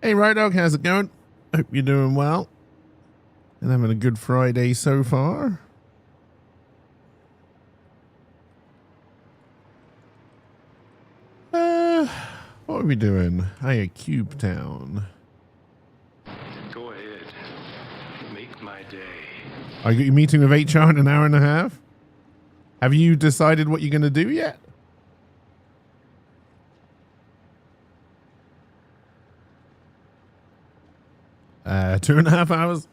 Hey, Right Dog, how's it going? Hope you're doing well and having a good Friday so far. What are we doing? Hiya, Cube Town. Go ahead. Make my day. Are you meeting with HR in an hour and a half? Have you decided what you're going to do yet? 2.5 hours?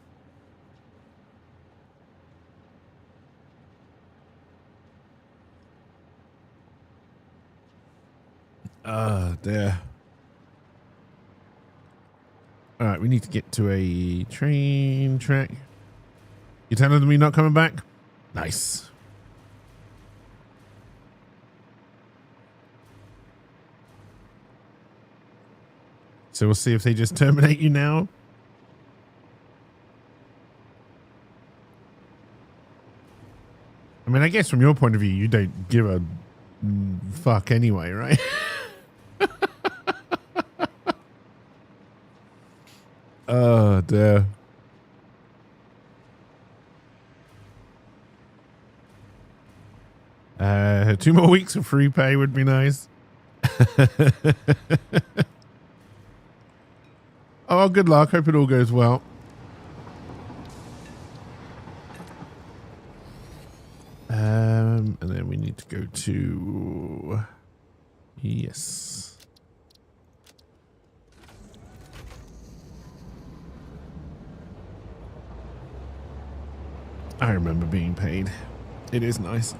Dear. All right, we need to get to a train track. You telling them you're not coming back? Nice. So we'll see if they just terminate you now. I mean, I guess from your point of view, you don't give a fuck anyway, right? Oh, dear. Two more weeks of free pay would be nice. Oh, good luck. Hope it all goes well. And then we need to go to... Yes. I remember being paid. It is nice.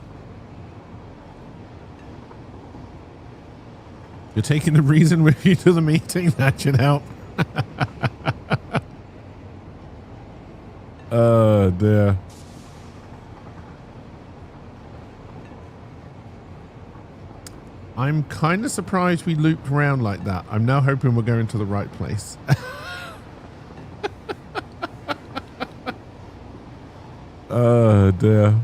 You're taking the reason with you to the meeting? That should help. Oh, dear. I'm kind of surprised we looped around like that. I'm now hoping we're going to the right place. Oh, dear.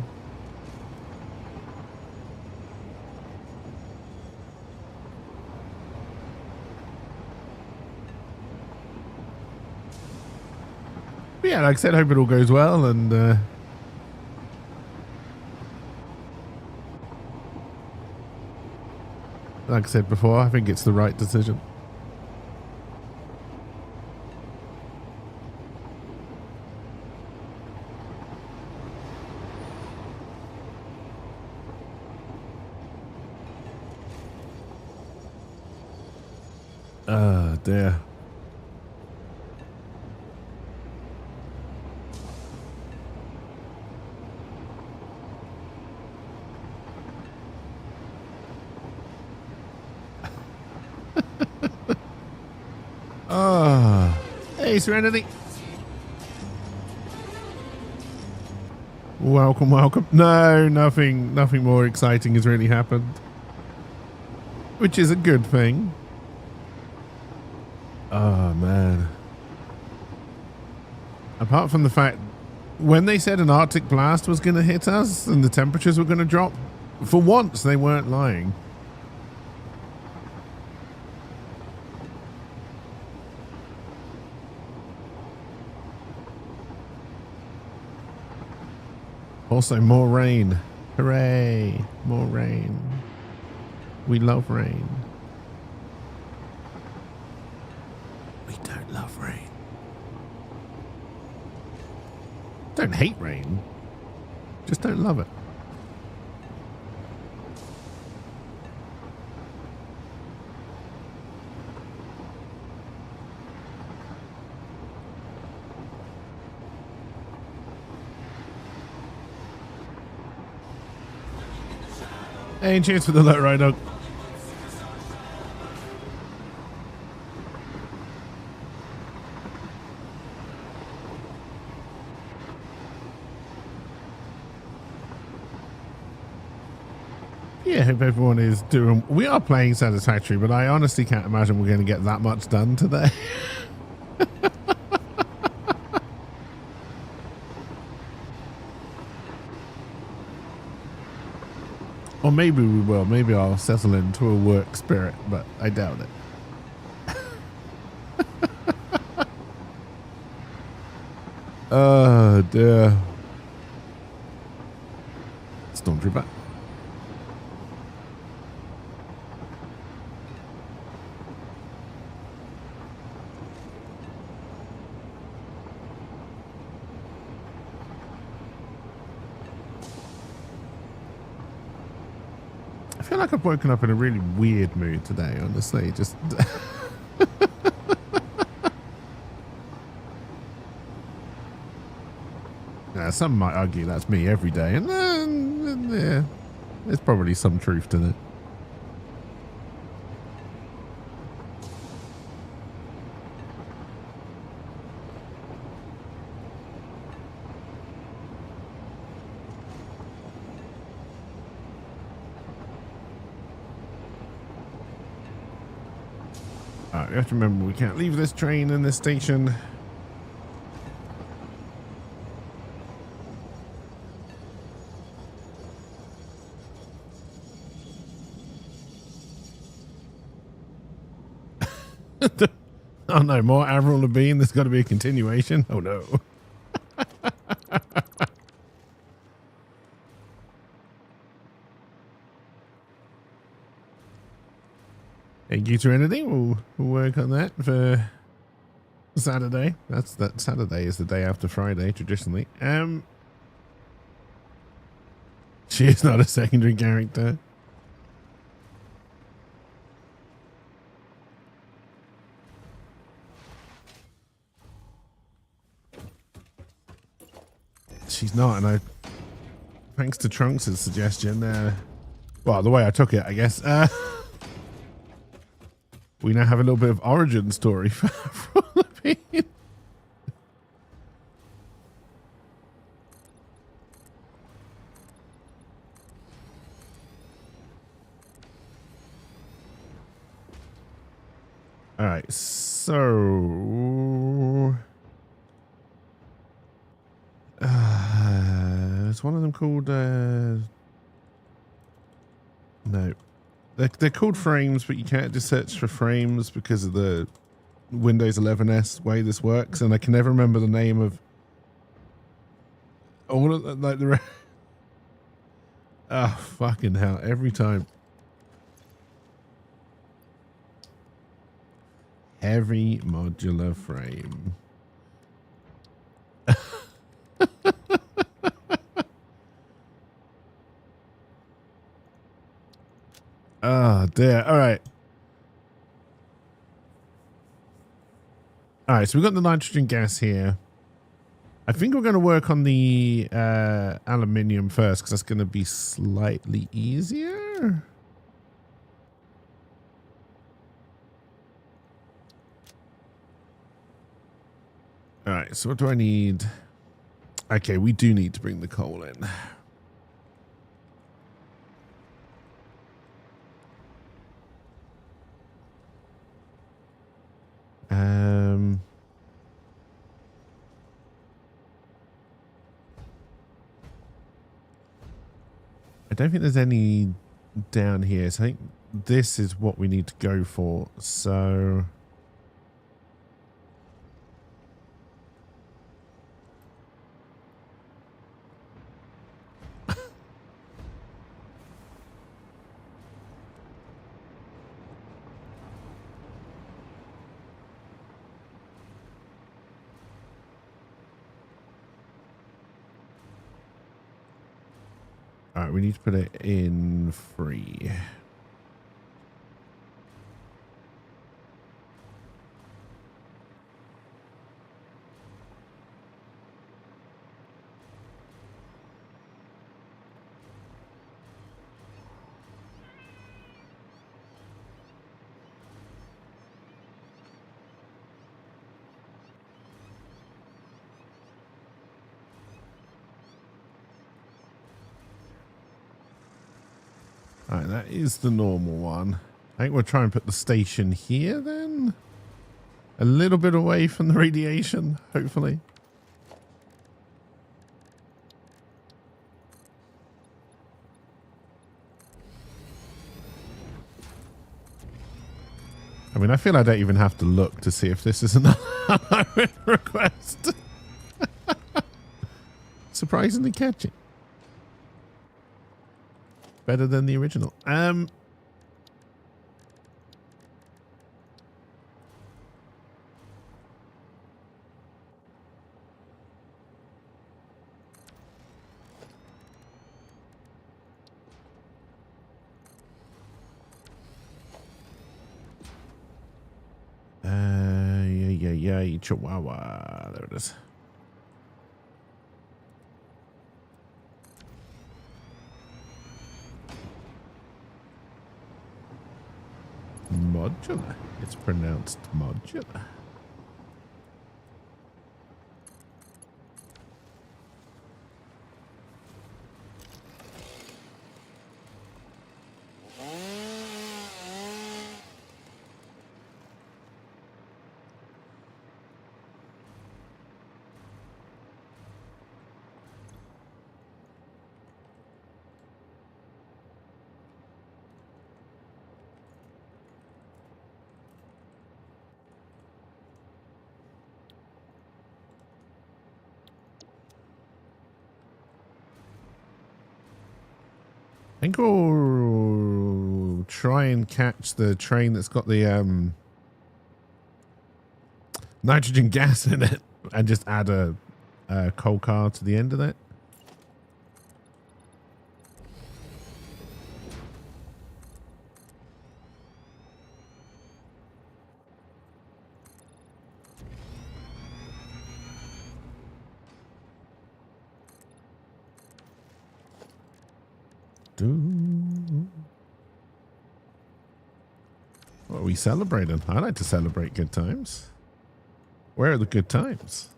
But yeah, like I said, hope it all goes well. And like I said before, I think it's the right decision. Oh, dear. Oh, hey, Serenity. Welcome, welcome. No, nothing more exciting has really happened, which is a good thing. Oh, man. Apart from the fact, when they said an Arctic blast was going to hit us and the temperatures were going to drop, for once they weren't lying. Also, more rain. Hooray. More rain. We love rain. We don't love rain. Don't hate rain. Just don't love it. Hey, cheers for the low ride, dog. Yeah, hope everyone is doing... We are playing Satisfactory, but I honestly can't imagine we're going to get that much done today. Or maybe we will. Maybe I'll settle into a work spirit, but I doubt it. Oh dear. Stormtrooper. I feel like I've woken up in a really weird mood today, honestly. Just some might argue that's me every day, and yeah, there's probably some truth to that. Alright, we have to remember we can't leave this train in this station. Oh no, more Avril Lavigne. There's got to be a continuation. Oh no. Thank you, Trinity. We'll work on that for Saturday. That Saturday is the day after Friday, traditionally. She is not a secondary character. She's not, and thanks to Trunks' suggestion, well, the way I took it, I guess, we now have a little bit of origin story for Philippines. All right, so is one of them called no, they're called frames, but you can't just search for frames because of the Windows 11s way this works, and I can never remember the name of all of like the oh fucking hell, every time. Heavy modular frame. Oh dear. All right. All right, so we've got the nitrogen gas here. I think we're going to work on the aluminium first because that's going to be slightly easier. All right, so what do I need? Okay, we do need to bring the coal in. I don't think there's any down here, so I think this is what we need to go for. So all right, we need to put it in free. All right, that is the normal one. I think we'll try and put the station here then. A little bit away from the radiation, hopefully. I mean, I feel I don't even have to look to see if this is another request. surprisingly catchy. Better than the original. Yeah, Chihuahua. There it is. Modular. It's pronounced modular. I think we'll try and catch the train that's got the nitrogen gas in it and just add a coal car to the end of that. What are we celebrating? I like to celebrate good times. Where are the good times?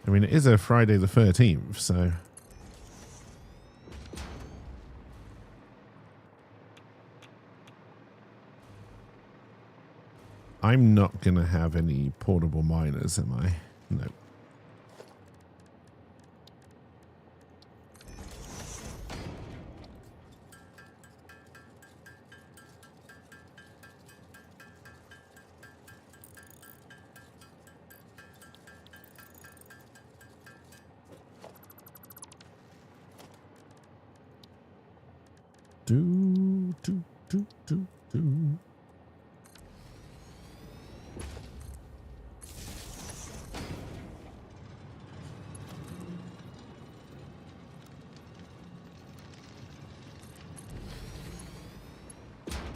I mean, it is a Friday the 13th, so... I'm not going to have any portable miners, am I? No. Do.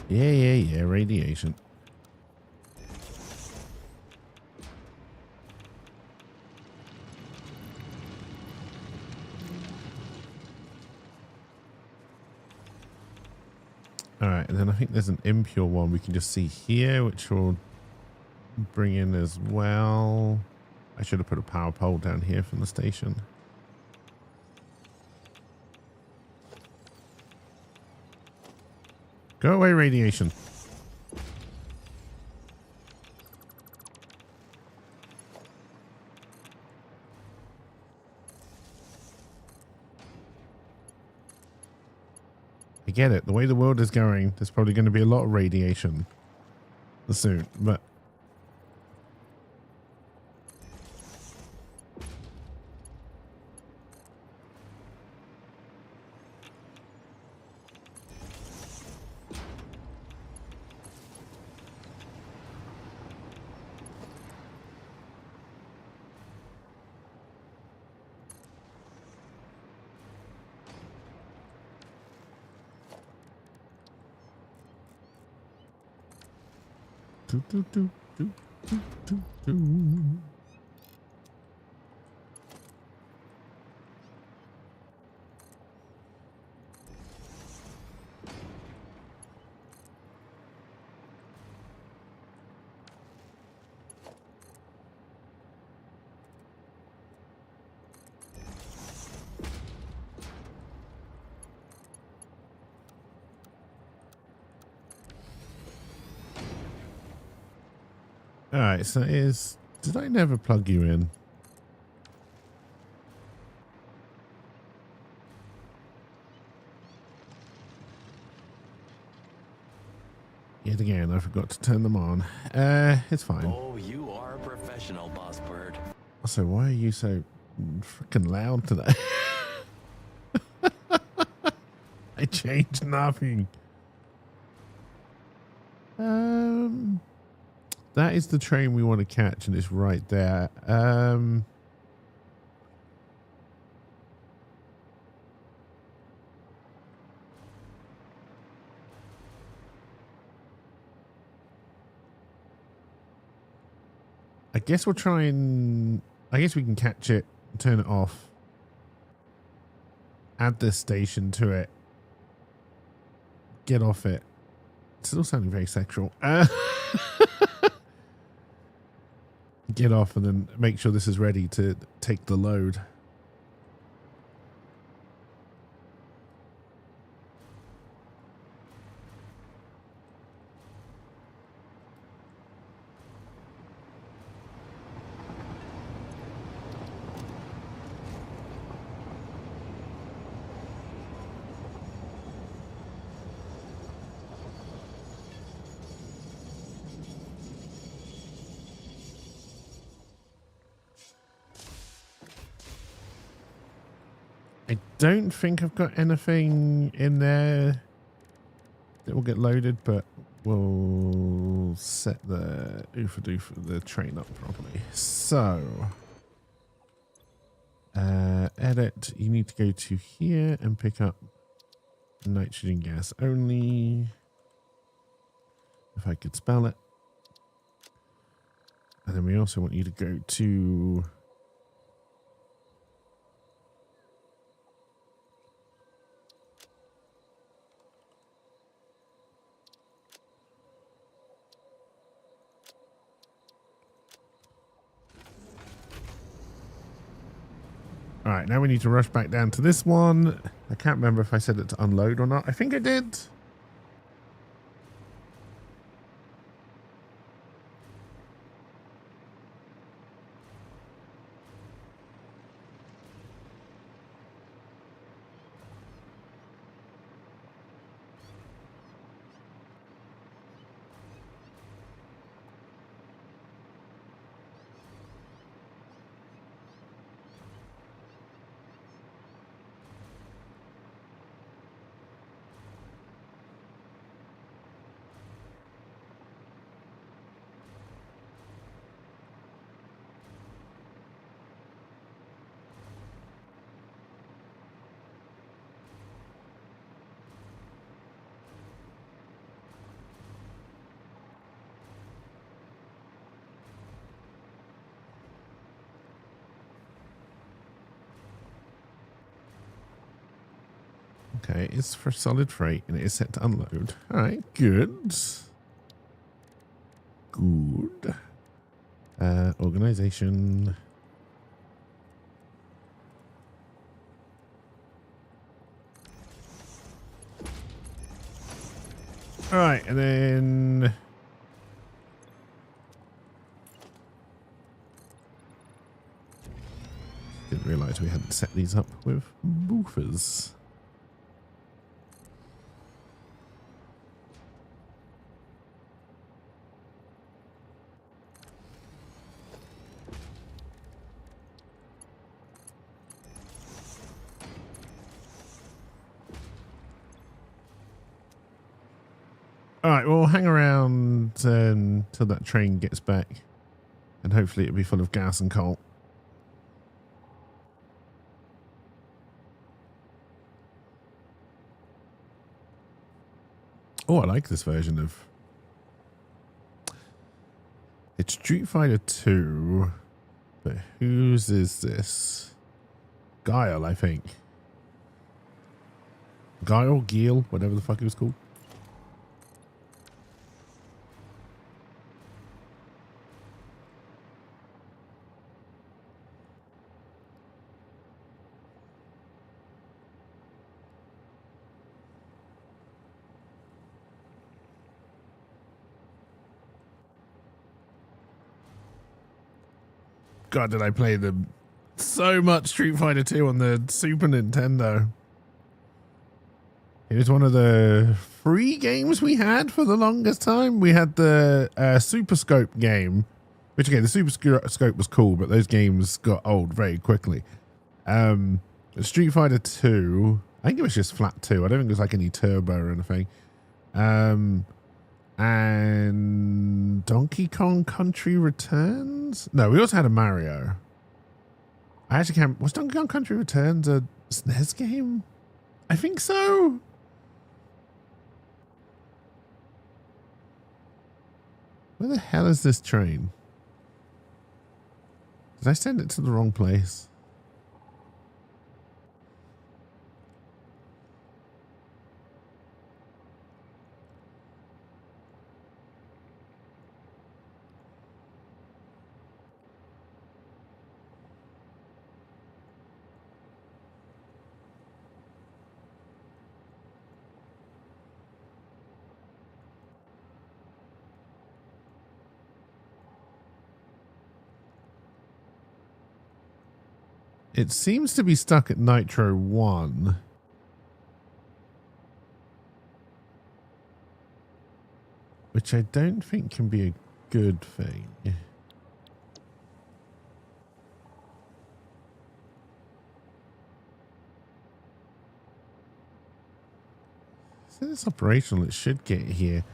Yeah, radiation. All right, and then I think there's an impure one we can just see here, which will bring in as well. I should have put a power pole down here from the station. Go away, radiation. I get it. The way the world is going, there's probably going to be a lot of radiation soon, but do. All right, so did I never plug you in? Yet again, I forgot to turn them on. It's fine. Oh, you are a professional, Boss Bird. Also, why are you so freaking loud today? I changed nothing. That is the train we want to catch, and it's right there. I guess we'll try and... I guess we can catch it, turn it off, add this station to it, get off it. It's still sounding very sexual. Get off and then make sure this is ready to take the load. I don't think I've got anything in there that will get loaded, but we'll set the the train up properly. So, edit, you need to go to here and pick up nitrogen gas only, if I could spell it. And then we also want you to go to... All right, now we need to rush back down to this one. I can't remember if I said it to unload or not. I think I did. Okay, it's for solid freight and it is set to unload. All right, good. Good. Organization. All right, and then... Didn't realize we hadn't set these up with woofers. All right, we'll hang around until that train gets back, and hopefully it'll be full of gas and coal. Oh, I like this version of... It's Street Fighter 2, but whose is this? Guile, I think. Guile, Gil, whatever the fuck it was called. God, did I play them so much Street Fighter 2 on the Super Nintendo. It was one of the free games we had for the longest time. We had the Super Scope game, Which again, the Super Scope was cool, but those games got old very quickly. Street Fighter 2, I think it was just flat 2. I don't think it was like any turbo or anything. And Donkey Kong Country Returns? No, we also had a Mario. I actually can't. Was Donkey Kong Country Returns a SNES game? I think so. Where the hell is this train? Did I send it to the wrong place? It seems to be stuck at Nitro 1. Which I don't think can be a good thing. So it's operational. It should get here.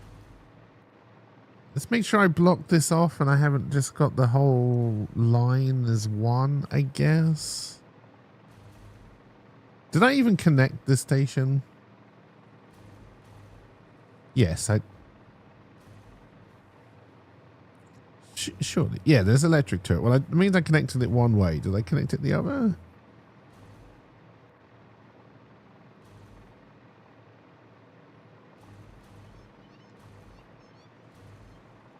Let's make sure I block this off and I haven't just got the whole line as one, I guess. Did I even connect this station? Yes, I... Surely. Yeah, there's electric to it. Well, it means I connected it one way. Did I connect it the other?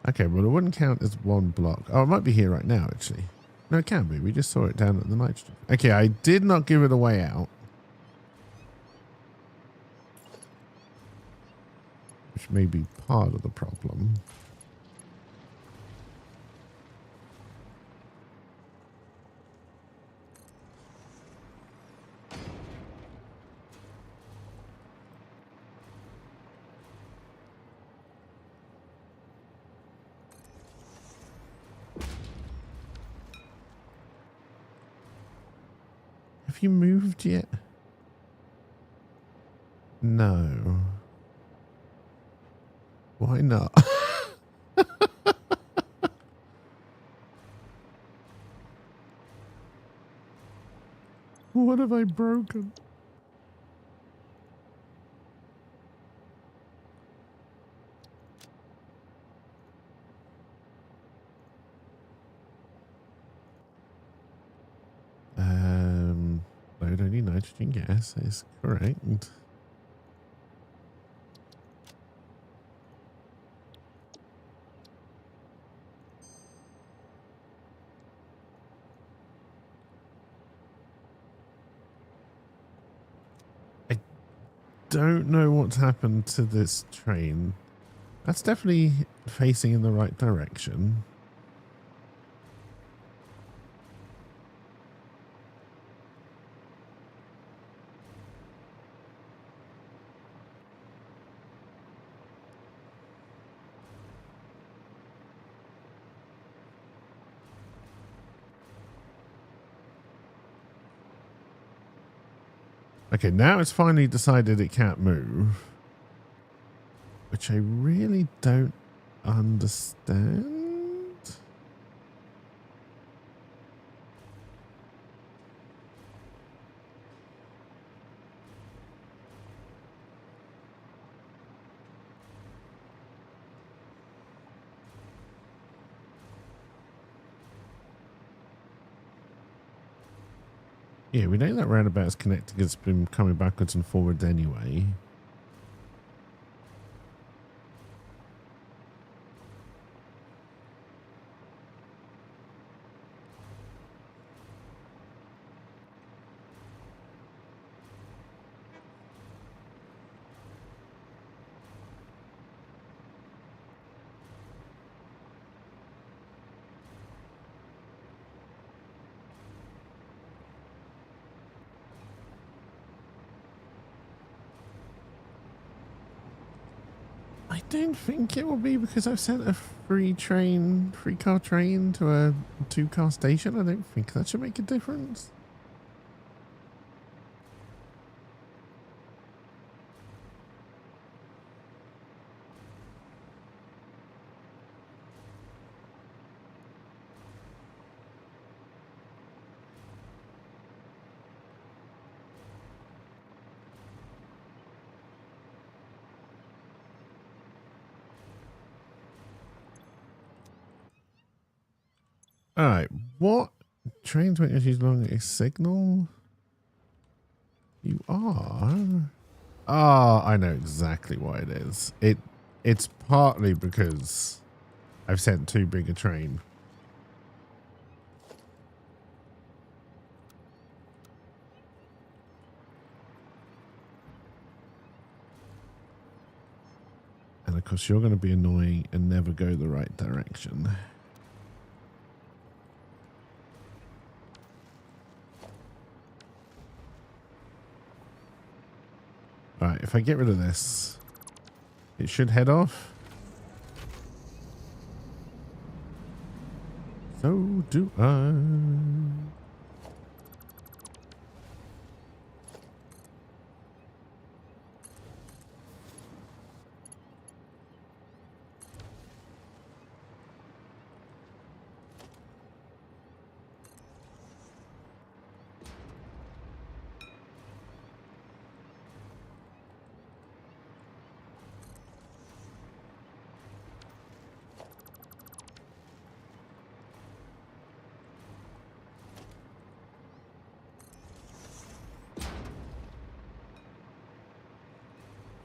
Okay, well, it wouldn't count as one block. Oh, it might be here right now, actually. No, it can be. We just saw it down at the nitrogen. Okay, I did not give it a way out. Which may be part of the problem. Have you moved yet? No. Why not? What have I broken? Load only nitrogen gas is correct. I don't know what's happened to this train. That's definitely facing in the right direction. Okay, now it's finally decided it can't move. Which I really don't understand. Yeah, we know that roundabout's connected. It's been coming backwards and forwards anyway. I don't think it will be because I've sent a free car train to a 2-car station. I don't think that should make a difference. All right, what train 20 use long a signal? You are. Ah, I know exactly why it is. It's partly because I've sent too big a train. And of course, you're going to be annoying and never go the right direction. All right, if I get rid of this, it should head off. So do I.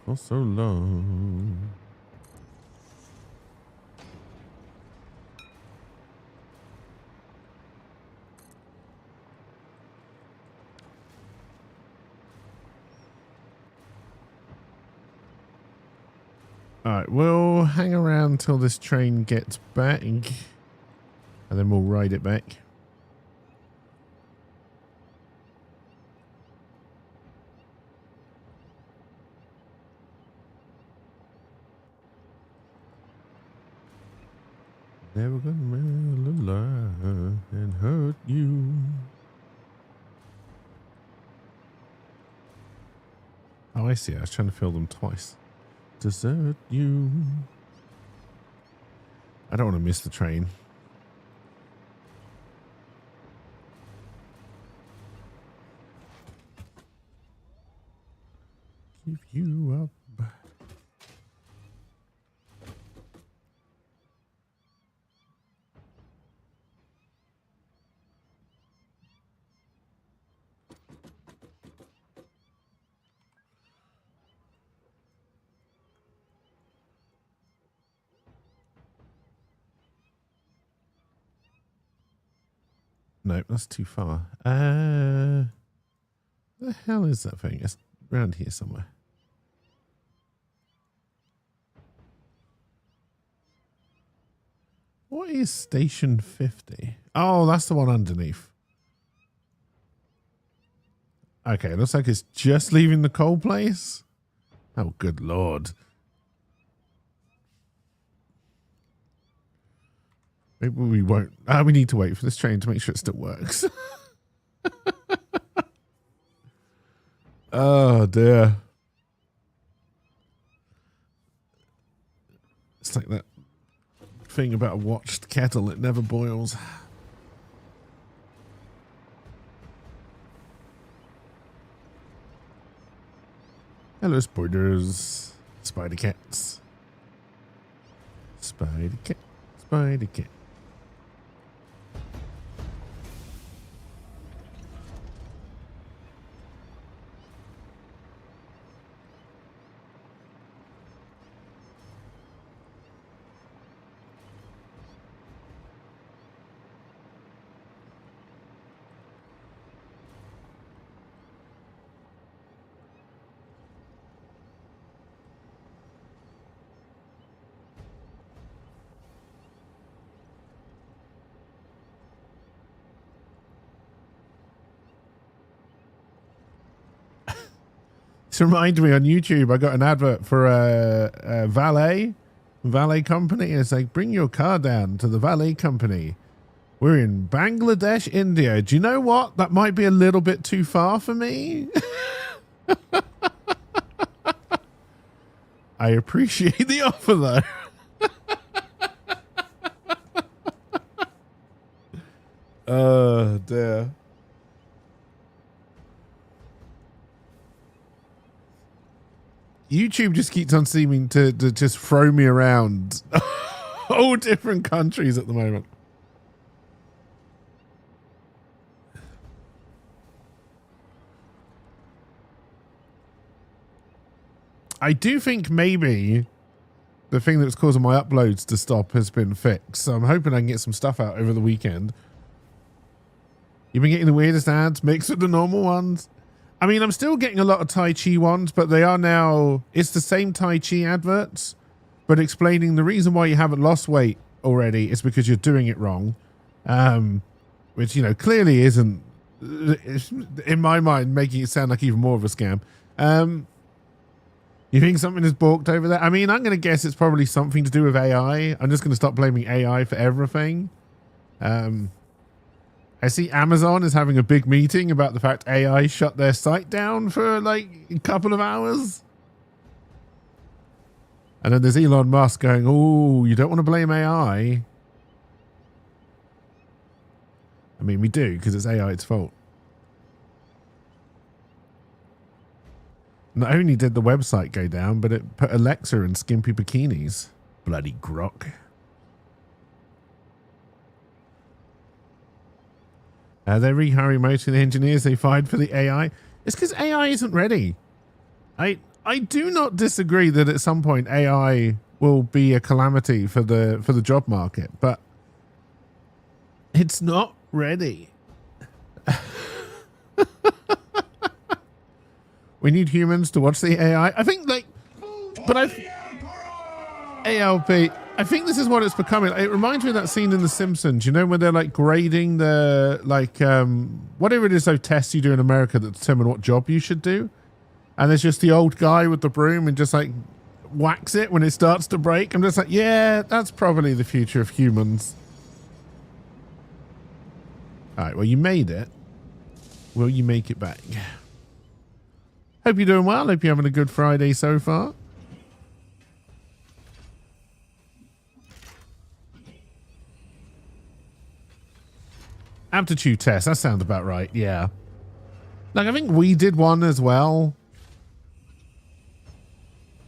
For so long. All right, we'll hang around till this train gets back, and then we'll ride it back. Never gonna lie and hurt you. Oh, I see. I was trying to fill them twice. Desert you. I don't want to miss the train. Give you up. No, that's too far. The hell is that thing? It's around here somewhere. What is Station 50? Oh, that's the one underneath. Okay, looks like it's just leaving the coal place. Oh, good lord. Maybe we won't. We need to wait for this train to make sure it still works. Oh, dear. It's like that thing about a watched kettle. It never boils. Hello, spiders. Spider cats. Spider cat. Spider cat. just reminded me on YouTube, I got an advert for a valet company. It's like, bring your car down to the valet company. We're in Bangladesh, India. Do you know what? That might be a little bit too far for me. I appreciate the offer though. Oh dear. YouTube just keeps on seeming to just throw me around all different countries at the moment. I do think maybe the thing that's causing my uploads to stop has been fixed. So I'm hoping I can get some stuff out over the weekend. You've been getting the weirdest ads mixed with the normal ones. I mean, I'm still getting a lot of Tai Chi ones, but they are now, it's the same Tai Chi adverts, but explaining the reason why you haven't lost weight already is because you're doing it wrong. Which, you know, clearly isn't, in my mind, making it sound like even more of a scam. You think something is balked over there? I mean, I'm going to guess it's probably something to do with AI. I'm just going to stop blaming AI for everything. I see Amazon is having a big meeting about the fact AI shut their site down for like a couple of hours. And then there's Elon Musk going, oh, you don't want to blame AI. I mean, we do, because it's AI's fault. Not only did the website go down, but it put Alexa in skimpy bikinis. Bloody grok. They're rehiring most of the engineers they fired for the AI. It's because AI isn't ready. I do not disagree that at some point AI will be a calamity for the job market, but it's not ready. We need humans to watch the AI. I think like, but ALP. I think this is what it's becoming. It reminds me of that scene in The Simpsons, you know, when they're like grading the, like, whatever it is, those tests you do in America that determine what job you should do. And there's just the old guy with the broom and just like whacks it when it starts to break. I'm just like, yeah, that's probably the future of humans. All right, well, you made it. Will you make it back? Hope you're doing well. Hope you're having a good Friday so far. Aptitude test. That sounds about right. Yeah. Like, I think we did one as well.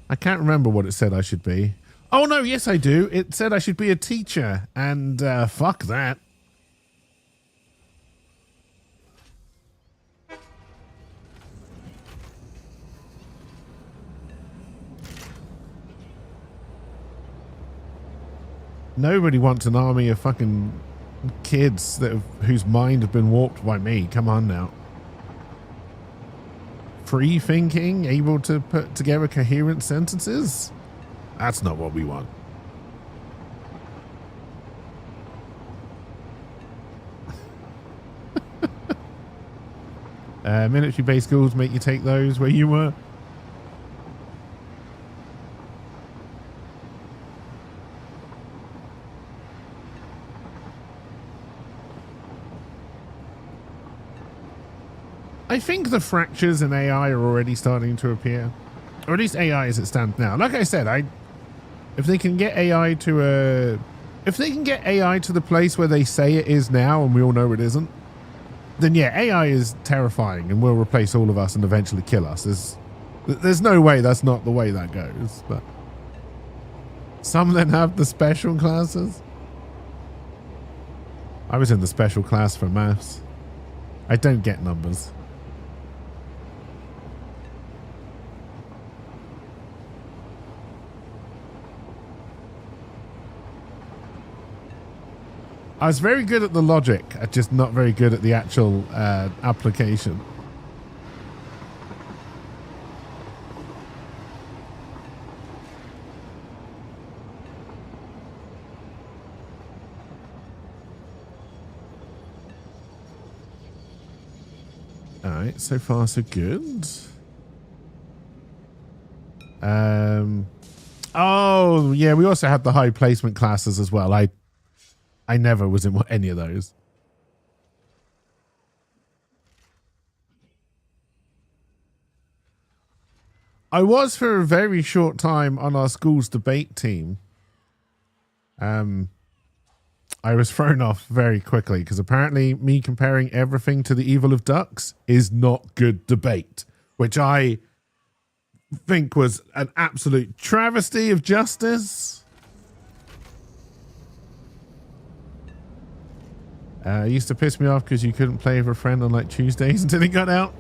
I can't remember what it said I should be. Oh, no. Yes, I do. It said I should be a teacher. And fuck that. Nobody wants an army of fucking kids that whose mind have been warped by me. Come on now. Free thinking, able to put together coherent sentences? That's not what we want. Military-based schools make you take those where you were. I think the fractures in AI are already starting to appear, or at least AI as it stands now. Like I said, if they can get AI to the place where they say it is now, and we all know it isn't, then yeah, AI is terrifying and will replace all of us and eventually kill us. There's no way that's not the way that goes. But some then have the special classes. I was in the special class for maths. I don't get numbers. I was very good at the logic, just not very good at the actual application. All right, so far so good. Oh, yeah, we also had the high placement classes as well. I never was in any of those. I was for a very short time on our school's debate team. I was thrown off very quickly because apparently me comparing everything to the evil of ducks is not good debate, which I think was an absolute travesty of justice. It used to piss me off because you couldn't play with a friend on like Tuesdays until it got out.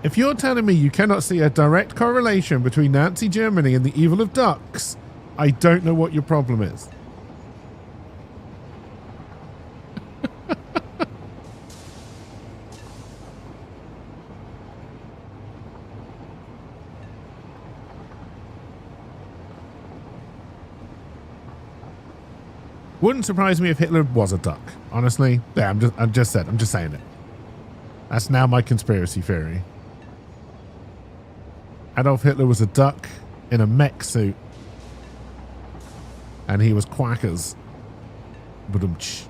If you're telling me you cannot see a direct correlation between Nazi Germany and the evil of ducks, I don't know what your problem is. Wouldn't surprise me if Hitler was a duck. Honestly, yeah, I'm just saying it. That's now my conspiracy theory. Adolf Hitler was a duck in a mech suit, and he was quackers. Ba-dum-tsh.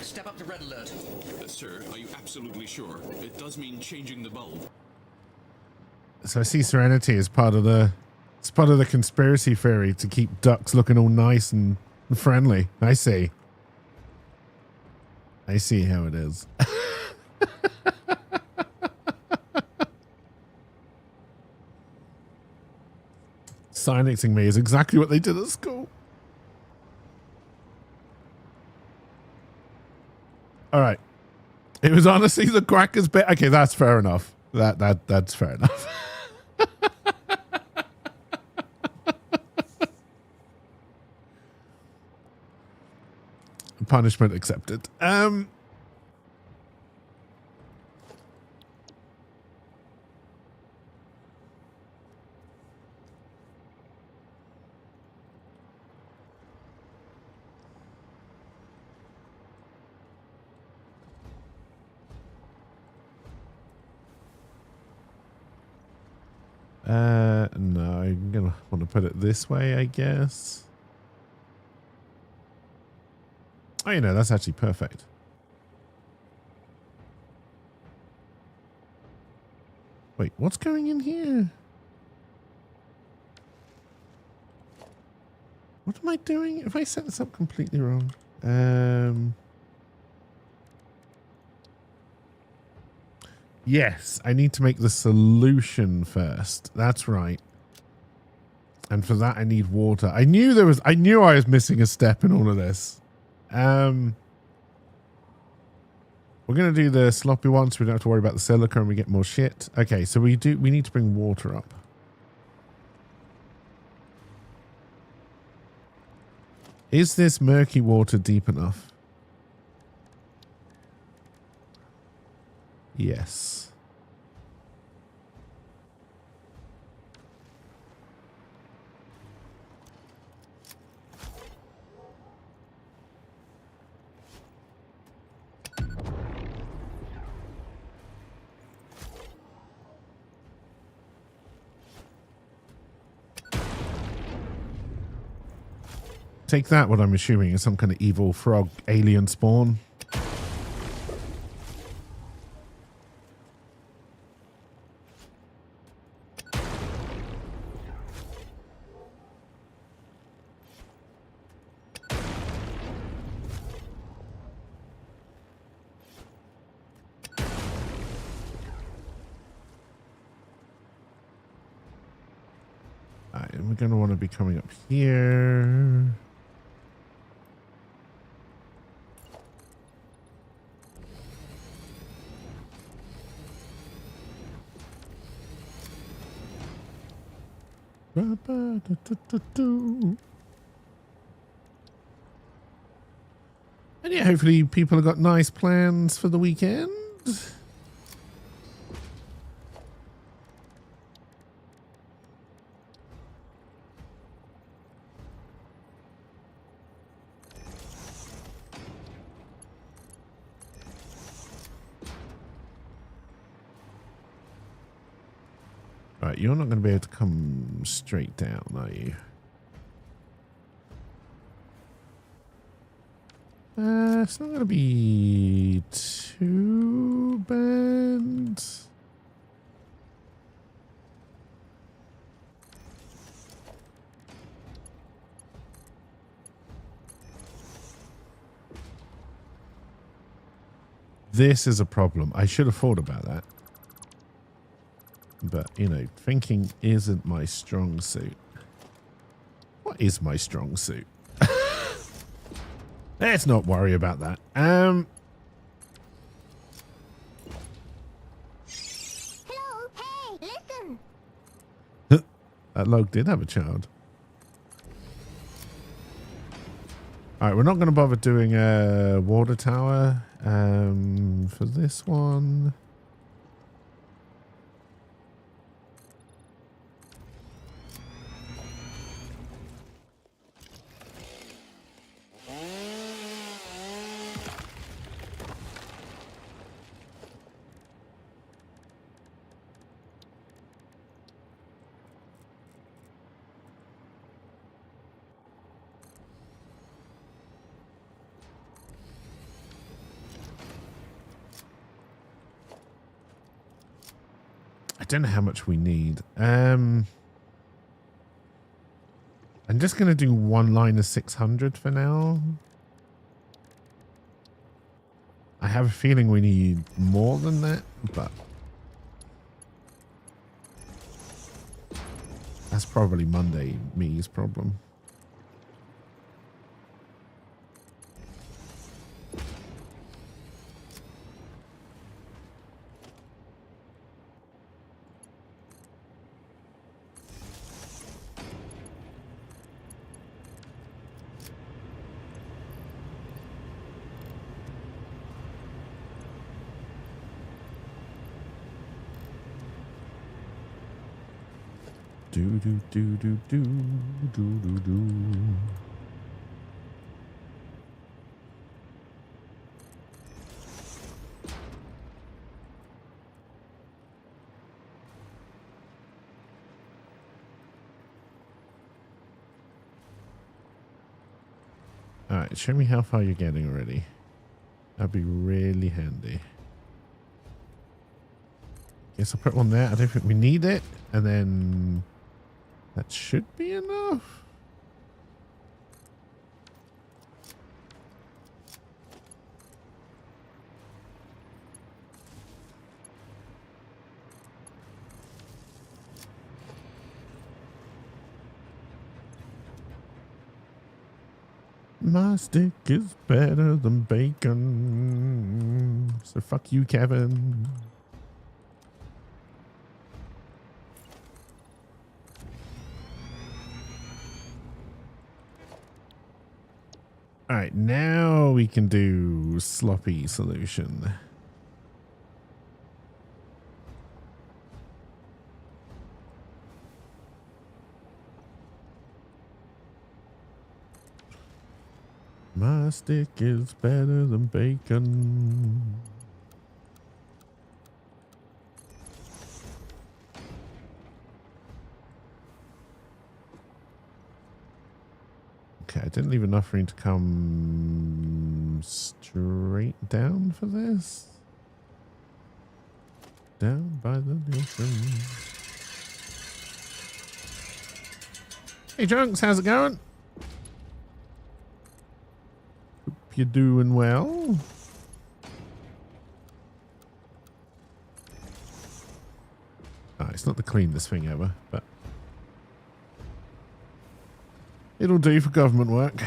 Step up to red alert. Sir, are you absolutely sure? It does mean changing the bulb. So I see Serenity as part of the conspiracy theory to keep ducks looking all nice and friendly. I see how it is. Silencing me is exactly what they did at school. All right. It was honestly the quackers bit. Okay, that's fair enough. That's fair enough. Punishment accepted. No, I'm gonna want to put it this way, I guess. Oh, you know, that's actually perfect. Wait, what's going in here? What am I doing? If I set this up completely wrong. Yes, I need to make the solution first. That's right. And for that, I need water. I knew I was missing a step in all of this. We're going to do the sloppy one so we don't have to worry about the silica and we get more shit. Okay, so we need to bring water up. Is this murky water deep enough? Yes. Take that, what I'm assuming is some kind of evil frog alien spawn. and we're going to want to be coming up here. Ba-ba-da-da-da-do. And yeah, hopefully people have got nice plans for the weekend. Right, you're not going to be able to come straight down, are you? It's not going to be too bad. This is a problem. I should have thought about that. But, you know, thinking isn't my strong suit. What is my strong suit? Let's not worry about that. Hello, hey, listen. That log did have a child. Alright, we're not going to bother doing a water tower for this one. I don't know how much we need. I'm just going to do one line of 600 for now. I have a feeling we need more than that, but that's probably Monday me's problem. Do do do do do do do do. All right, show me how far you're getting already. That'd be really handy. Guess I'll put one there. I don't think we need it, and then that should be enough. My stick is better than bacon. So fuck you, Kevin. All right, now we can do sloppy solution. My stick is better than bacon. Okay, I didn't leave enough room to come straight down for this. Down by the ocean. Hey, Junks, how's it going? Hope you're doing well. Oh, it's not the cleanest thing ever, but It'll do for government work.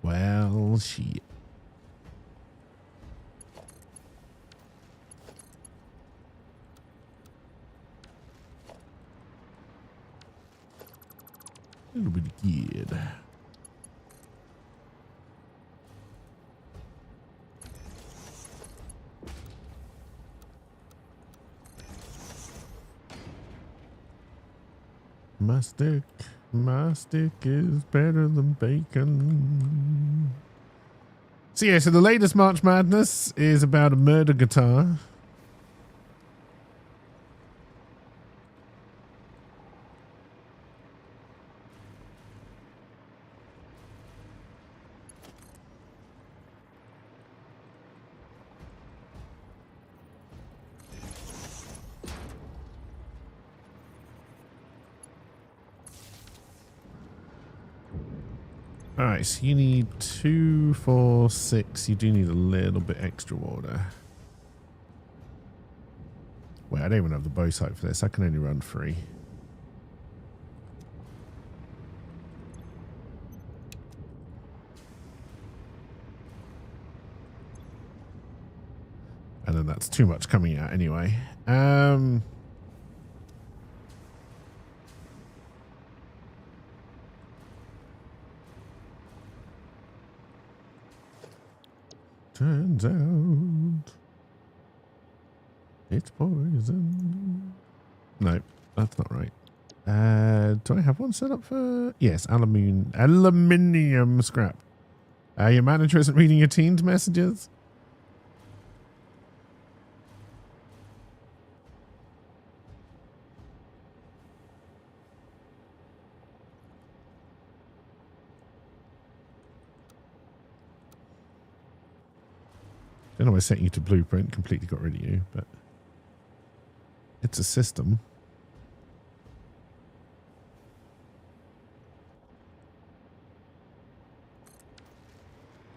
Well, shit. A little bit of good. My stick is better than bacon. So yeah, so the latest March Madness is about a murder guitar. Alright, so you need 2, 4, 6. You do need a little bit extra water. Wait, I don't even have the bow sight for this. I can only run 3. And then that's too much coming out anyway. Turns out it's poison. No, that's not right. Do I have one set up for? Yes, aluminium scrap. Your manager isn't reading your team's messages. I don't know, I sent you to Blueprint, completely got rid of you, but it's a system.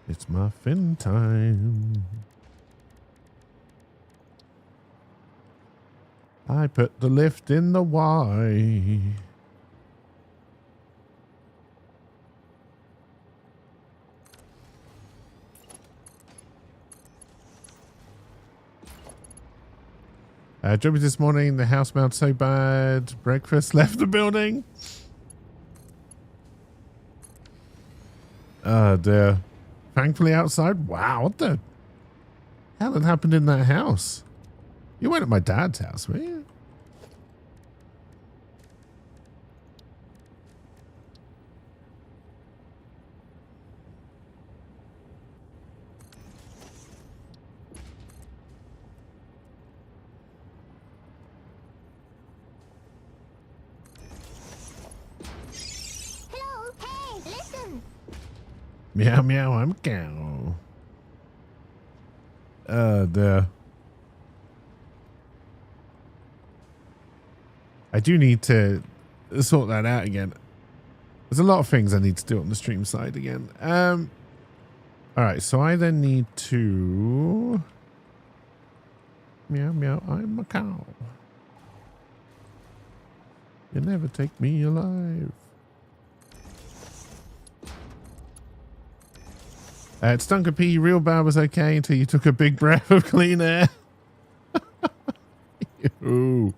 It's muffin time. I put the lift in the Y. Job this morning, the house smelled so bad. Breakfast left the building. Oh dear. Thankfully outside. Wow, what the hell had happened in that house? You weren't at my dad's house, were you? Meow, meow, I'm a cow. I do need to sort that out again. There's a lot of things I need to do on the stream side again. All right, so I then need to... Meow, meow, I'm a cow. You never take me alive. It's Duncan P. Real bad was okay until you took a big breath of clean air. Ooh.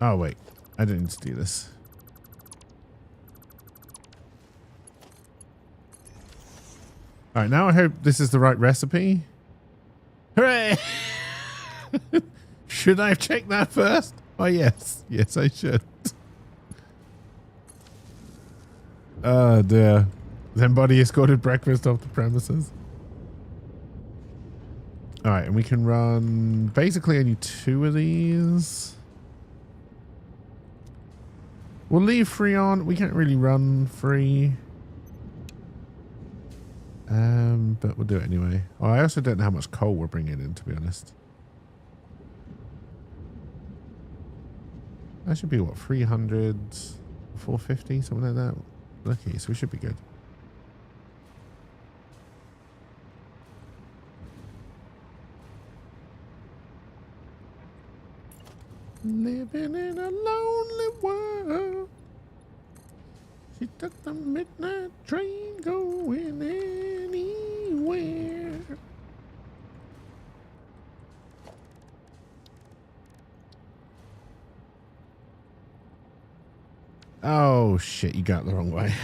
Oh, wait. I didn't need to do this. All right, now I hope this is the right recipe. Hooray! Should I have checked that first? Oh, yes. Yes, I should. Oh, dear. Then Buddy escorted breakfast off the premises. All right, and we can run basically only 2 of these. We'll leave 3 on. We can't really run 3. But we'll do it anyway. Oh, I also don't know how much coal we're bringing in, to be honest. That should be what, 300, 450, something like that. Lucky, so we should be good. Living in a lonely world. She took the midnight train going anywhere. Oh shit, you got it the wrong way.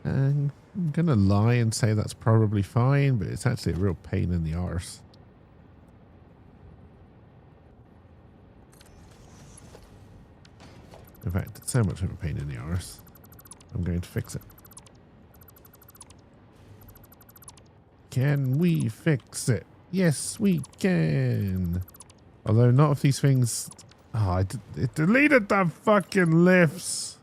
I'm gonna lie and say that's probably fine, but it's actually a real pain in the arse. In fact, it's so much of a pain in the arse. I'm going to fix it. Can we fix it? Yes, we can. Although not if these things... Oh, it deleted the fucking lifts.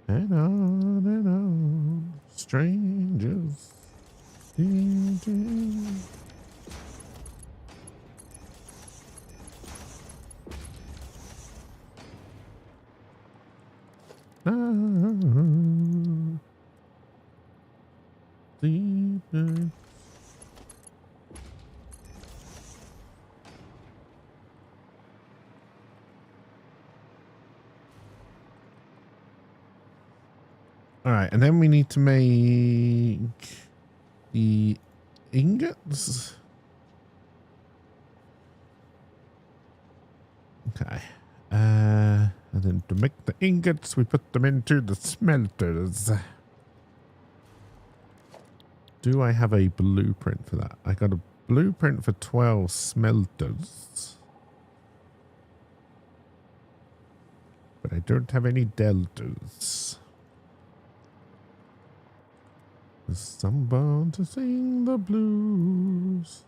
And on, strangers. All right, and then we need to make the ingots. Okay. And then to make the ingots, we put them into the smelters. Do I have a blueprint for that? I got a blueprint for 12 smelters. But I don't have any deltas. There's someone to sing the blues.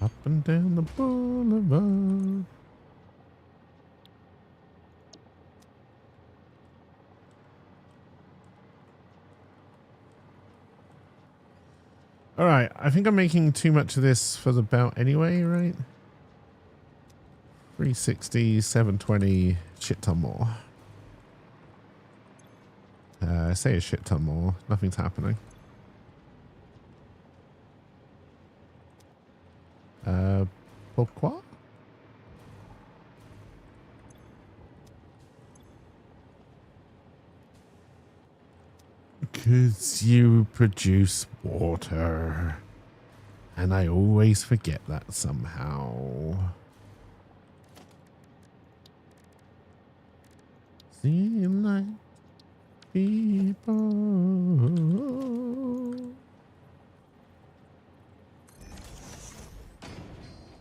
Up and down the boulevard. All right, I think I'm making too much of this for the bout anyway, right? 360, 720, shit ton more. Say a shit ton more. Nothing's happening. Pourquoi? Because you produce water. And I always forget that somehow. Seem like people.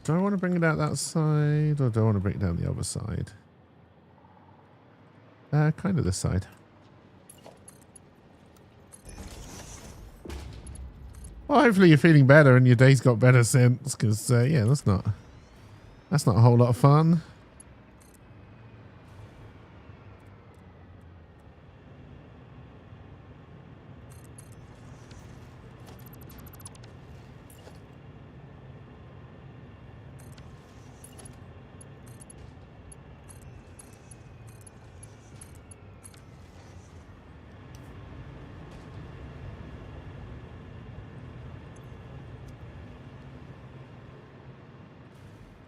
Do I want to bring it out that side, or do I want to bring it down the other side? Kind of this side. Well, hopefully you're feeling better and your day's got better since, because yeah, that's not a whole lot of fun.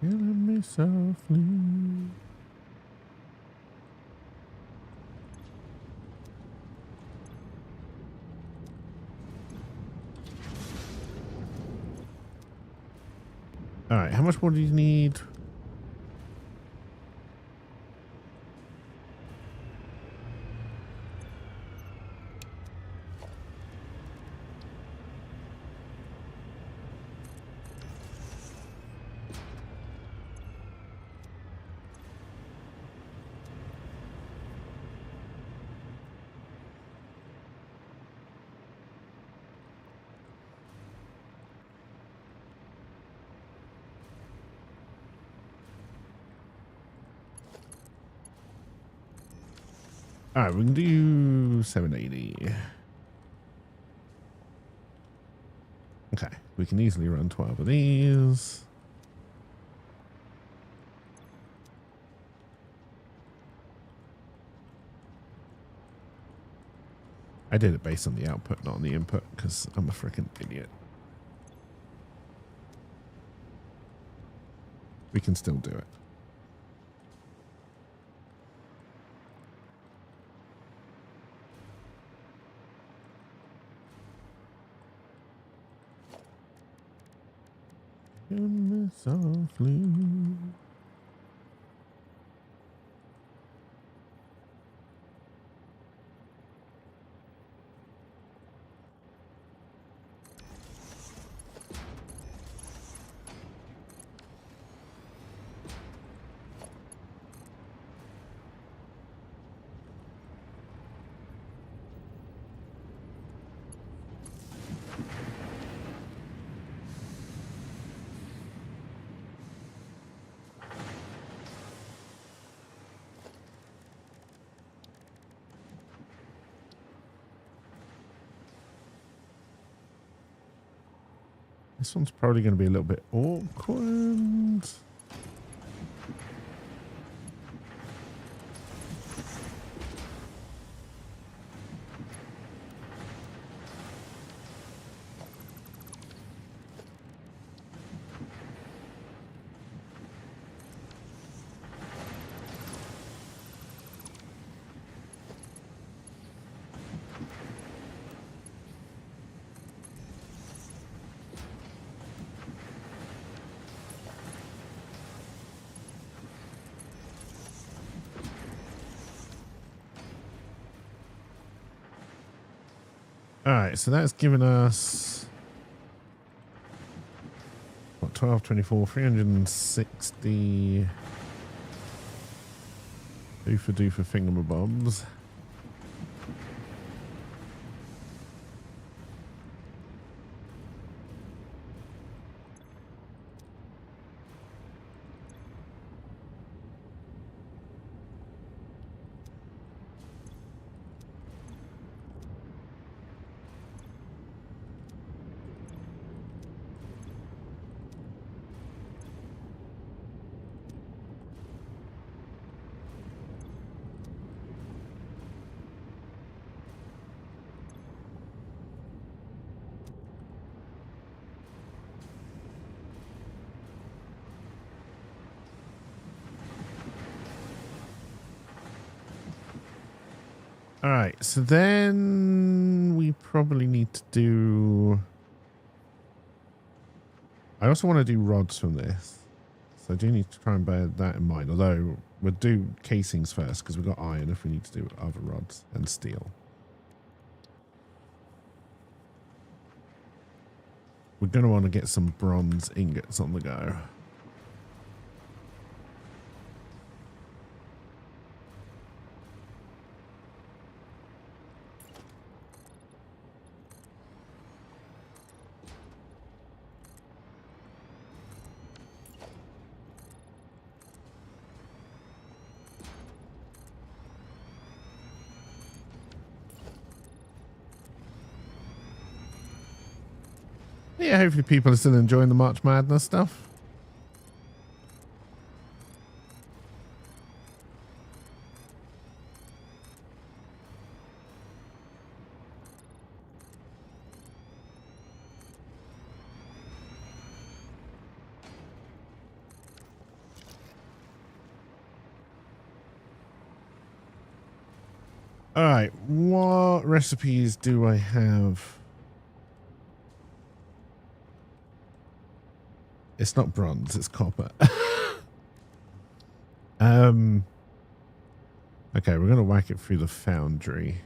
Killing me softly. All right, how much more do you need? All right, we can do 780. Okay, we can easily run 12 of these. I did it based on the output, not on the input, because I'm a freaking idiot. We can still do it. Softly. This one's probably going to be a little bit awkward. All right, so that's given us what, 12, 24, 360 doofa thingamabobs. All right, so then we probably need to do... I also want to do rods from this. So I do need to try and bear that in mind. Although we'll do casings first because we've got iron if we need to do other rods and steel. We're going to want to get some bronze ingots on the go. Yeah, hopefully people are still enjoying the March Madness stuff. All right, what recipes do I have? It's not bronze, it's copper. Okay, we're going to whack it through the foundry.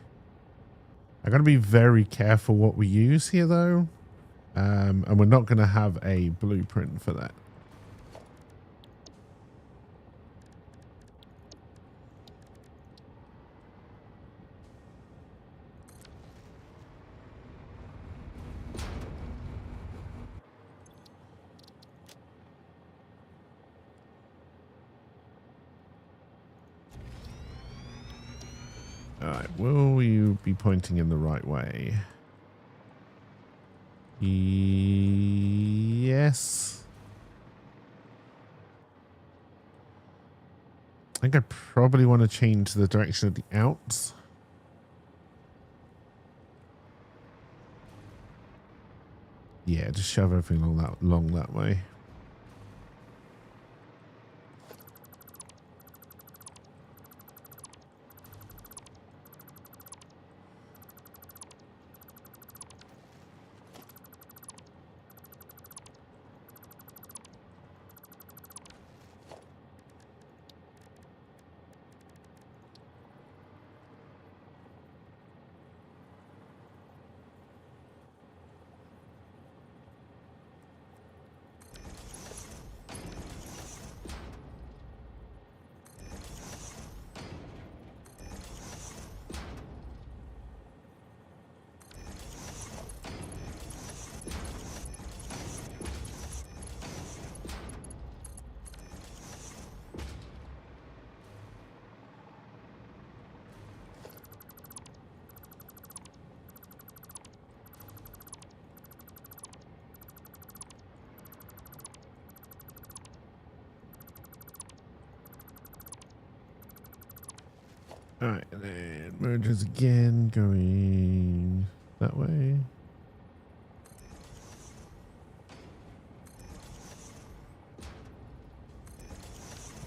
I got to be very careful what we use here, though. And we're not going to have a blueprint for that. Alright, will you be pointing in the right way? Yes. I think I probably want to change the direction of the outs. Yeah, just shove everything along that way. Alright, and then merges again, going that way.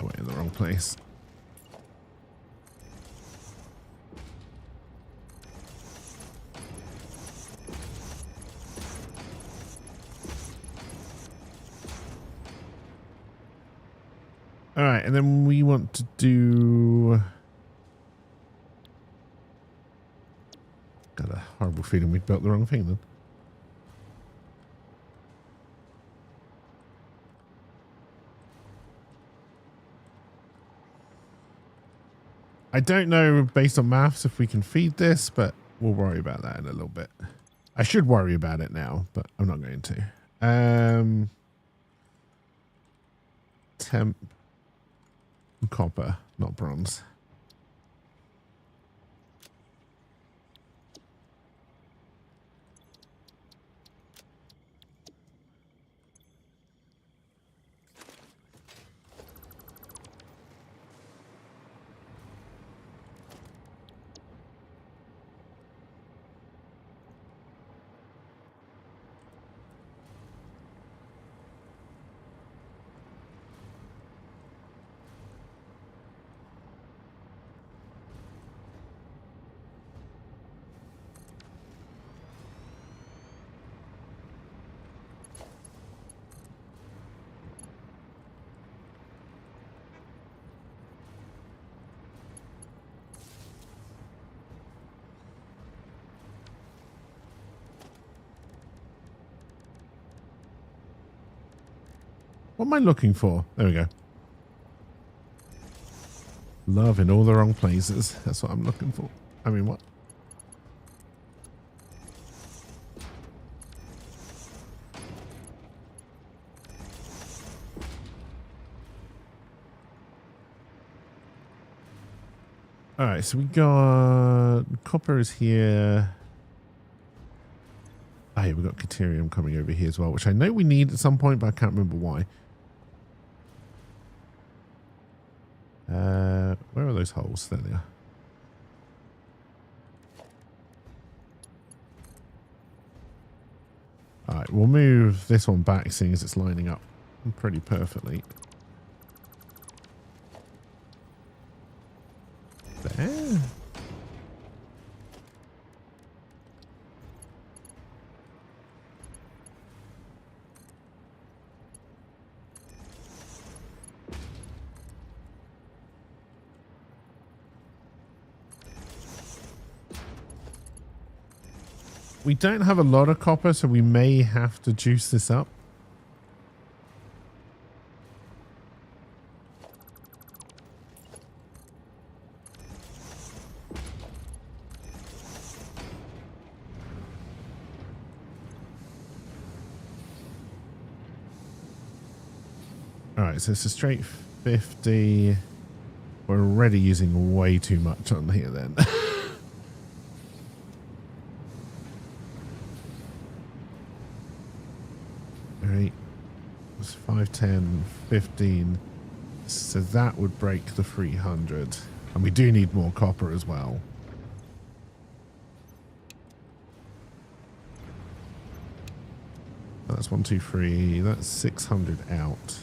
Oh, wait, in the wrong place. Alright, and then we want to do... Got a horrible feeling we built the wrong thing then. I don't know based on maths if we can feed this, but we'll worry about that in a little bit. I should worry about it now, but I'm not going to. Temp. Copper, not bronze. What am I looking for? There we go. Love in all the wrong places. That's what I'm looking for. I mean, what? All right, so we got copper is here. Oh, yeah, we got Caterium coming over here as well, which I know we need at some point, but I can't remember why. Where are those holes? There they are. All right, we'll move this one back, seeing as it's lining up pretty perfectly. There. We don't have a lot of copper, so we may have to juice this up. All right, so it's a straight 50. We're already using way too much on here then. It's 5, 10, 15. So that would break the 300. And we do need more copper as well. That's 1, 2, 3. That's 600 out.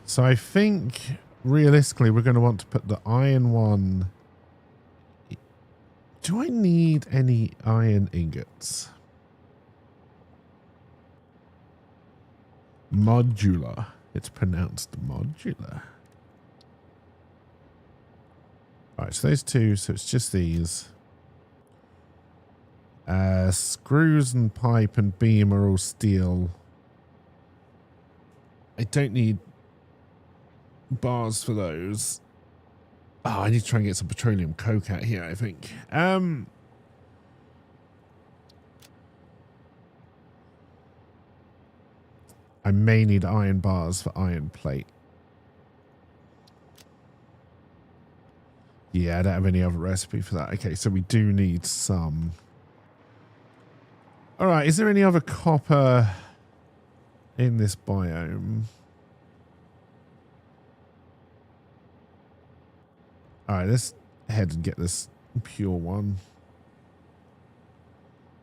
So I think realistically we're going to want to put the iron one. Do I need any iron ingots? Modular. It's pronounced modular. Alright, so those two, so it's just these. Screws and pipe and beam are all steel. I don't need bars for those. Oh, I need to try and get some petroleum coke out here, I think. I may need iron bars for iron plate. Yeah, I don't have any other recipe for that. Okay, so we do need some. All right, is there any other copper in this biome? All right, let's head and get this pure one.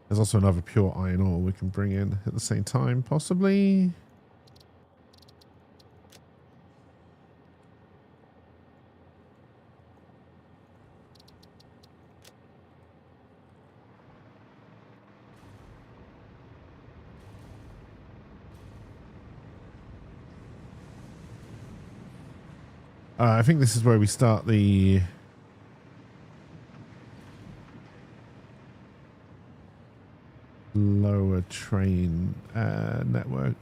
There's also another pure iron ore we can bring in at the same time, possibly. I think this is where we start the lower train network.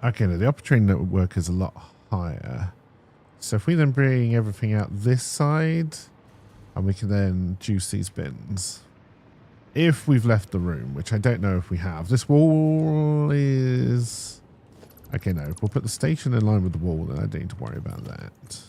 Okay, now the upper train network is a lot higher. So if we then bring everything out this side, and we can then juice these bins. If we've left the room, which I don't know if we have. This wall is... Okay, no. If we'll put the station in line with the wall, then I don't need to worry about that.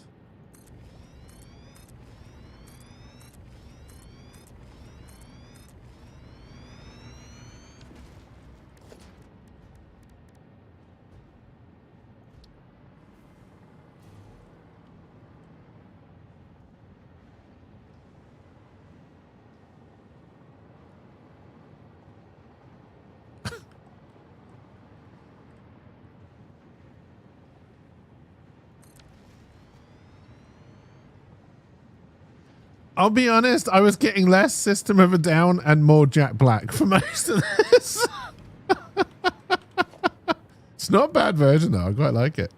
I'll be honest, I was getting less System of a Down and more Jack Black for most of this. It's not a bad version though, I quite like it.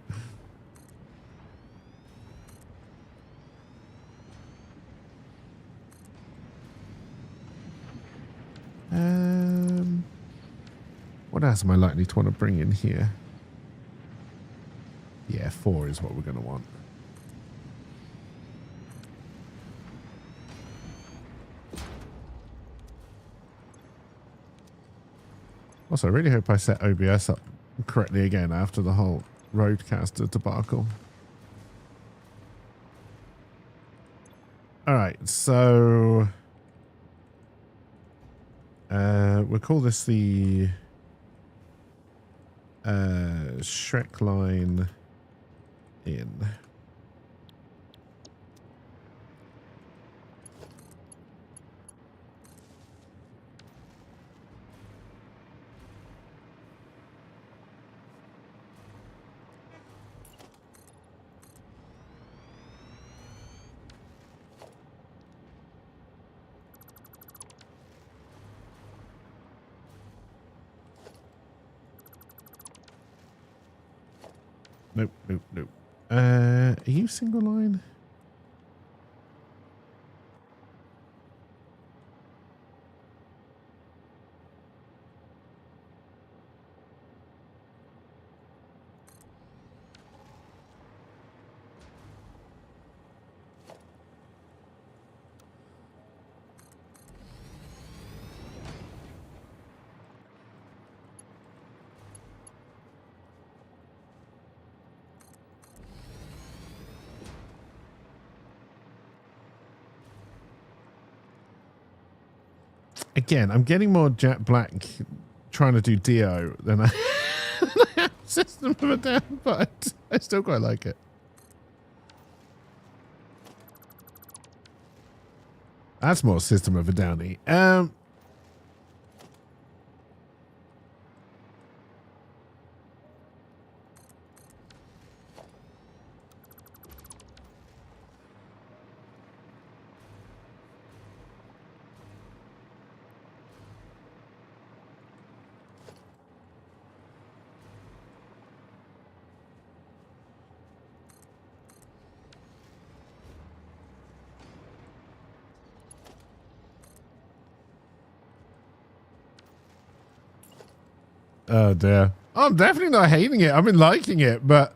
What else am I likely to want to bring in here? Yeah, 4 is what we're going to want. Also, I really hope I set OBS up correctly again after the whole Roadcaster debacle. All right, so we'll call this the Shrek line in. Nope, nope, nope. Are you single line? Again, I'm getting more Jack Black trying to do Dio than I am System of a Down, but I still quite like it. That's more System of a Downy. Oh dear. I'm definitely not hating it. I've been liking it, but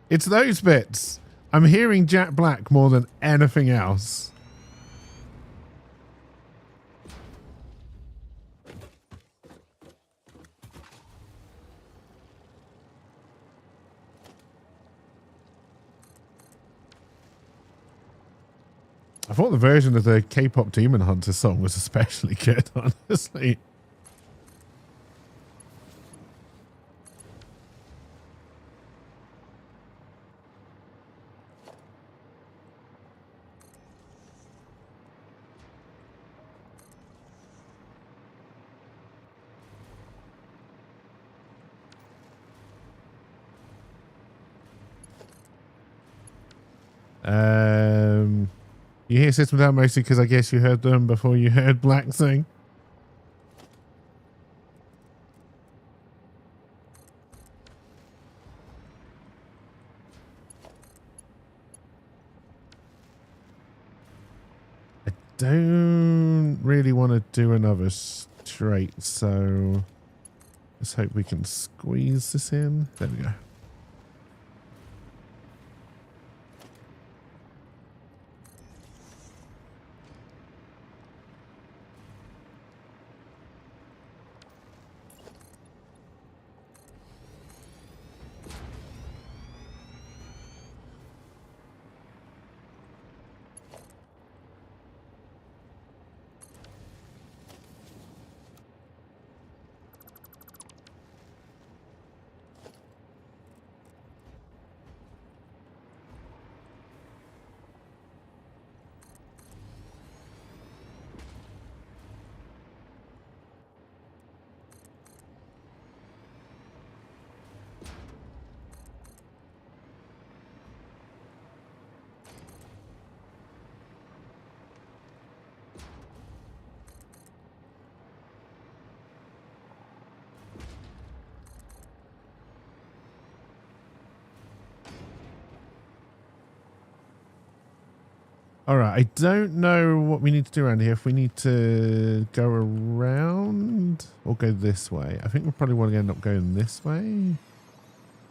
it's those bits. I'm hearing Jack Black more than anything else. I thought the version of the K-pop Demon Hunter song was especially good, honestly. You hear System Down mostly because I guess you heard them before you heard Black sing. I don't really want to do another straight, so let's hope we can squeeze this in. There we go. All right, I don't know what we need to do around here. If we need to go around or go this way. I think we probably want to end up going this way.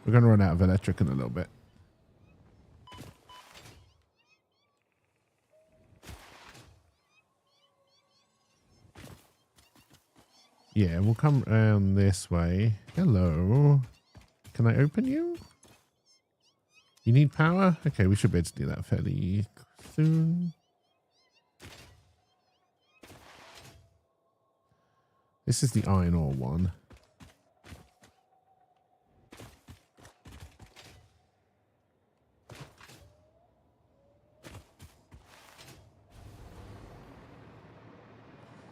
We're going to run out of electric in a little bit. Yeah, we'll come around this way. Hello. Can I open you? You need power? Okay, we should be able to do that fairly soon. This is the iron ore one.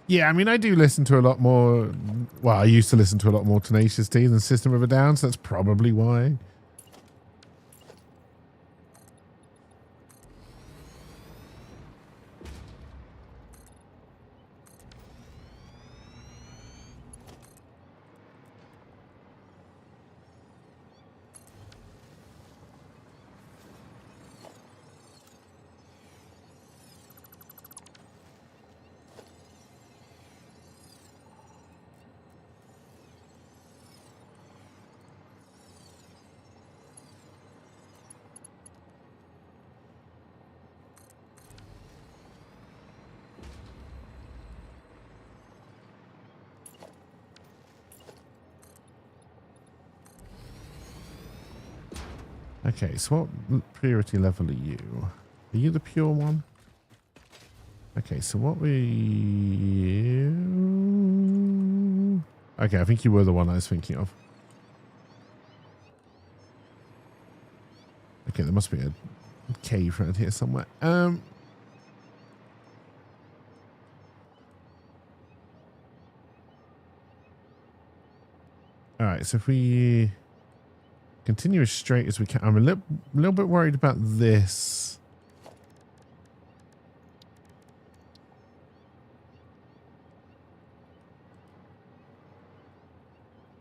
Yeah, I mean, I do listen to a lot more. Well, I used to listen to a lot more Tenacious D than System of a Down, so that's probably why. Okay, so what purity level are you? Are you the pure one? Okay, so what we... Okay, I think you were the one I was thinking of. Okay, there must be a cave around here somewhere. Alright, so if we continue as straight as we can. I'm a little bit worried about this.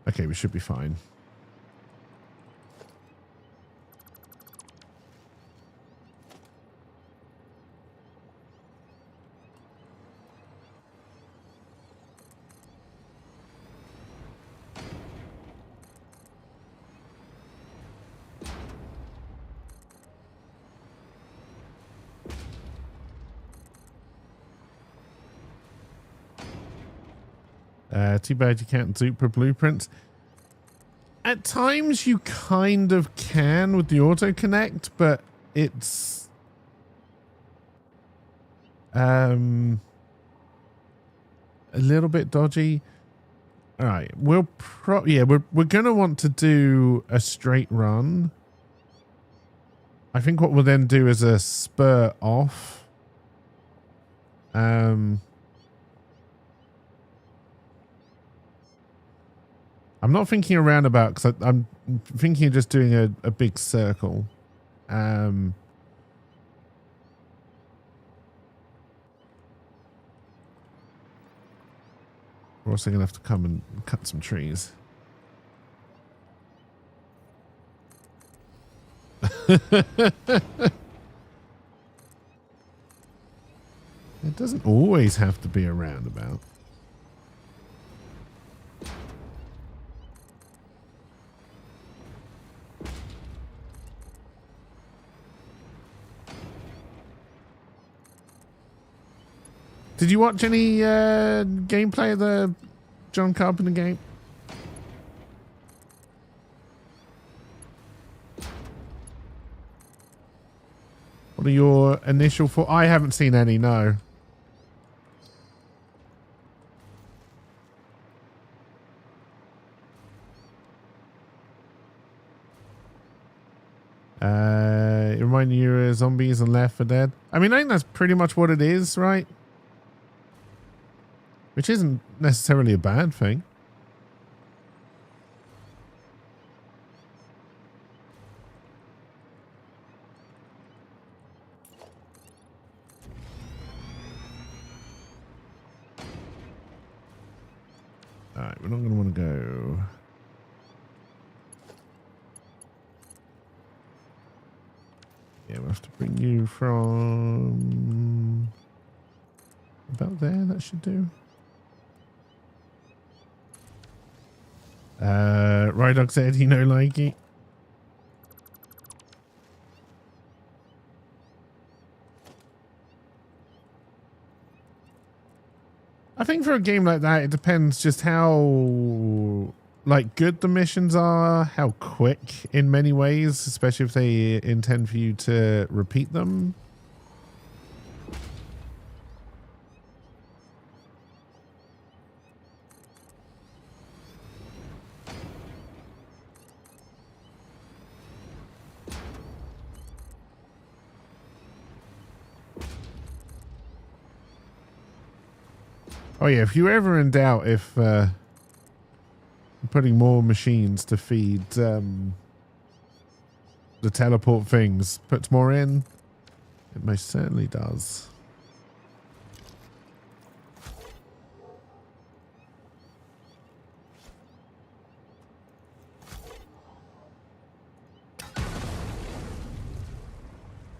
Okay, we should be fine. Too bad you can't Zupa blueprints. At times you kind of can with the auto connect, but it's a little bit dodgy. All right, we're gonna want to do a straight run. I think what we'll then do is a spur off. I'm not thinking a roundabout because I'm thinking of just doing a big circle. We're also going to have to come and cut some trees. It doesn't always have to be a roundabout. Did you watch any gameplay of the John Carpenter game? What are your initial thoughts? I haven't seen any, no. It reminded you of Zombies and Left 4 Dead. I mean, I think that's pretty much what it is, right? Which isn't necessarily a bad thing. Alright, we're not going to want to go... Yeah, we'll have to bring you from... about there, that should do. Rydog said he no likey. I think for a game like that, it depends just how like good the missions are, how quick in many ways, especially if they intend for you to repeat them. Oh yeah, if you're ever in doubt if putting more machines to feed the teleport things puts more in, it most certainly does.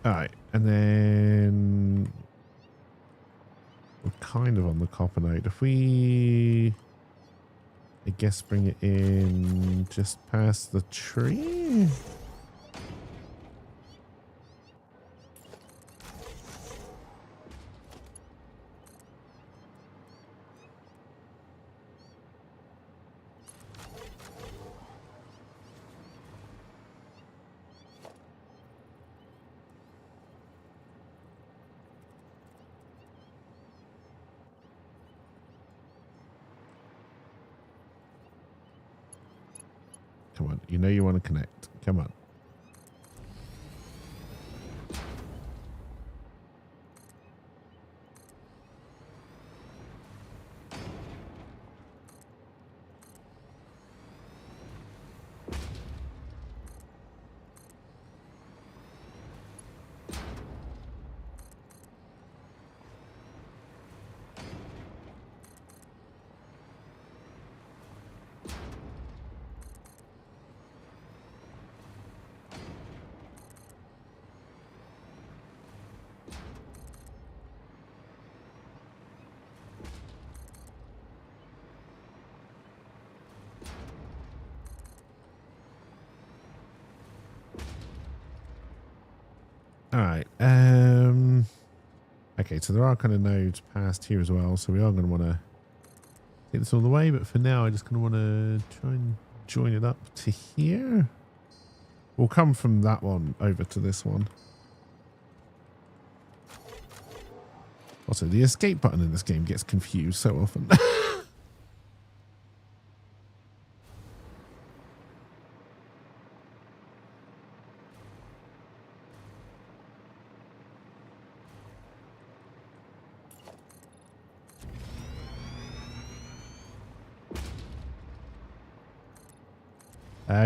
Alright, and then we're kind of on the copper node. If we, I guess, bring it in just past the tree. Come on. You know you want to connect. Come on. All right. Okay, so there are kind of nodes past here as well, so we are going to want to take this all the way, but for now, I just kind of want to try and join it up to here. We'll come from that one over to this one. Also, the escape button in this game gets confused so often.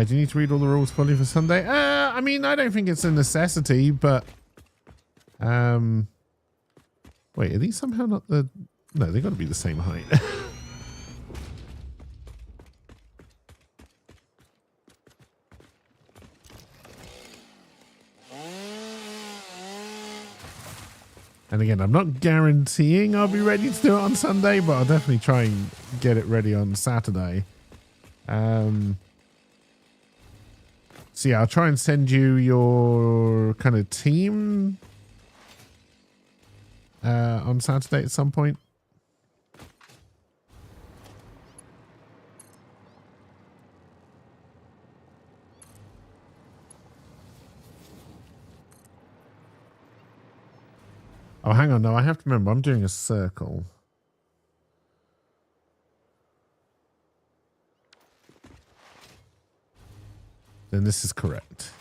Do you need to read all the rules fully for Sunday? I mean, I don't think it's a necessity, but wait, are these somehow not the? No, they got to be the same height. And again, I'm not guaranteeing I'll be ready to do it on Sunday, but I'll definitely try and get it ready on Saturday. So yeah, I'll try and send you your kind of team on Saturday at some point. Oh, hang on. No, I have to remember. I'm doing a circle. Then this is correct.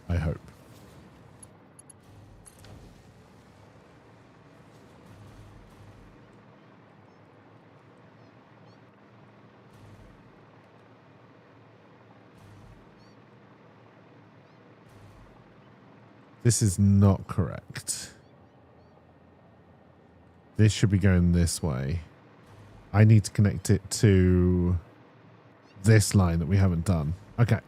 I hope. This is not correct. This should be going this way. I need to connect it to this line that we haven't done. Okay.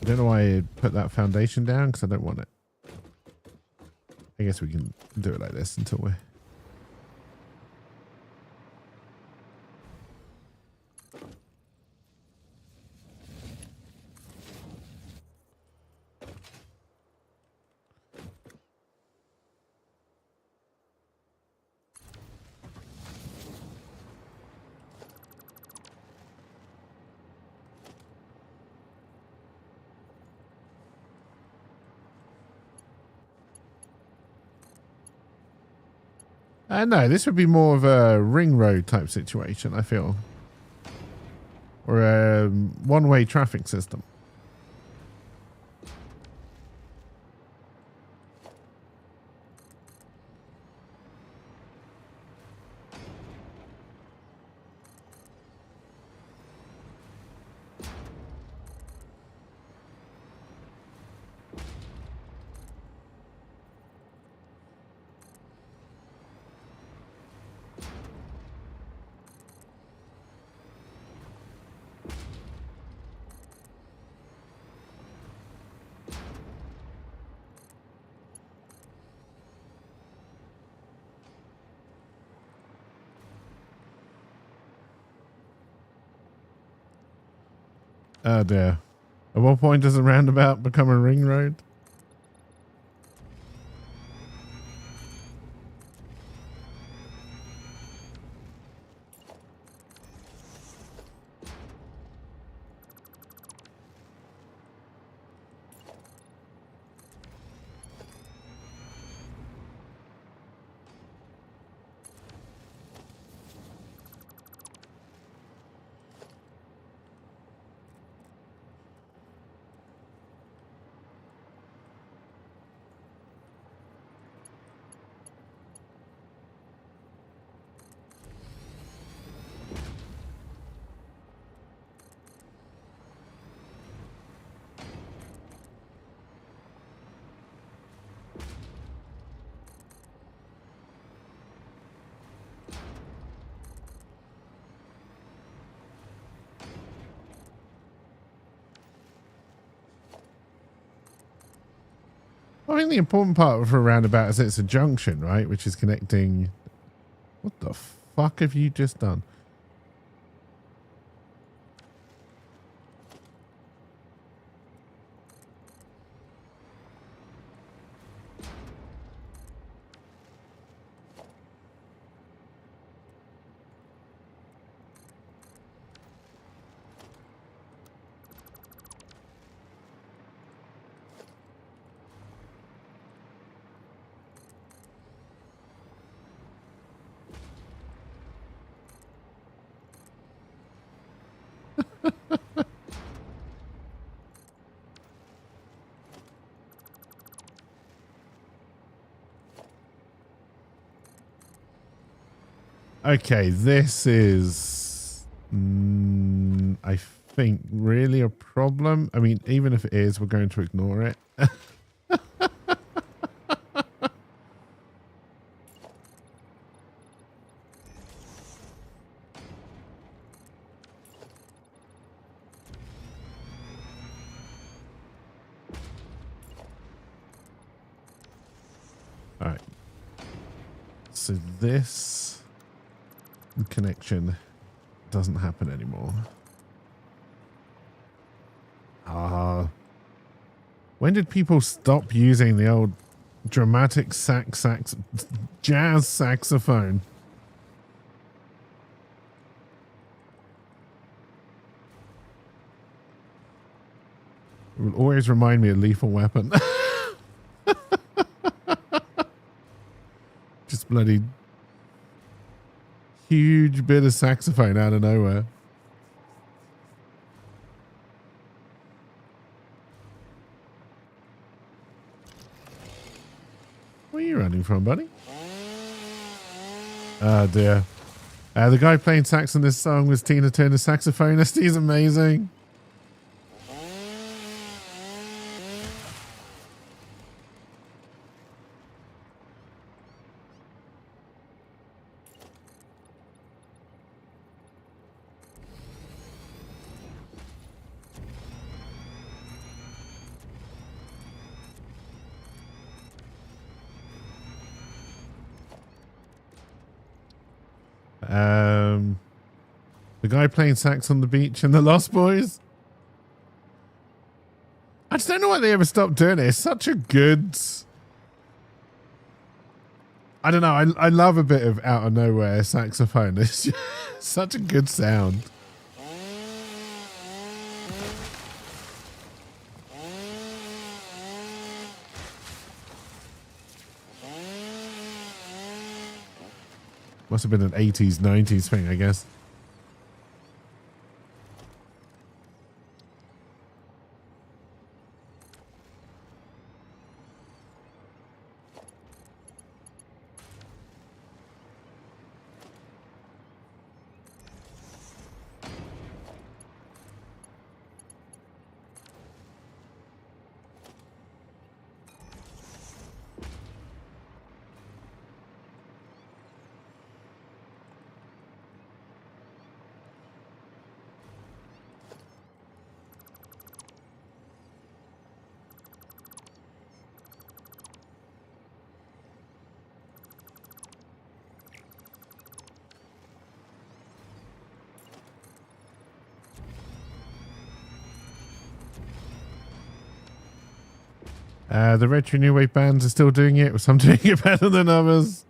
I don't know why I put that foundation down because I don't want it. I guess we can do it like this until we're... No, this would be more of a ring road type situation, I feel. Or a one-way traffic system. Oh dear. At what point does a roundabout become a ring road? I think the important part for a roundabout is it's a junction, right? Which is connecting. What the fuck have you just done? Okay, this is, I think, really a problem. I mean, even if it is, we're going to ignore it. All right. So this connection doesn't happen anymore. When did people stop using the old dramatic jazz saxophone? It will always remind me of Lethal Weapon. Just bloody huge bit of saxophone out of nowhere. Where are you running from, buddy? Oh dear. The guy playing sax on this song was Tina Turner's saxophonist. He's amazing. The guy playing sax on the beach in The Lost Boys. I just don't know why they ever stopped doing it. It's such a good... I don't know. I love a bit of out of nowhere saxophone. It's just such a good sound. Must have been an 80s, 90s thing, I guess. The Retro New Wave bands are still doing it, with some doing it better than others.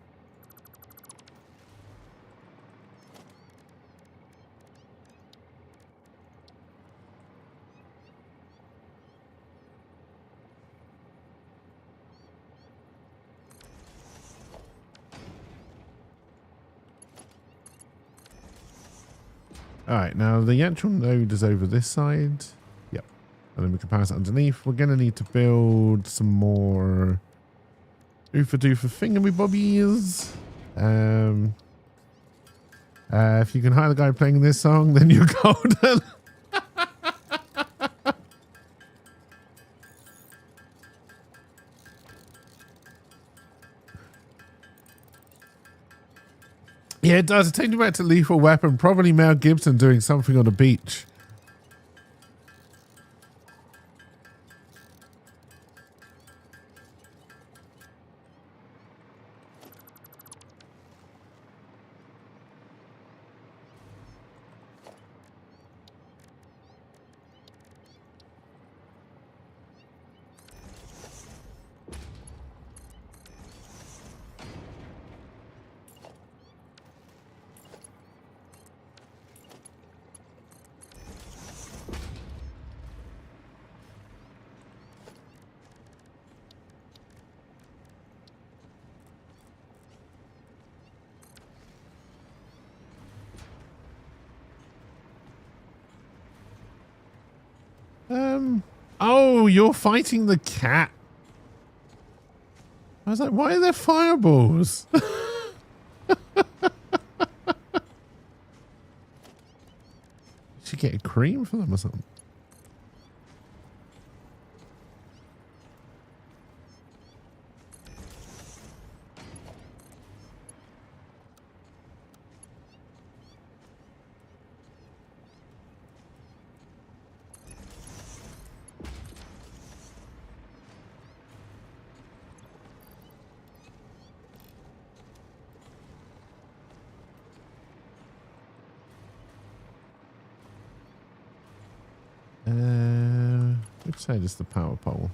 Alright, now the actual node is over this side. Yep. And then we can pass it underneath. We're going to need to build some more oofa doofa thingamybobbies. If you can hire the guy playing this song, then you're golden. Yeah, it does. It takes me back to Lethal Weapon. Probably Mel Gibson doing something on a beach. Oh, you're fighting the cat. I was like, why are there fireballs? Should get a cream for them or something. Which side is the power pole?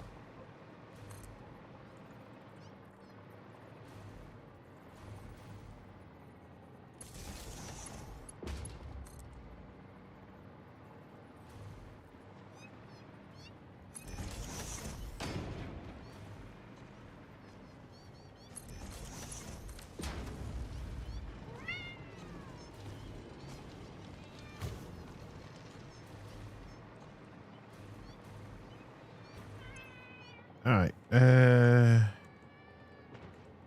All right.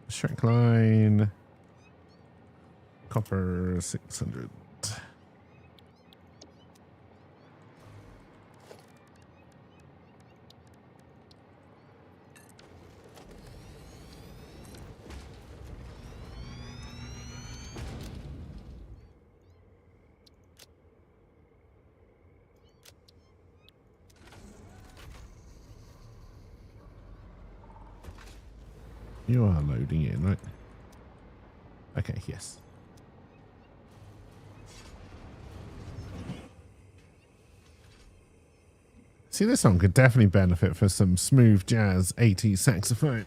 Shrink line. Copper 600. You are loading in, right? Okay, yes. See, this song could definitely benefit for some smooth jazz 80s saxophone.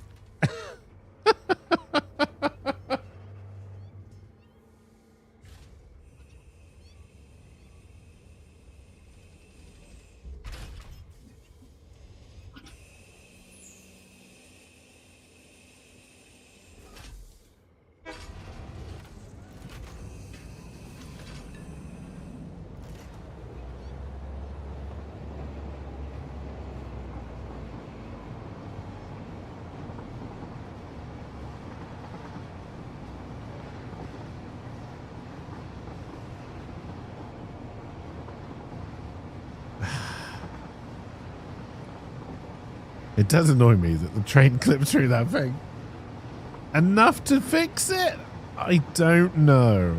It does annoy me that the train clipped through that thing. Enough to fix it? I don't know.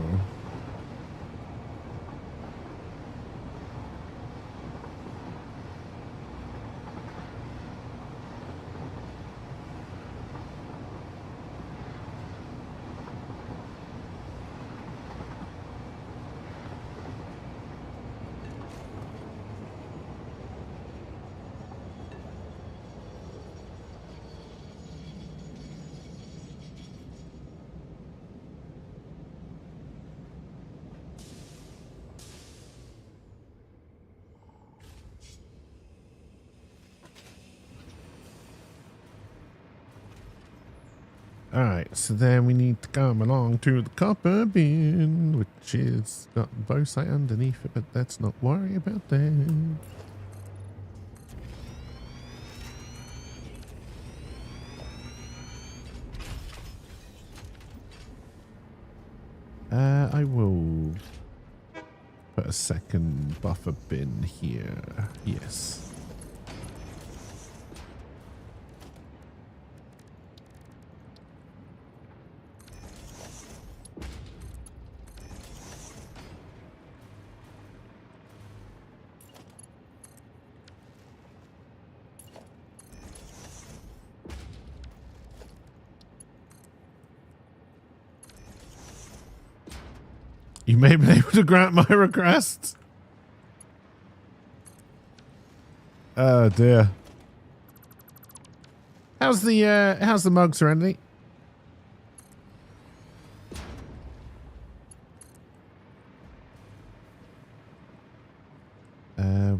All right, so then we need to come along to the copper bin, which is got bauxite underneath it, but let's not worry about that. I will put a second buffer bin here. Yes. You may be able to grant my request. Oh dear. How's the mug, Serenity?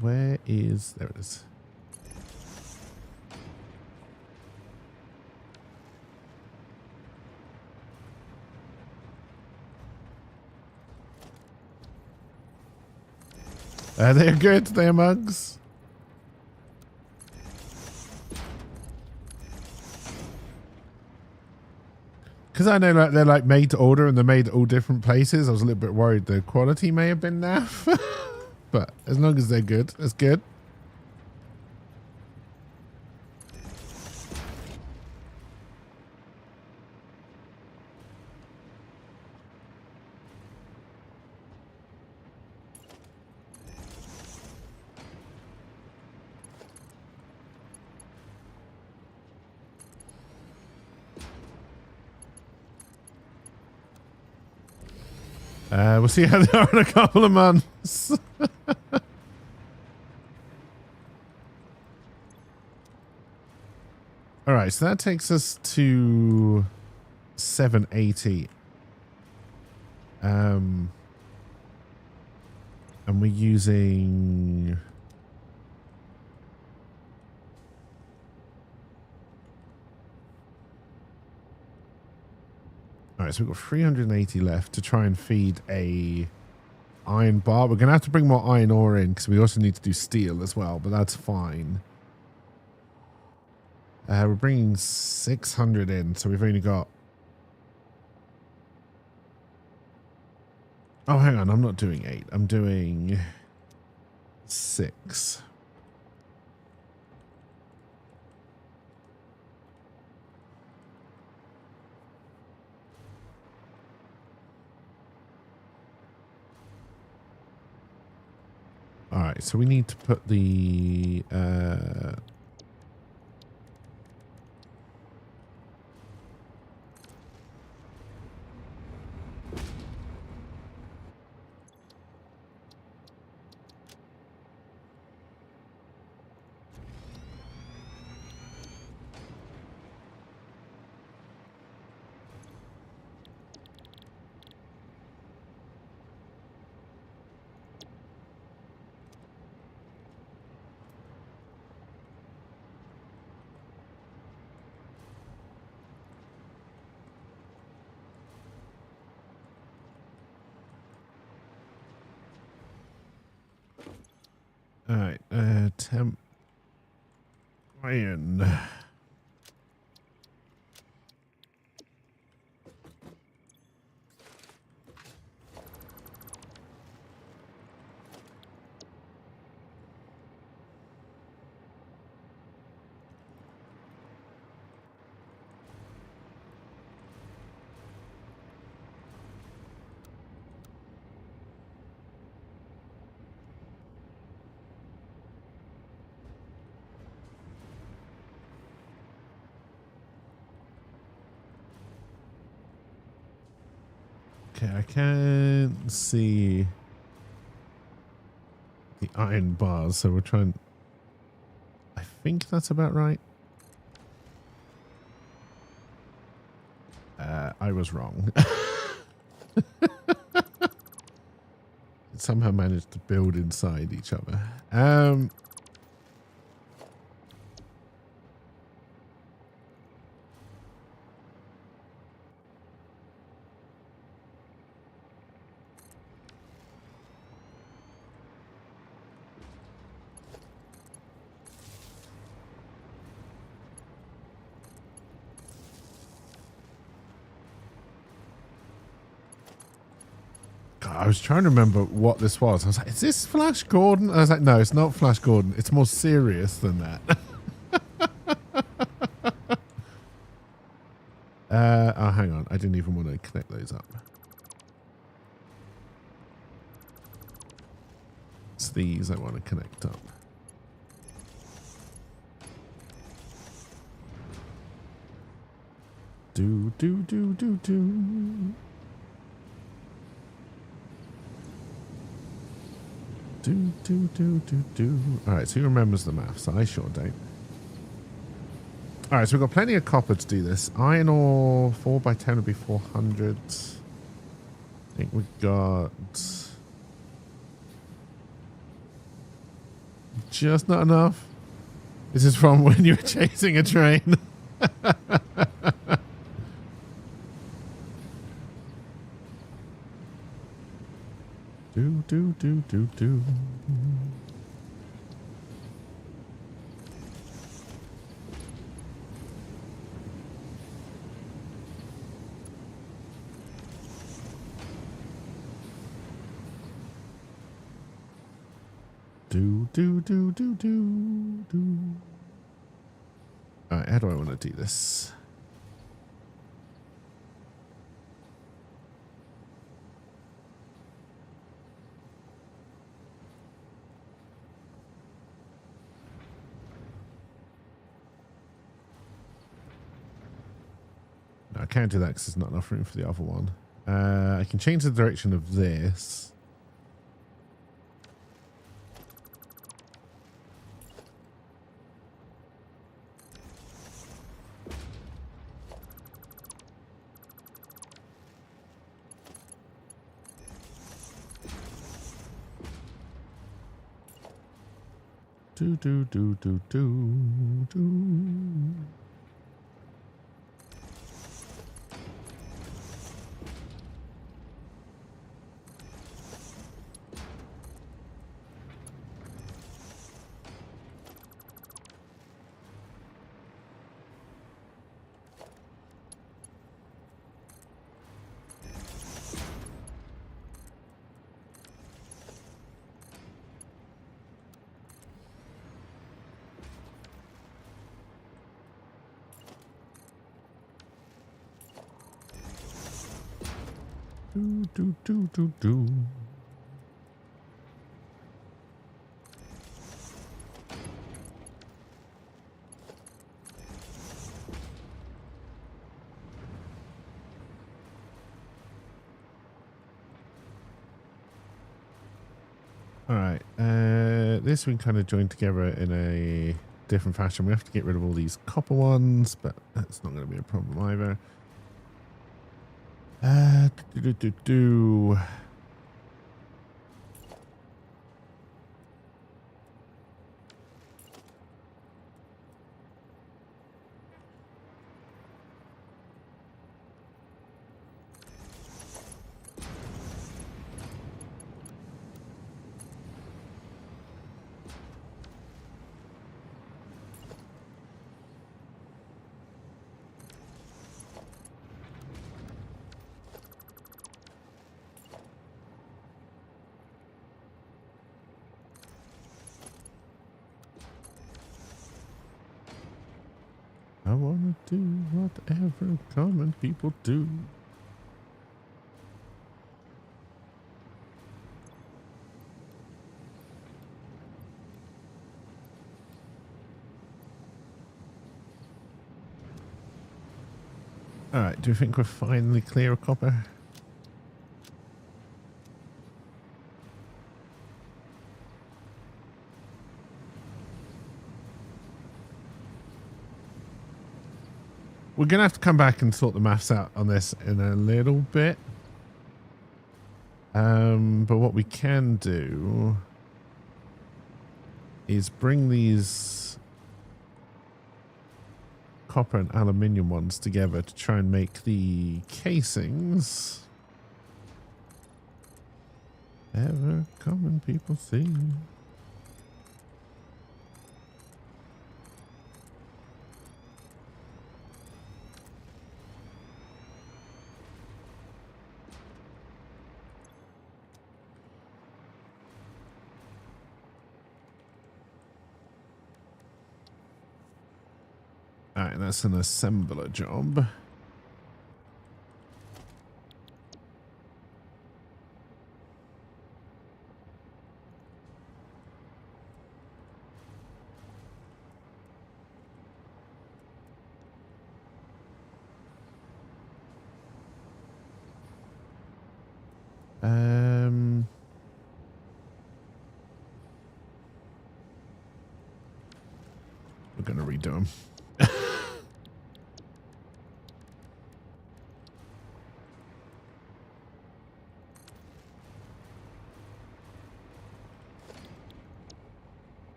Where is, there it is. They're good, they're mugs. Because I know like they're like made to order and they're made at all different places. I was a little bit worried the quality may have been naff. But as long as they're good, that's good. We'll see how they are in a couple of months. All right, so that takes us to 780. And we're using... All right, so we've got 380 left to try and feed a iron bar. We're going to have to bring more iron ore in because we also need to do steel as well, but that's fine. We're bringing 600 in, so we've only got... Oh, hang on, I'm not doing 8. I'm doing 6. All right, so we need to put the... All right, temp iron. Okay, I can't see the iron bars, so we're trying... I think that's about right. I was wrong. Somehow managed to build inside each other. I was trying to remember what this was. I was like, is this Flash Gordon? I was like, no, it's not Flash Gordon. It's more serious than that. Oh, hang on. I didn't even want to connect those up. It's these I want to connect up. Do, do, do, do, do. Do, do, do, do, do. All right, so who remembers the maths? I sure don't. All right, so we've got plenty of copper to do this. Iron ore, 4 by 10 would be 400. I think we got just not enough. This is from when you were chasing a train. Do, do, do, do, do. Do, do, do, do, do, do. All right, how do I want to do this? No, I can't do that because there's not enough room for the other one. I can change the direction of this. Do, do, do, do, do, do. Do, do, do, do, do. All right, this we can kind of join together in a different fashion. We have to get rid of all these copper ones, but that's not going to be a problem either. Do, do, do, do. I wanna do whatever common people do. All right, do you think we're finally clear of copper? We're going to have to come back and sort the maths out on this in a little bit. But what we can do is bring these copper and aluminium ones together to try and make the casings. Ever common people see. Alright, that's an assembler job. We're gonna redo them.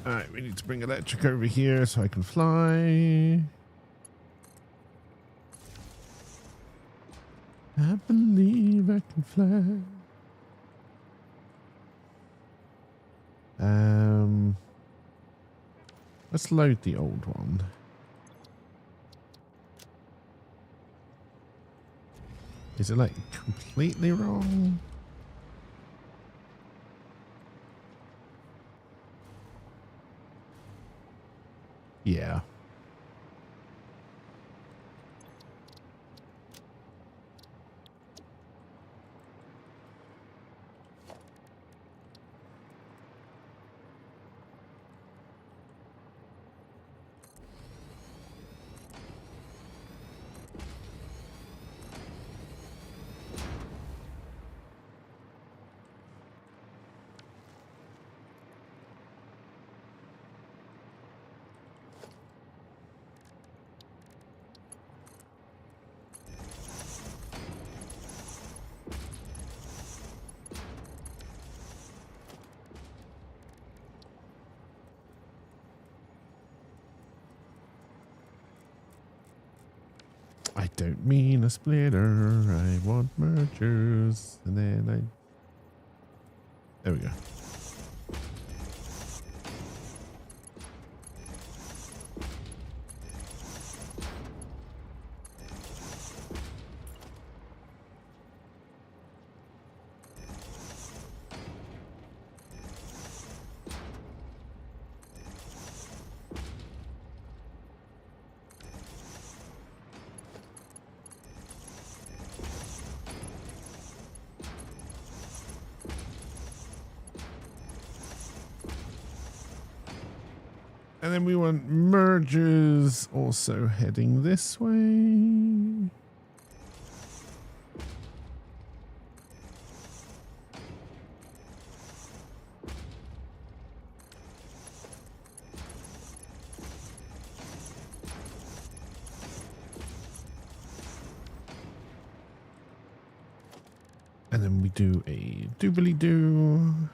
Alright, we need to bring electric over here so I can fly. I believe I can fly. Let's load the old one. Is it like completely wrong? Yeah. I don't mean a splitter. I want mergers. And then I... There we go. And then we want mergers also heading this way. And then we do a doobly-doo.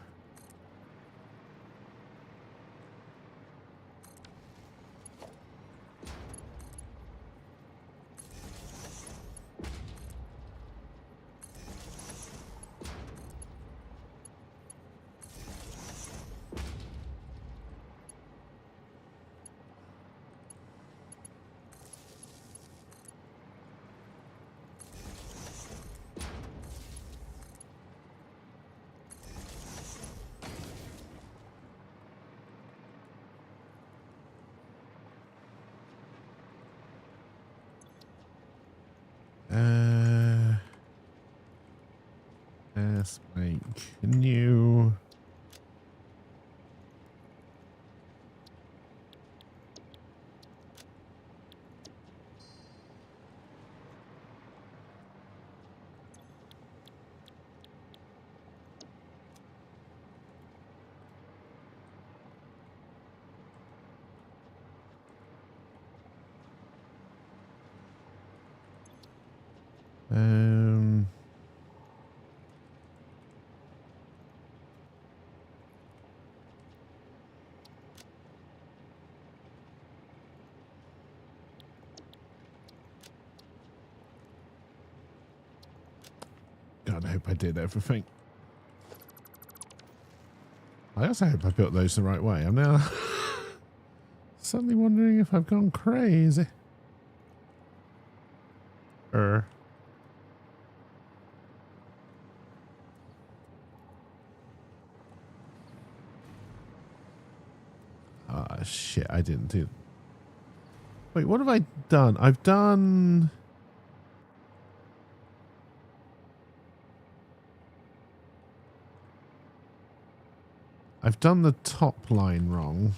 Let's make new. God, I hope I did everything. I also hope I built those the right way. I'm now suddenly wondering if I've gone crazy. shit, I didn't do. Wait, what have I done? I've done. I've done the top line wrong.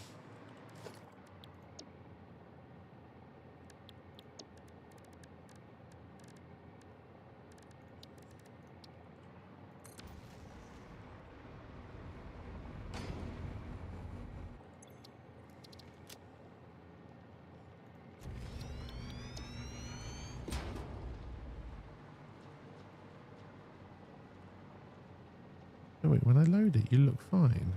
Oh, wait, when I load it, you look fine.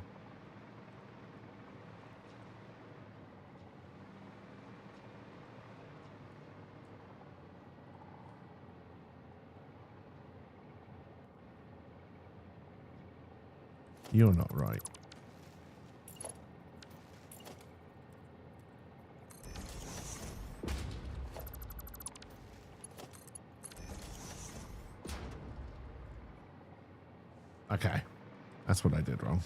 You're not right. Okay. That's what I did wrong.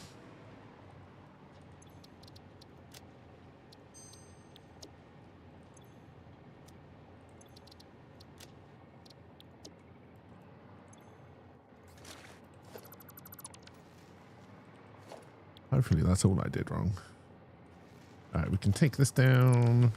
Hopefully that's all I did wrong. All right, we can take this down.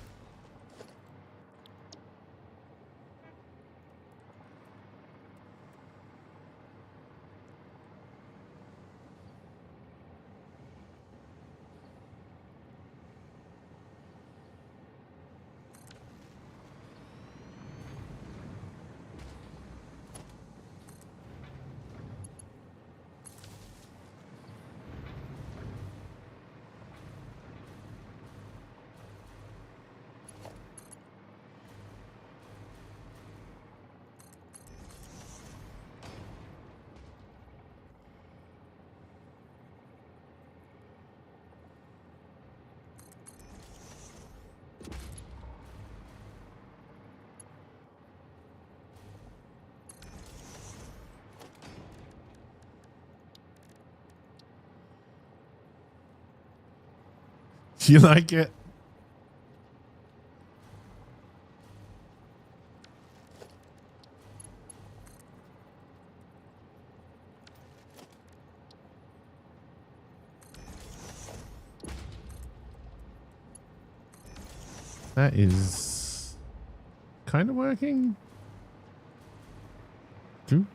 You like it? That is kind of working. Do.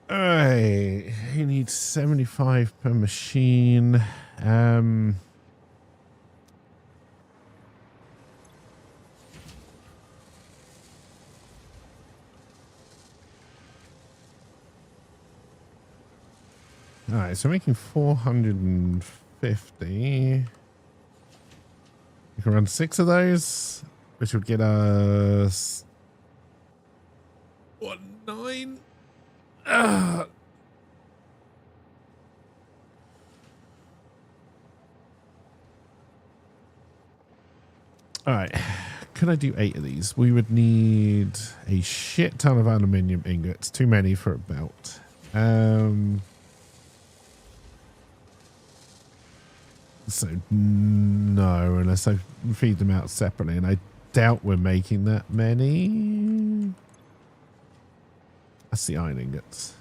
Alright, he needs 75 per machine. Alright, so making 450. We can run 6 of those, which would get us 1.9. All right, could I do 8 of these? We would need a shit ton of aluminium ingots. Too many for a belt. So no, unless I feed them out separately, and I doubt we're making that many. That's the iron ingots.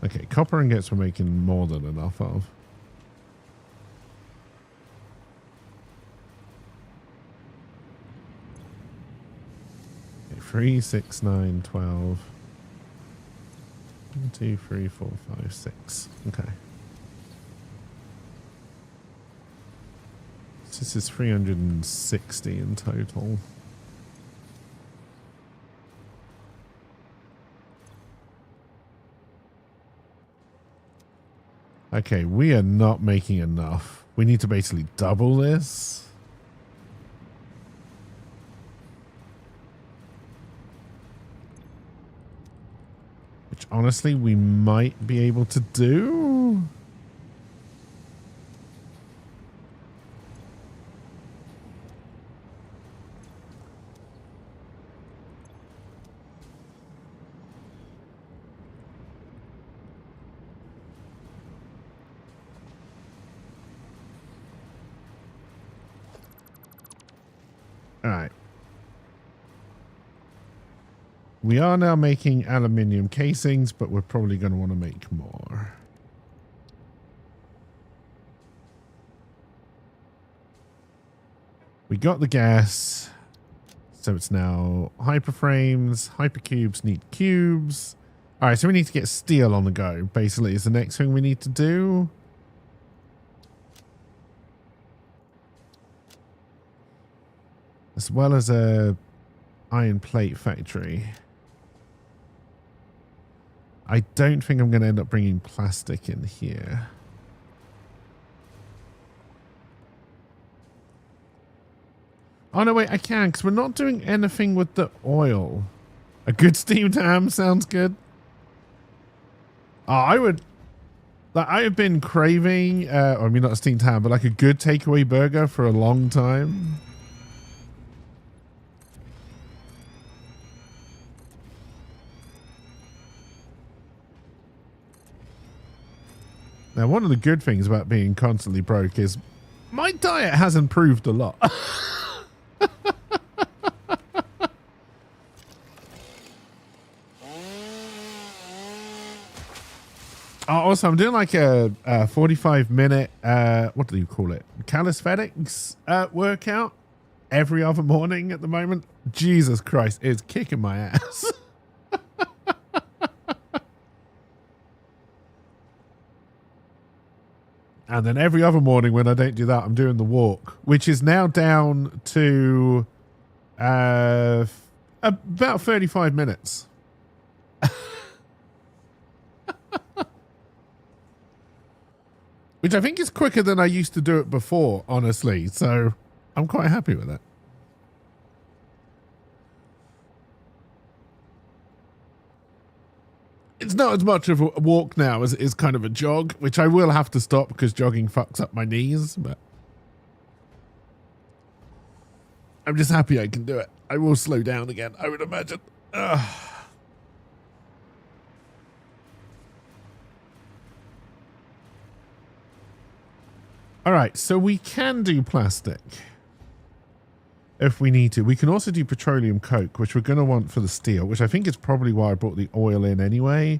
Okay, copper ingots we're making more than enough of. Okay, 3, 6, 9, 12. 1, 2, 3, 4, 5, 6. Okay. So this is 360 in total. Okay, we are not making enough. We need to basically double this. Which honestly we might be able to do. All right. We are now making aluminium casings, but we're probably going to want to make more. We got the gas. So it's now hyperframes. Hypercubes need cubes. All right, so we need to get steel on the go, basically, is the next thing we need to do. As well as a iron plate factory. I don't think I'm going to end up bringing plastic in here. Oh, no, wait, I can, because we're not doing anything with the oil. A good steamed ham sounds good. Oh, I would... Like, I have been craving, I mean, not a steamed ham, but like a good takeaway burger for a long time. Now, one of the good things about being constantly broke is my diet has improved a lot. Also, I'm doing like a 45-minute, what do you call it? Calisthenics workout every other morning at the moment. Jesus Christ, it's kicking my ass. And then every other morning when I don't do that, I'm doing the walk, which is now down to about 35 minutes. Which I think is quicker than I used to do it before, honestly. So I'm quite happy with that. It's not as much of a walk now as it is kind of a jog, which I will have to stop because jogging fucks up my knees, but I'm just happy I can do it. I will slow down again, I would imagine. Ugh. All right, so we can do plastic if we need to. We can also do petroleum coke, which we're going to want for the steel, which I think is probably why I brought the oil in anyway.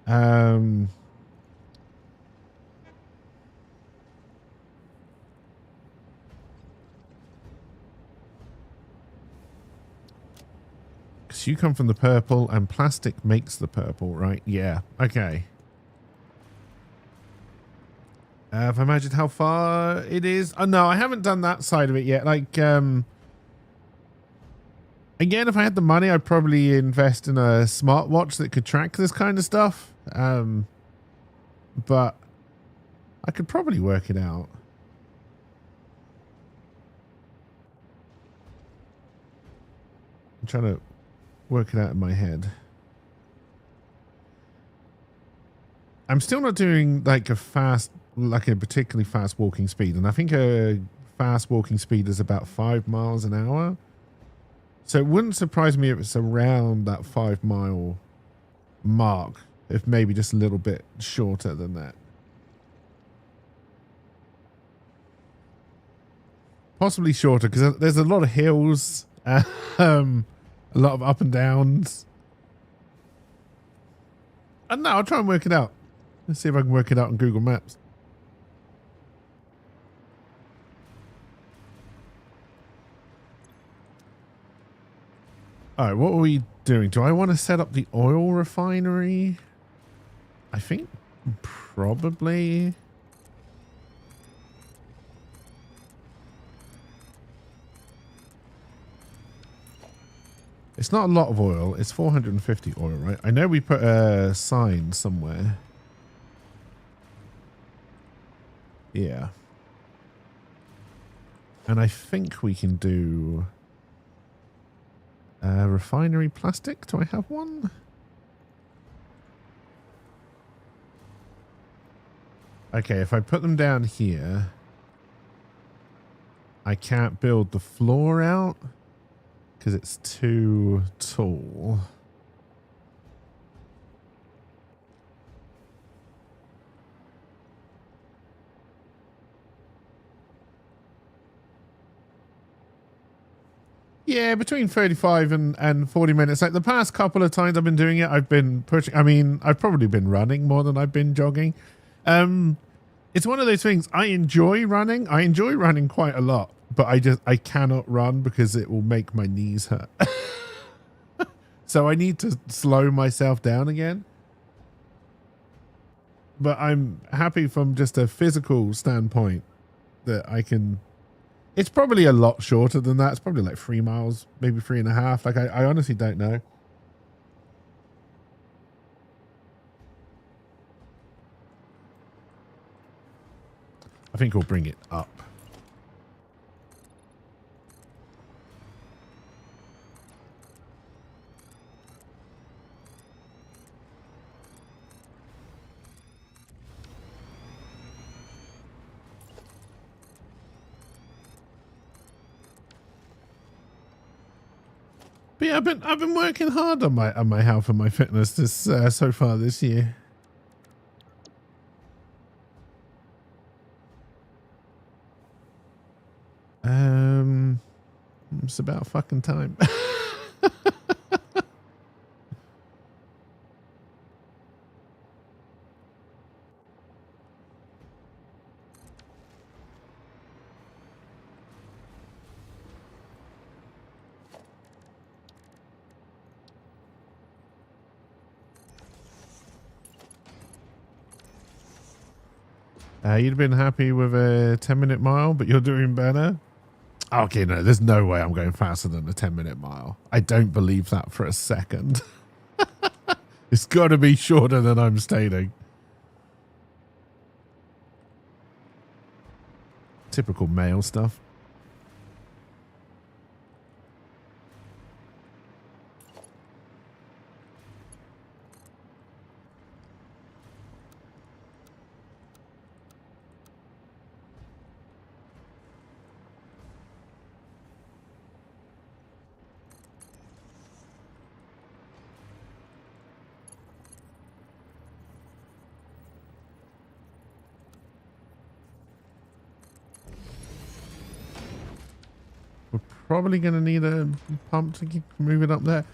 Because you come from the purple and plastic makes the purple, right? Yeah, okay. Have I imagined how far it is? Oh, no, I haven't done that side of it yet. Like, again, if I had the money, I'd probably invest in a smartwatch that could track this kind of stuff. But I could probably work it out. I'm trying to work it out in my head. I'm still not doing like a particularly fast walking speed. And I think a fast walking speed is about 5 miles an hour. So it wouldn't surprise me if it's around that 5 mile mark, if maybe just a little bit shorter than that. Possibly shorter because there's a lot of hills, a lot of up and downs. I don't know, I'll try and work it out. Let's see if I can work it out on Google Maps. All right, what are we doing? Do I want to set up the oil refinery? I think probably. It's not a lot of oil. It's 450 oil, right? I know we put a sign somewhere. Yeah. And I think we can do refinery plastic. Do I have one? Okay, if I put them down here, I can't build the floor out because it's too tall. Yeah, between 35 and 40 minutes. Like the past couple of times I've been doing it, I've been pushing. I mean, I've probably been running more than I've been jogging. It's one of those things. I enjoy running. I enjoy running quite a lot, but I cannot run because it will make my knees hurt. So I need to slow myself down again. But I'm happy from just a physical standpoint that I can. It's probably a lot shorter than that. It's probably like 3 miles, maybe 3.5. Like I honestly don't know. I think we'll bring it up. But yeah, I've been working hard on my health and my fitness this so far this year. It's about fucking time. You'd have been happy with a 10-minute mile, but you're doing better. Okay, no, there's no way I'm going faster than a 10-minute mile. I don't believe that for a second. It's got to be shorter than I'm stating. Typical male stuff. Probably going to need a pump to move it up there.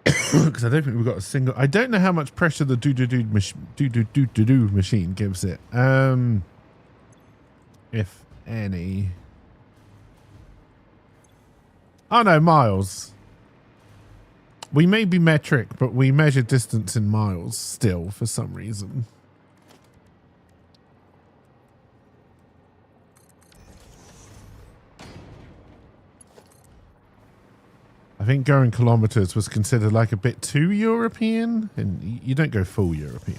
Because I don't think we've got a single. I don't know how much pressure the do machine gives it. If any. Oh no, miles. We may be metric, but we measure distance in miles still for some reason. I think going kilometers was considered like a bit too European, and you don't go full European.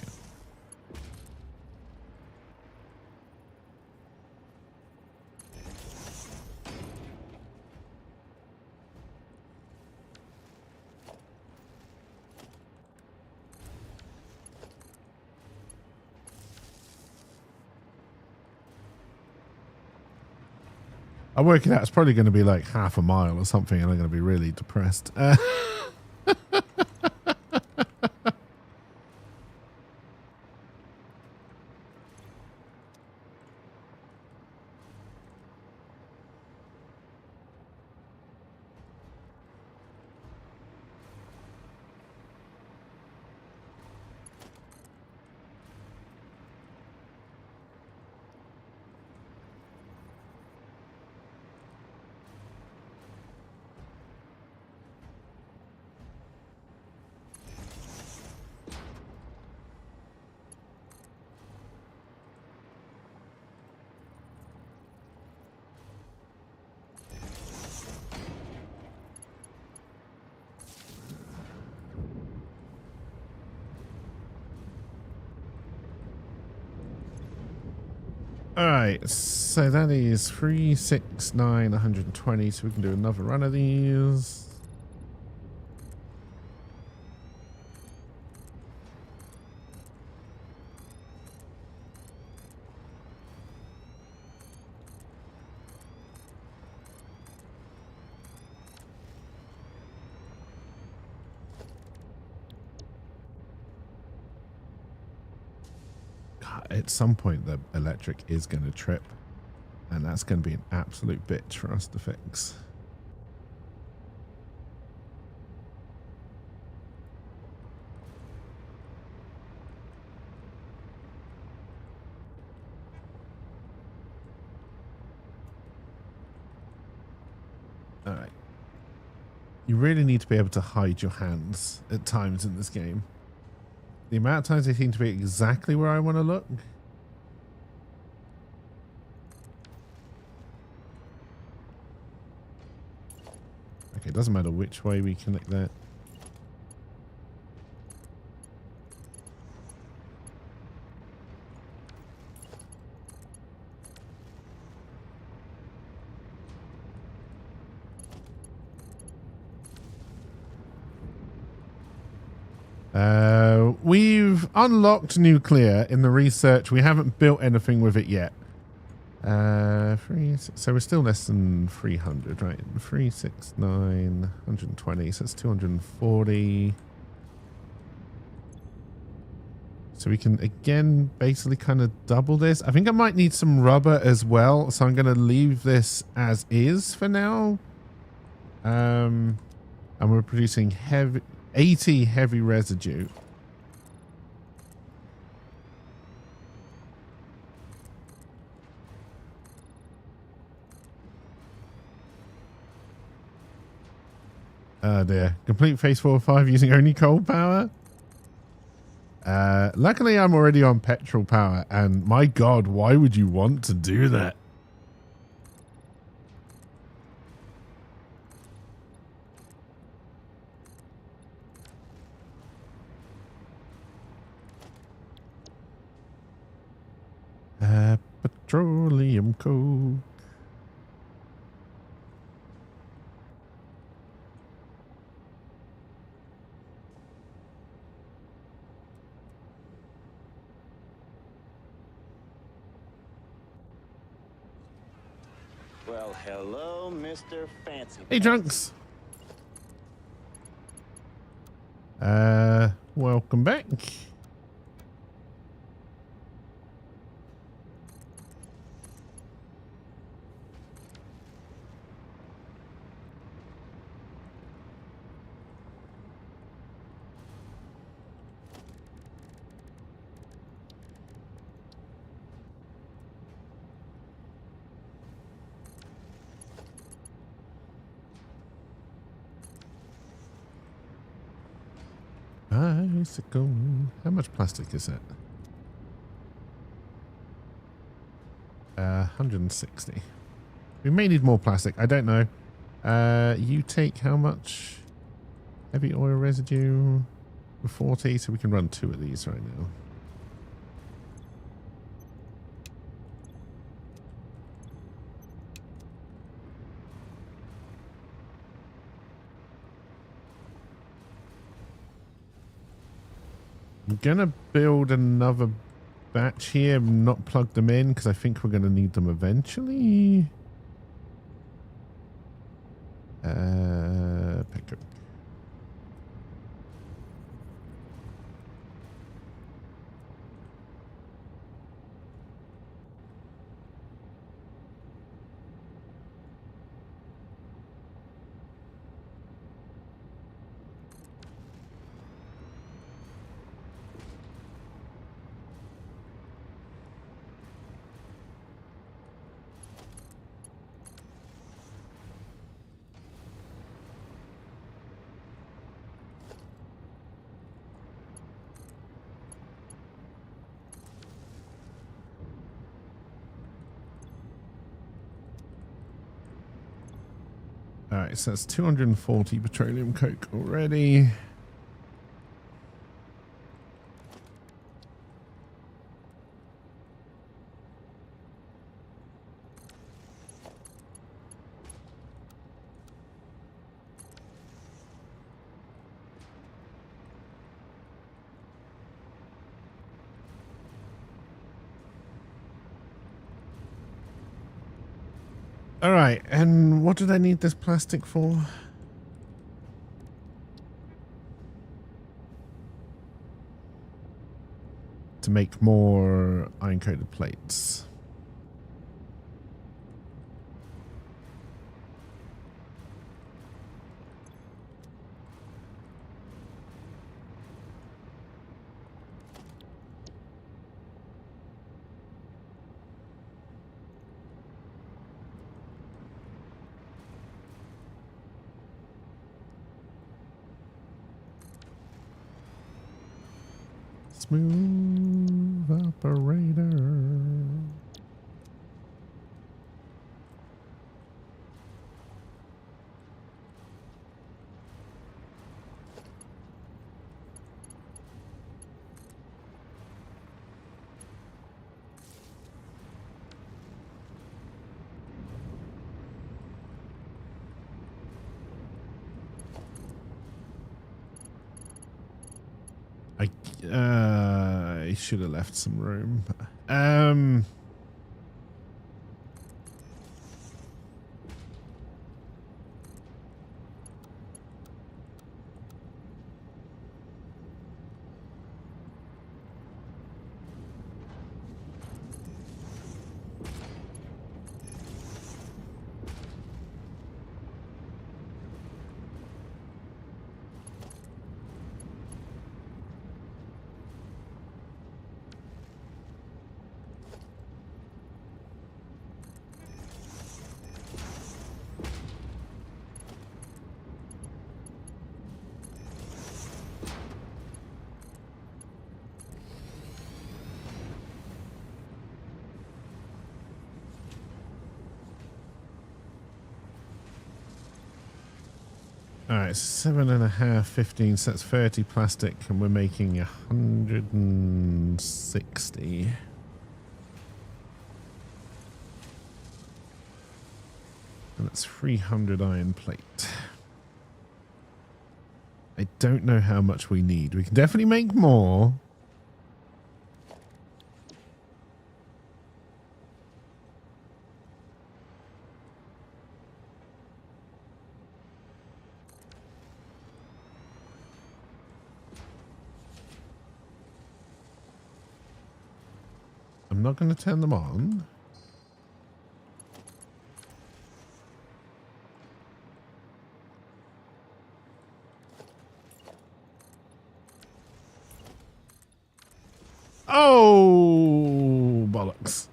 I work it out. It's probably going to be like half a mile or something, and I'm going to be really depressed. Alright, so that is 3, 6, 9, 120, so we can do another run of these. At some point the electric is going to trip, and that's going to be an absolute bitch for us to fix. All right, you really need to be able to hide your hands at times in this game. The amount of times they seem to be exactly where I want to look. Okay, it doesn't matter which way we connect that. We've unlocked nuclear in the research. We haven't built anything with it yet. So we're still less than 300, right? 3, 6, 9, 120. So that's 240. So we can again basically kind of double this. I think I might need some rubber as well, so I'm going to leave this as is for now. And we're producing 80 heavy residue. Oh dear. Complete phase 4 or 5 using only coal power. Luckily I'm already on petrol power, and my god, why would you want to do that? Petroleum coke. Well, hello, Mr. Fancy. Hey, Drunks. Welcome back. Bicycle. How much plastic is it? 160. We may need more plastic. I don't know. You take how much heavy oil residue? 40, so we can run 2 of these right now. I'm gonna build another batch here, not plug them in because I think we're gonna need them eventually. Pick up. All right, so that's 240 petroleum coke already. All right, and what did I need this plastic for? To make more iron-coated plates. Smooth operator. I should have left some room. All right, 7.5, 15, so that's 30 plastic, and we're making 160. And that's 300 iron plate. I don't know how much we need. We can definitely make more. I'm not going to turn them on. Oh, bollocks.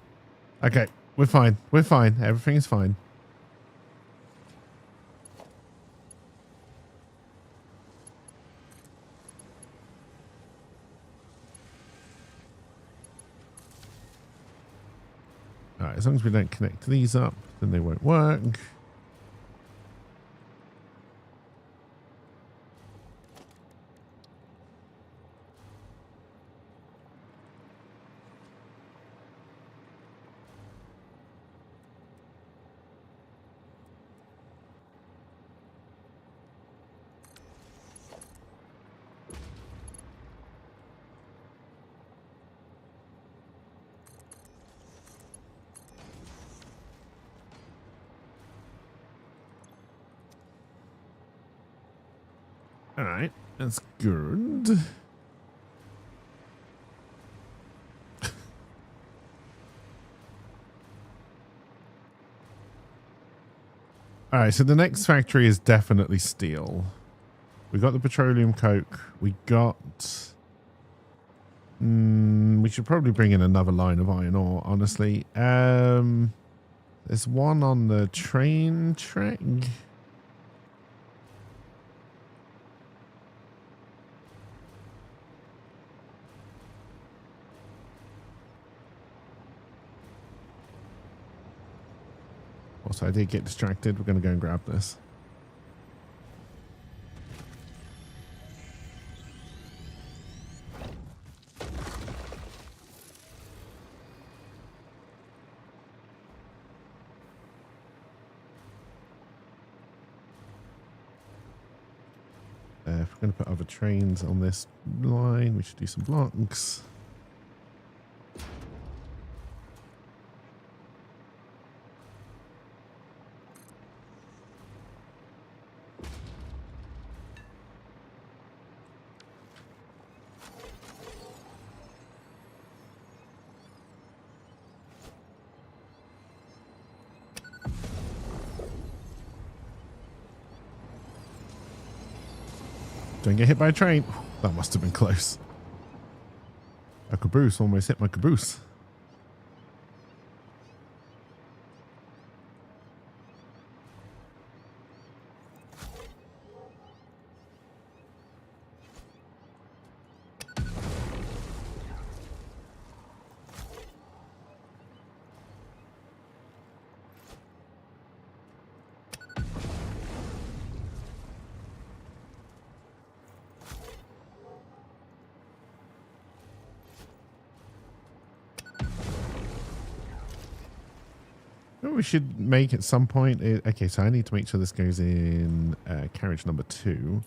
Okay, we're fine. We're fine. Everything is fine. All right, as long as we don't connect these up, then they won't work. All right, that's good. All right, so the next factory is definitely steel. We got the petroleum coke. We got... we should probably bring in another line of iron ore, honestly. There's one on the train track. Also, I did get distracted. We're going to go and grab this. If we're going to put other trains on this line, we should do some blocks. Don't get hit by a train. That must have been close. A caboose almost hit my caboose. What we should make at some point is, okay, so I need to make sure this goes in carriage number 2.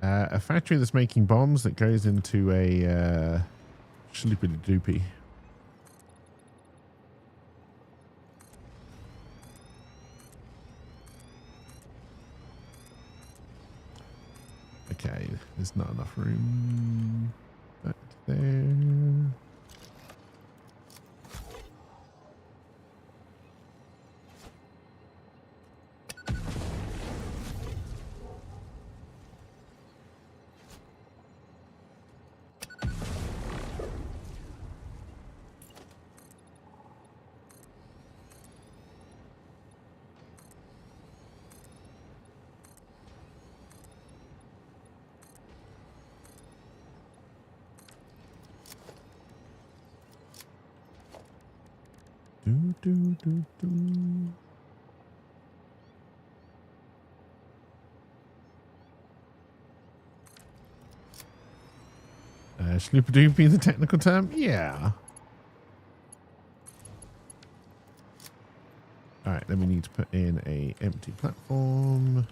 A factory that's making bombs that goes into a shloopity doopy. Okay, there's not enough room back there. Do, do, do. Schloopadoopy, the technical term? Yeah. Alright, then we need to put in a empty platform.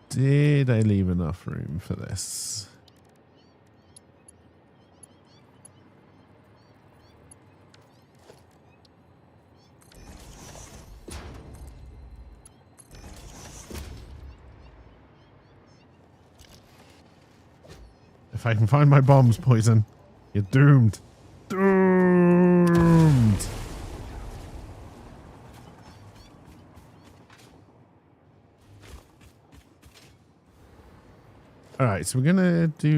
Did I leave enough room for this? If I can find my bombs, Poison, you're doomed. Doomed! Alright, so we're gonna do...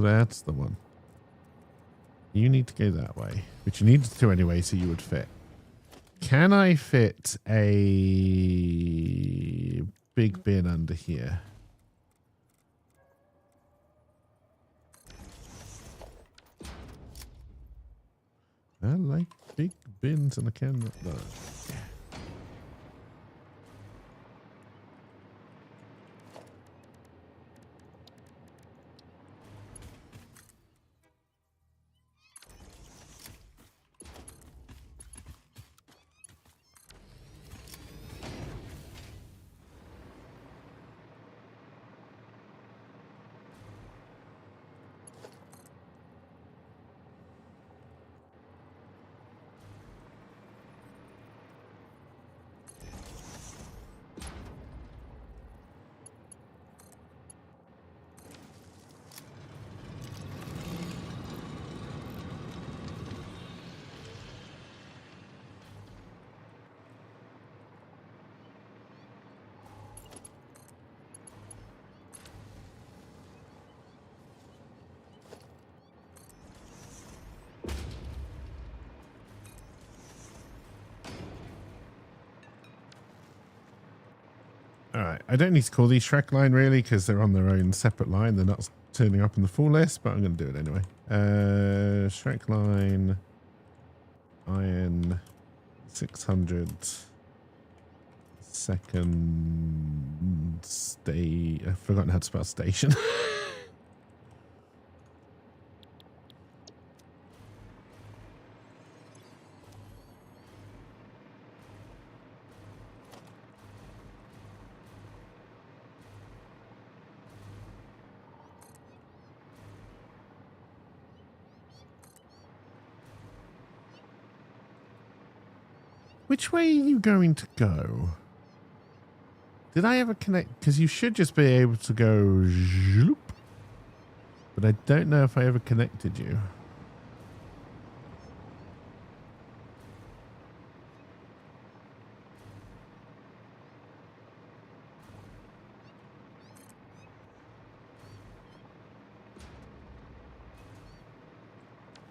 That's the one. You need to go that way, which you needed to anyway, so you would fit. Can I fit a big bin under here? I like big bins and I cannot. No. Right, I don't need to call these Shrek line really because they're on their own separate line. They're not turning up in the full list, but I'm going to do it anyway. Shrek line, iron, 600, second, stay. I've forgotten how to spell station. Which way are you going to go? Did I ever connect? Because you should just be able to go zoop. But I don't know if I ever connected you.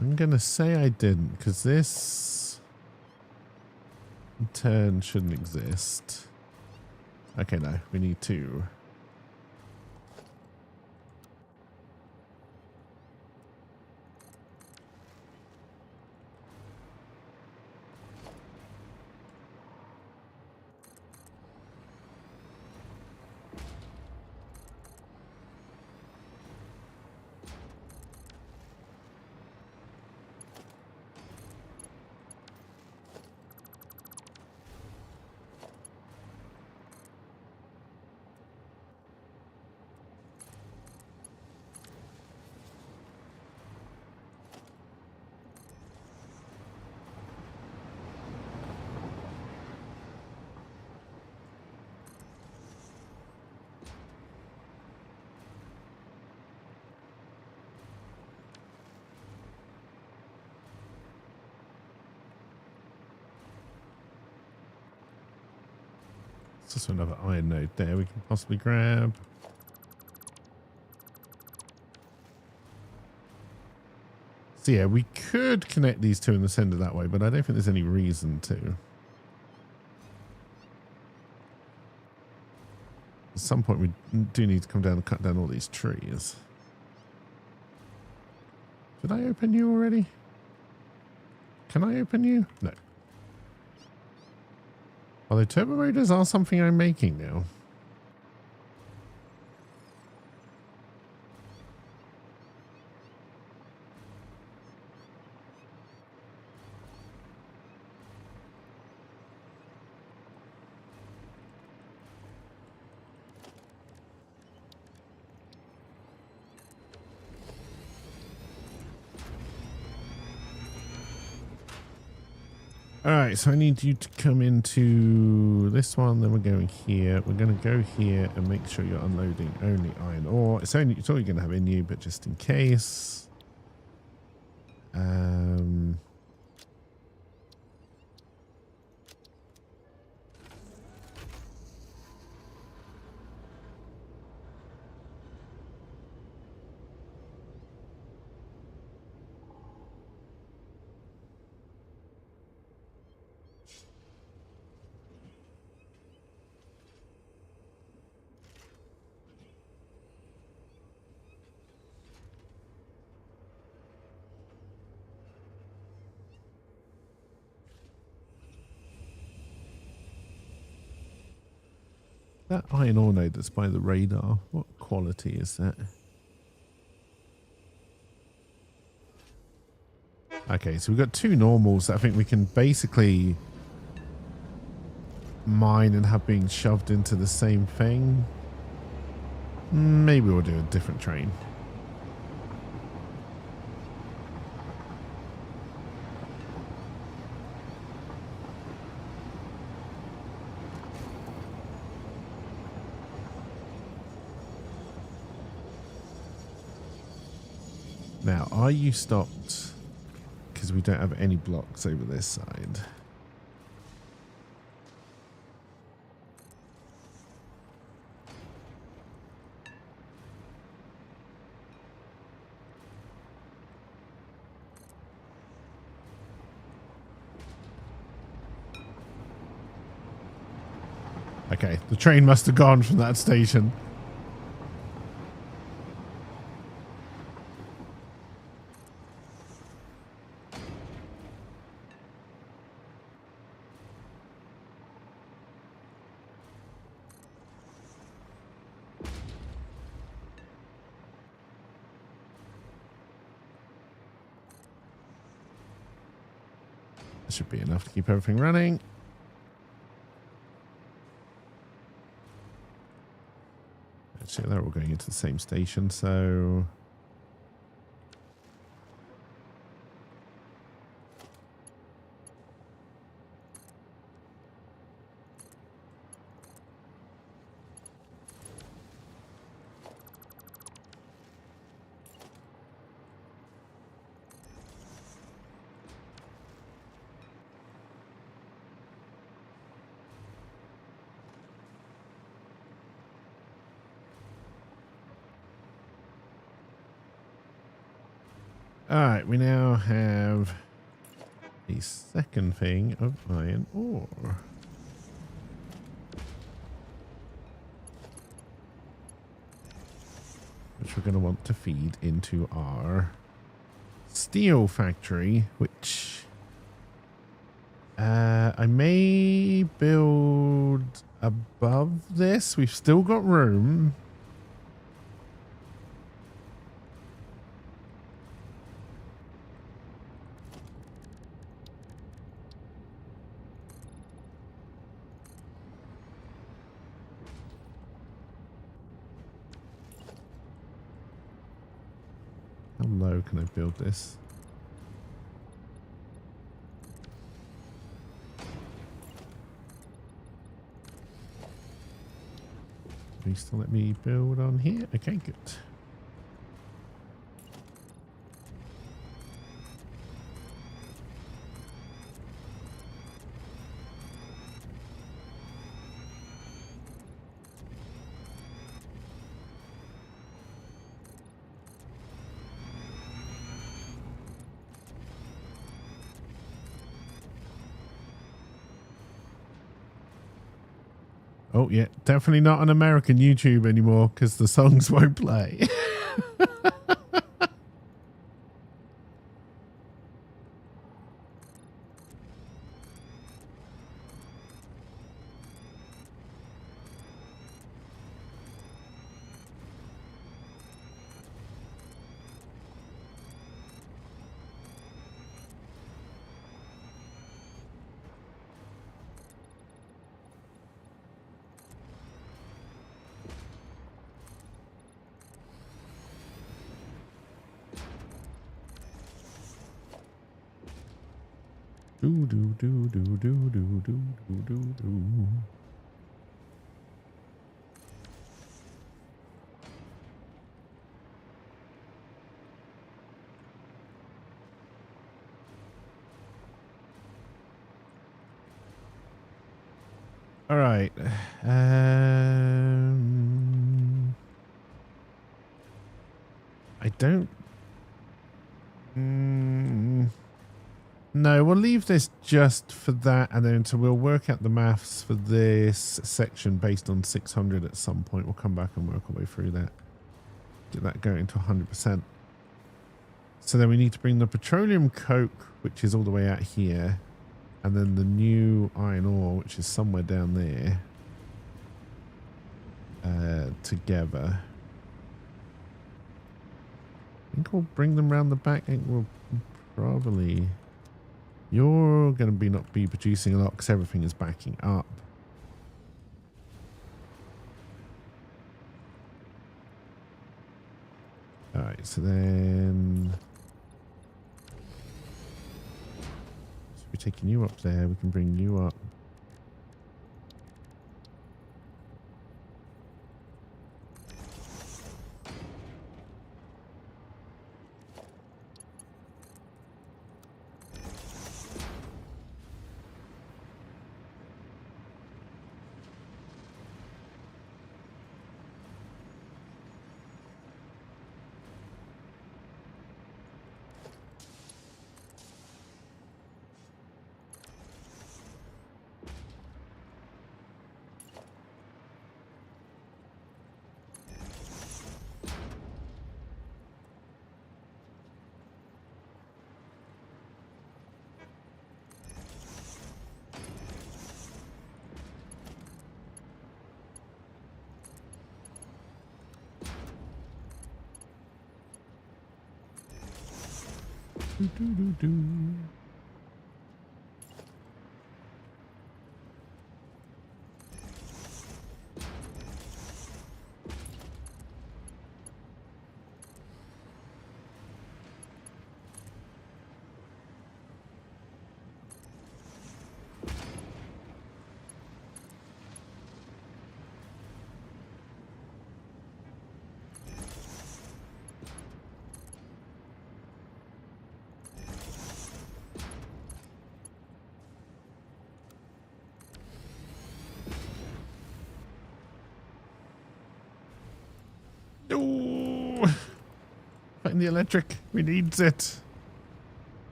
I'm going to say I didn't because this turn shouldn't exist. Okay, no, we need two. There's also another iron node there we can possibly grab. So yeah, we could connect these two in the center that way, but I don't think there's any reason to. At some point we do need to come down and cut down all these trees. Did I open you already? Can I open you? No. Although turbo motors are something I'm making now. Alright, so I need you to come into this one, then we're going here. We're going to go here and make sure you're unloading only iron ore. It's all you're going to have in you, but just in case. That iron ore node that's by the radar, what quality is that? Okay, so we've got two normals that I think we can basically mine and have being shoved into the same thing. Maybe we'll do a different train. Now, are you stopped? Because we don't have any blocks over this side. Okay, the train must have gone from that station. That should be enough to keep everything running. Actually, they're all going into the same station, so... Alright, we now have the second thing of iron ore. Which we're going to want to feed into our steel factory, which I may build above this. We've still got room. How low can I build this? Will you still let me build on here? Okay, good. Oh, yeah, definitely not on American YouTube anymore because the songs won't play. Do do do do do do do do do do. All right. I don't. No, we'll leave this just for that, and then so we'll work out the maths for this section based on 600 at some point. We'll come back and work our way through that. Get that going to 100%. So then we need to bring the petroleum coke, which is all the way out here, and then the new iron ore, which is somewhere down there, together. I think we'll bring them around the back. I think we'll probably... You're going to not be producing a lot because everything is backing up. All right, so then... So we're taking you up there. We can bring you up. No! Find the electric. We need it.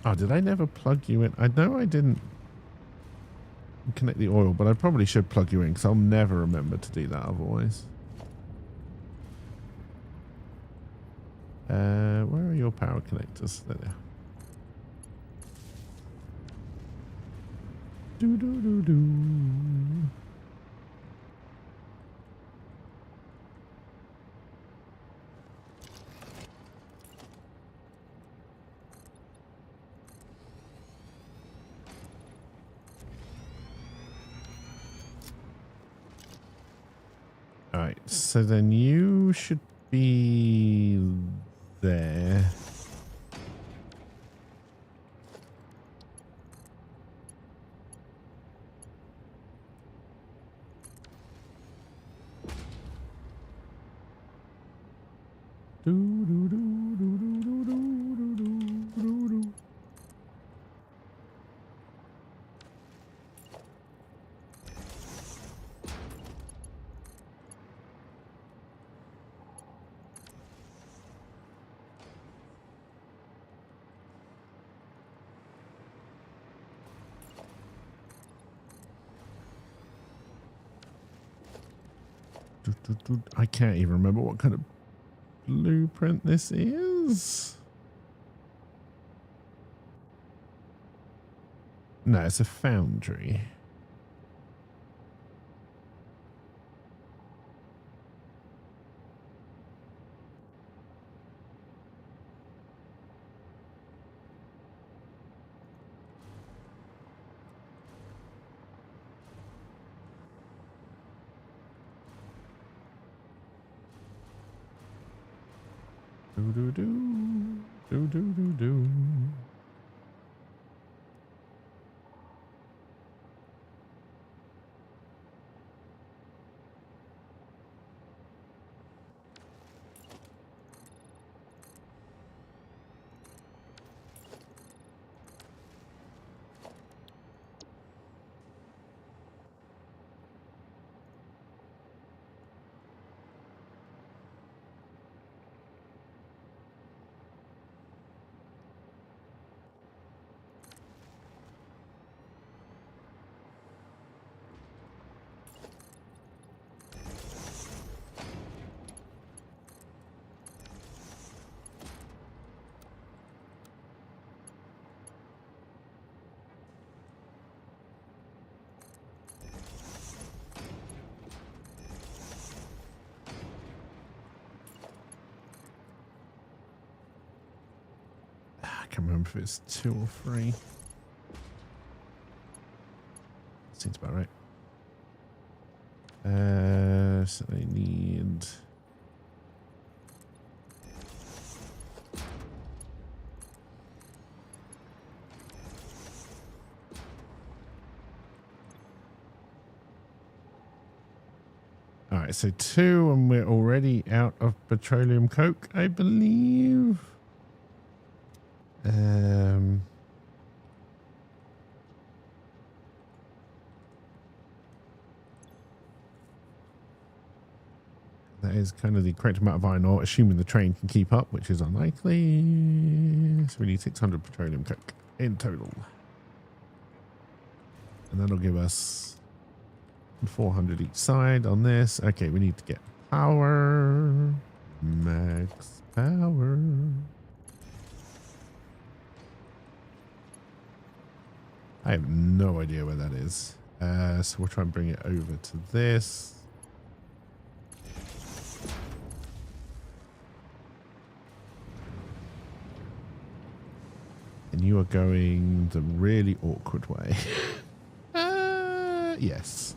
Oh, did I never plug you in? I know I didn't connect the oil, but I probably should plug you in because I'll never remember to do that otherwise. Where are your power connectors? There they are. Do do do do. All right, so then you should be there. Do do do do do do do do do do. I can't even remember what kind of blueprint this is. No, it's a foundry. Do do do do do do do. I can't remember if it's 2 or 3. Seems about right. So they need... All right, so 2, and we're already out of petroleum coke, I believe. That is kind of the correct amount of iron ore, assuming the train can keep up, which is unlikely. So we need 600 petroleum coke in total. And that'll give us 400 each side on this. Okay, we need to get power. Max power. I have no idea where that is. So we'll try and bring it over to this. And you are going the really awkward way. Yes.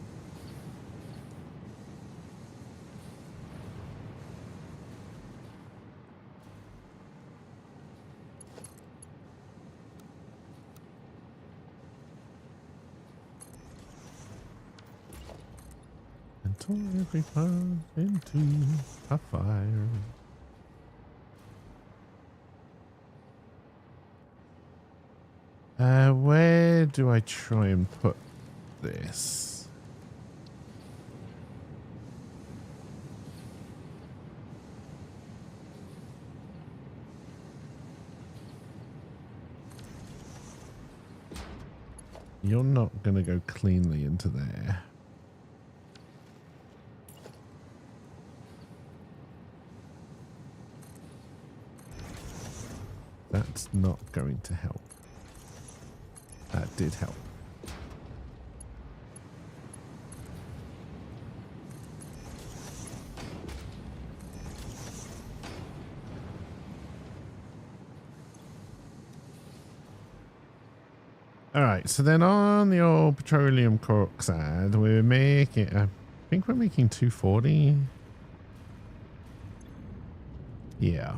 Until every path into a fire. Where do I try and put this? You're not going to go cleanly into there. That's not going to help. That did help. All right, so then on the old petroleum cork side, we're making, I think we're making 240. Yeah.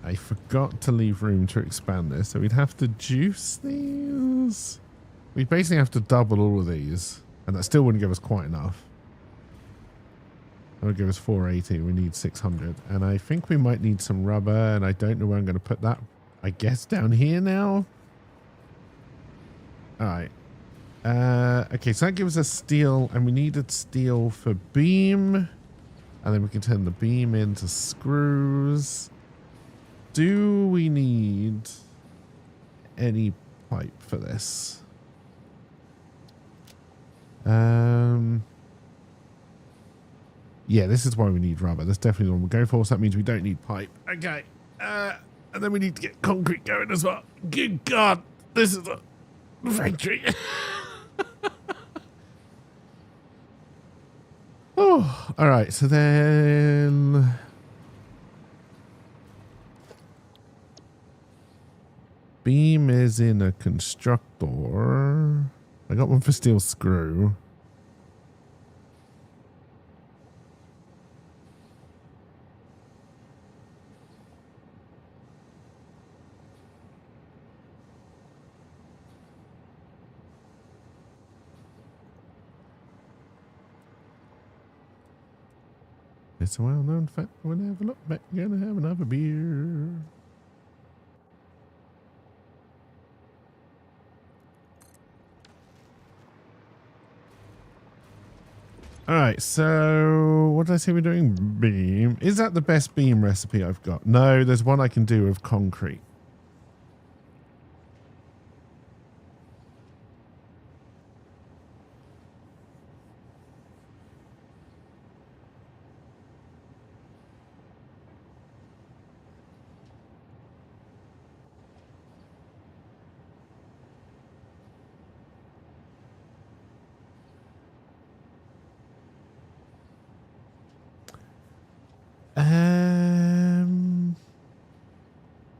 I forgot to leave room to expand this, so we'd have to juice these. We'd basically have to double all of these, and that still wouldn't give us quite enough. That would give us 480. We need 600, and I think we might need some rubber, and I don't know where I'm going to put that. I guess down here now. All right. Okay, so that gives us steel, and we needed steel for beam, and then we can turn the beam into screws. Do we need any pipe for this? Yeah, this is why we need rubber. That's definitely the one we'll go for. So that means we don't need pipe. Okay. And then we need to get concrete going as well. Good God. This is a factory. Oh, all right. So then... beam is in a constructor. I got one for steel screw. It's a well-known fact. Whenever look back, you're gonna have another beer. All right, so what did I say we're doing? Beam. Is that the best beam recipe I've got? No, there's one I can do with concrete.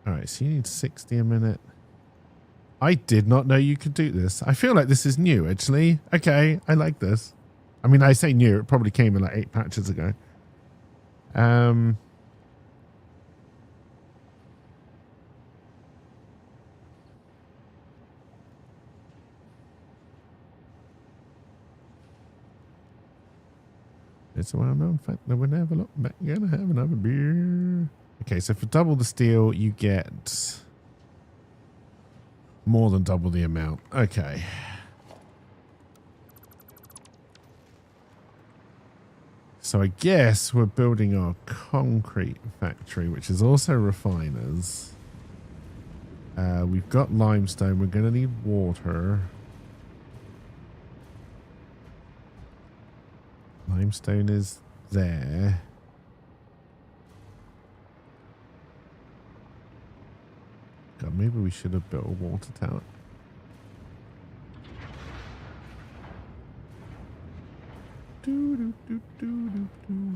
All right, so you need 60 a minute. I did not know you could do this. I feel like this is new, actually. Okay, I like this. I mean, I say new. It probably came in like 8 patches ago. It's a well-known fact that whenever look back, you're gonna have another beer. Okay, so for double the steel, you get more than double the amount. Okay. So I guess we're building our concrete factory, which is also refiners. We've got limestone. We're going to need water. Limestone is there. God, maybe we should have built a water tower. do, do, do, do, do.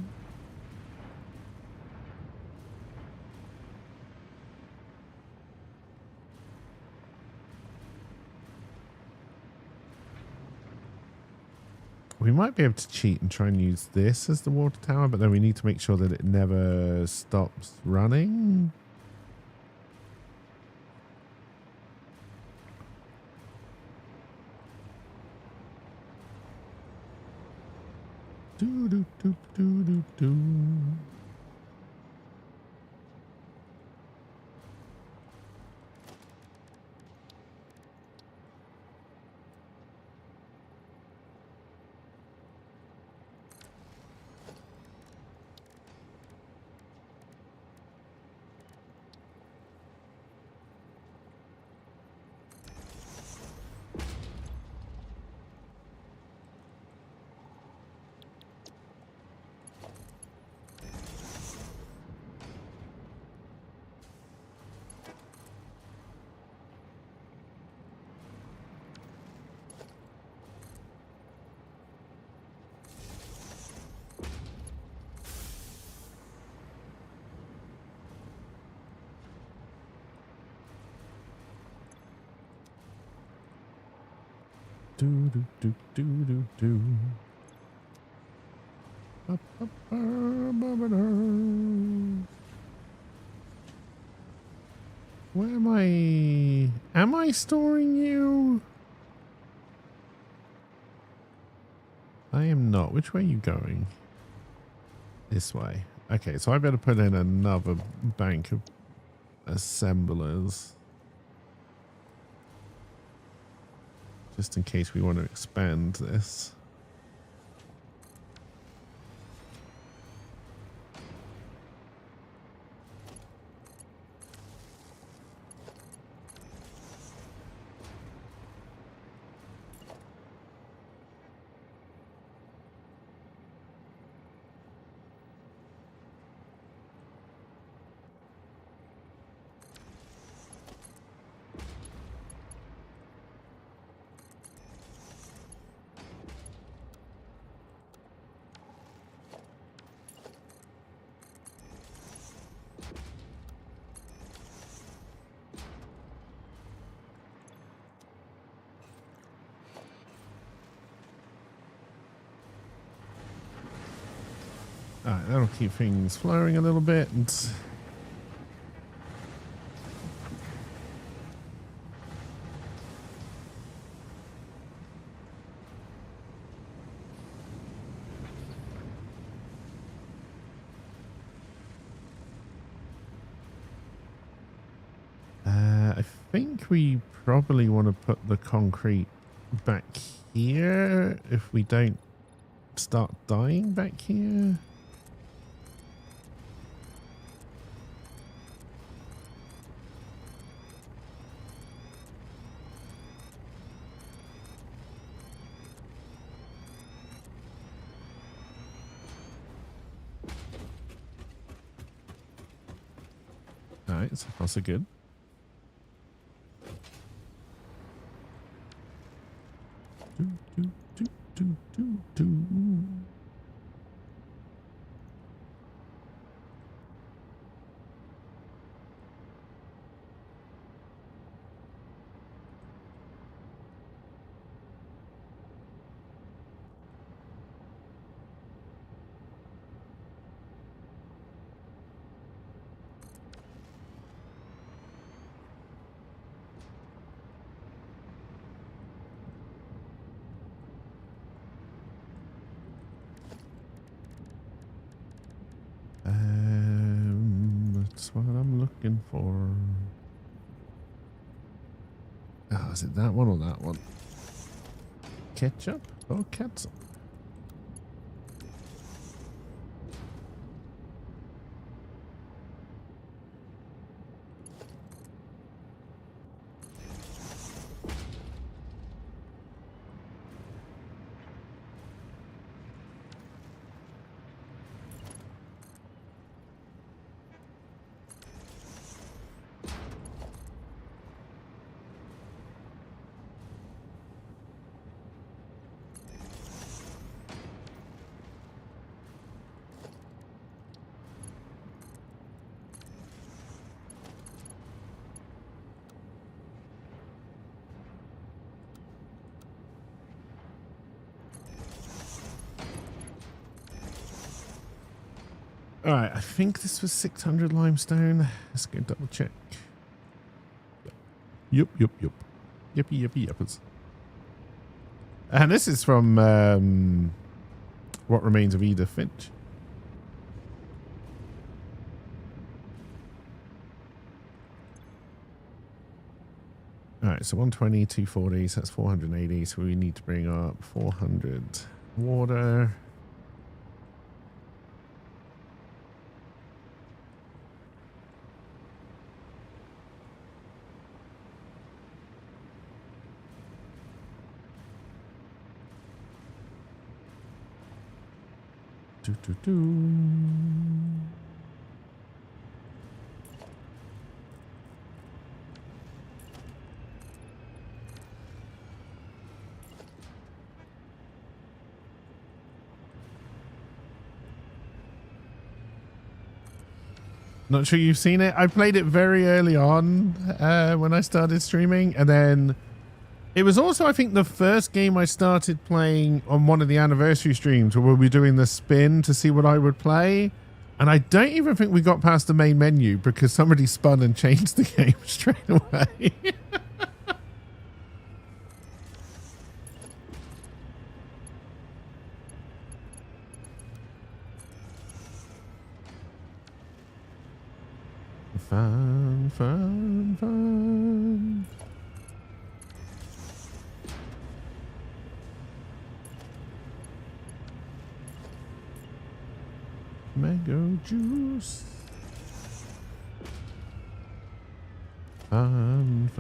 We might be able to cheat and try and use this as the water tower, but then we need to make sure that it never stops running. Do, do, do, do, do, do. Do do do do do do. Ba, ba, ba, ba, ba, da. Where am I? Am I storing you? I am not. Which way are you going? This way. Okay, so I better put in another bank of assemblers. Just in case we want to expand this. Alright, that'll keep things flowing a little bit. I think we probably want to put the concrete back here if we don't start dying back here. Alright, so far so good. Do, do, do, do, do, do. That's what I'm looking for. Oh, is it that one or that one? Ketchup or catsup? All right, I think this was 600 limestone. Let's go double check. Yup. Yippee, yippers. And this is from What Remains of Edith Finch. All right, so 120, 240, so that's 480. So we need to bring up 400 water. Not sure you've seen it. I played it very early on when I started streaming, and then it was also, I think, the first game I started playing on one of the anniversary streams where we'll be doing the spin to see what I would play. And I don't even think we got past the main menu because somebody spun and changed the game straight away. Fun. Mango juice. Fun.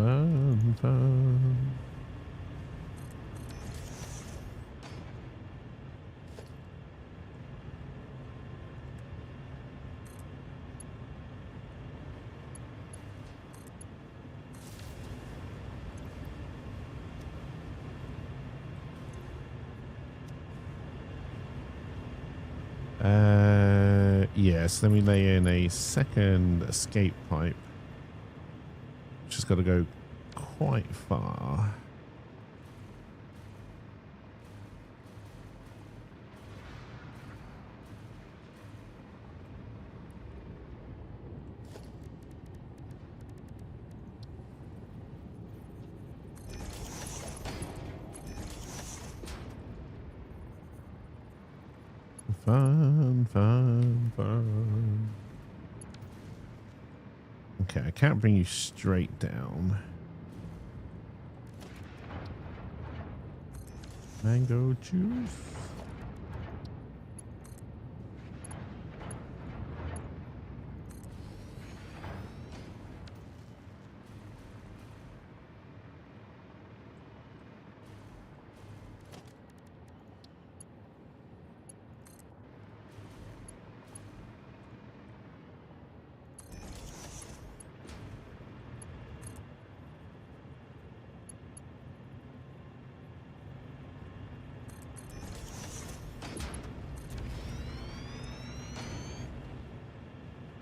Yes, then we lay in a second escape pipe. Just got to go quite far. Fun. Okay, I can't bring you straight down. Mango juice.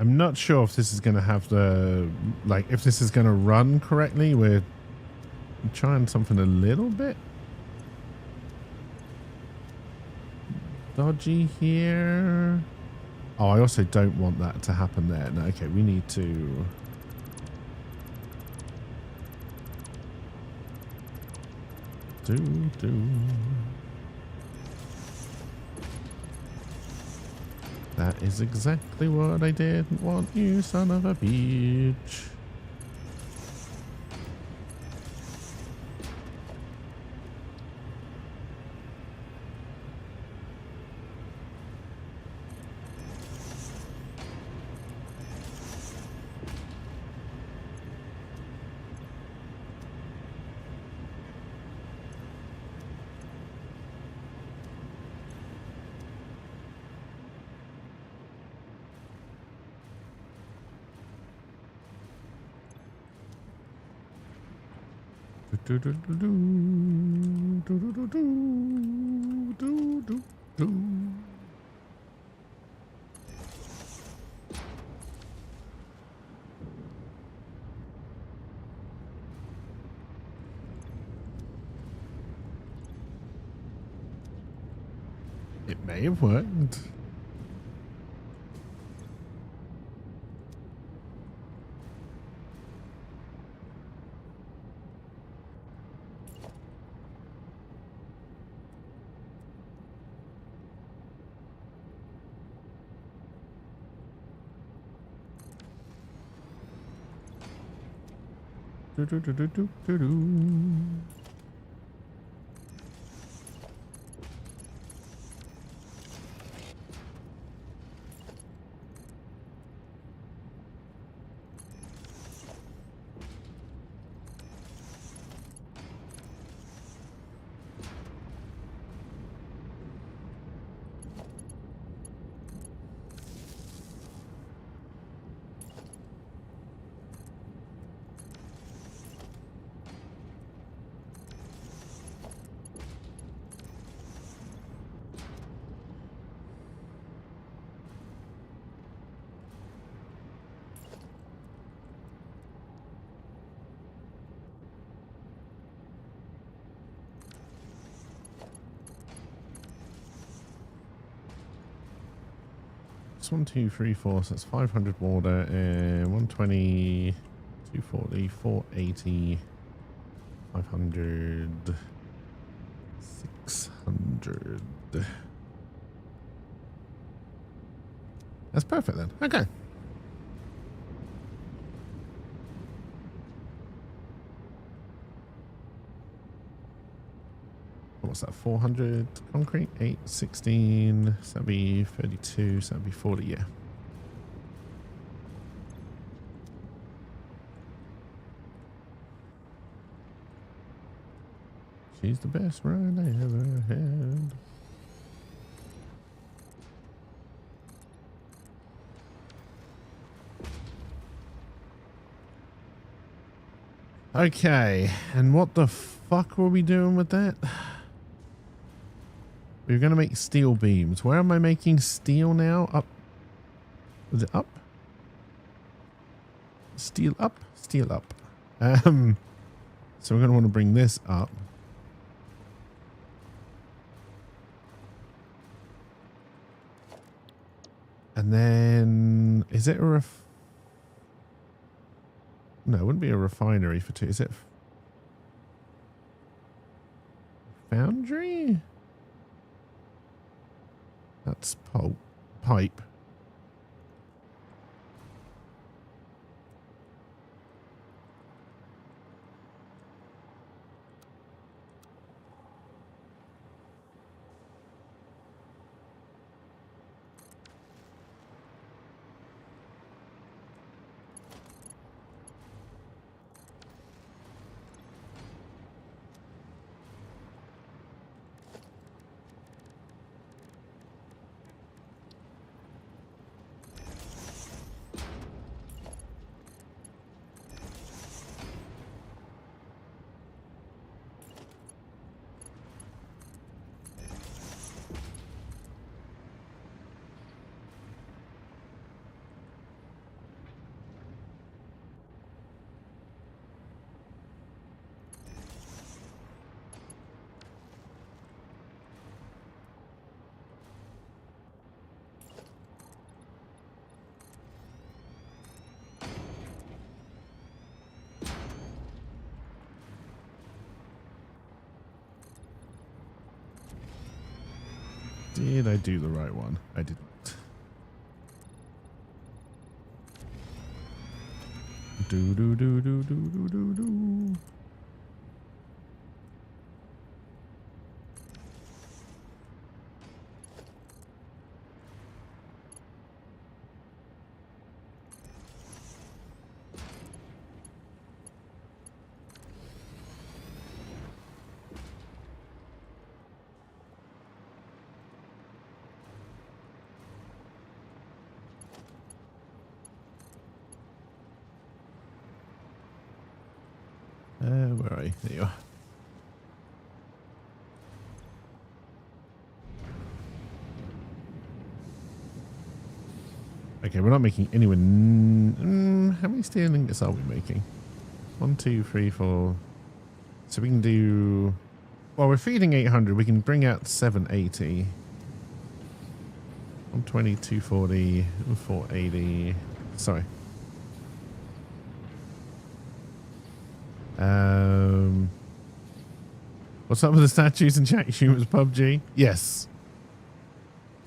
I'm not sure if this is going to have the, like, if this is going to run correctly. We're trying something a little bit dodgy here. Oh, I also don't want that to happen there. No, okay, we need to... That is exactly what I didn't want, you son of a bitch. It may have worked. Do, do, do, do, do, do, do. It's 1, 2, 3, 4, so that's 500 water and 120, 240, 480, 500, 600. That's perfect then. Okay. What's that? 400 concrete, 8, 16, so that'd be 32, so that'd be 40, yeah. She's the best ride I ever had. Okay, and what the fuck were we doing with that? We were going to make steel beams. Where am I making steel now? Up. Was it up? Steel up? Steel up. So we're going to want to bring this up. And then, is it a no, it wouldn't be a refinery for two. Is it foundry? That's pipe. Did I do the right one? I didn't. Do do do do do do do do. Where are you? There you are. Okay, we're not making anywhere. How many steel ingots are we making? 1, 2, 3, 4. So we can do. Well, we're feeding 800. We can bring out 780. 120, 240, 480. Sorry. What's up with the statues in chat? You was PUBG? Yes.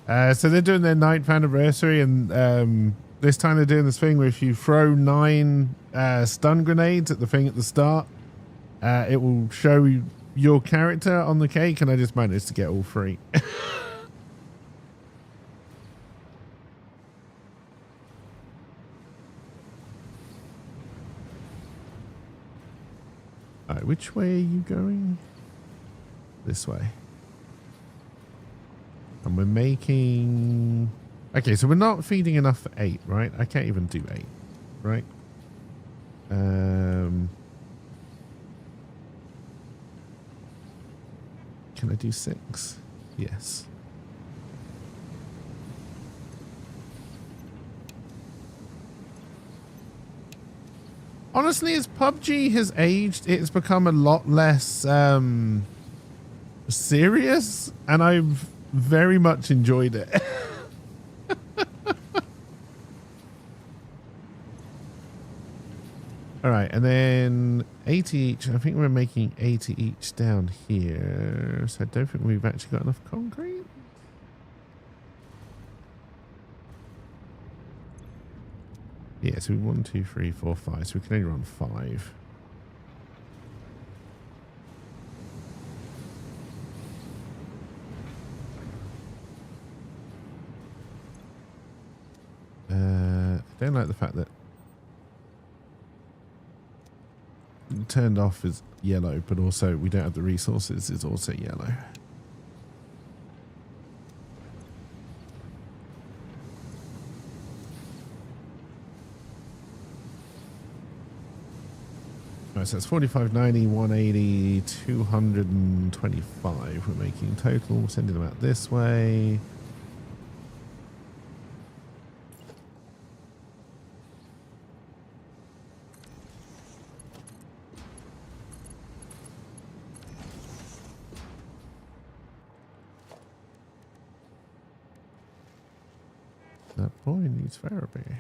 So they're doing their 9th anniversary, and this time they're doing this thing where if you throw 9 stun grenades at the thing at the start, it will show your character on the cake, and I just managed to get all 3. All right, which way are you going? This way. And we're making... Okay, so we're not feeding enough for 8, right? I can't even do 8, right? Can I do 6? Yes. Honestly, as PUBG has aged, it's become a lot less serious, and I've very much enjoyed it. All right, and then 80 each. I think we're making 80 each down here, so I don't think we've actually got enough concrete. Yeah, so 1, 2, 3, 4, 5. So we can only run 5. I don't like the fact that turned off is yellow, but also we don't have the resources is also yellow. Right, so it's 45, 90, 180, 225 we're making total. We're sending them out this way. That boy needs therapy.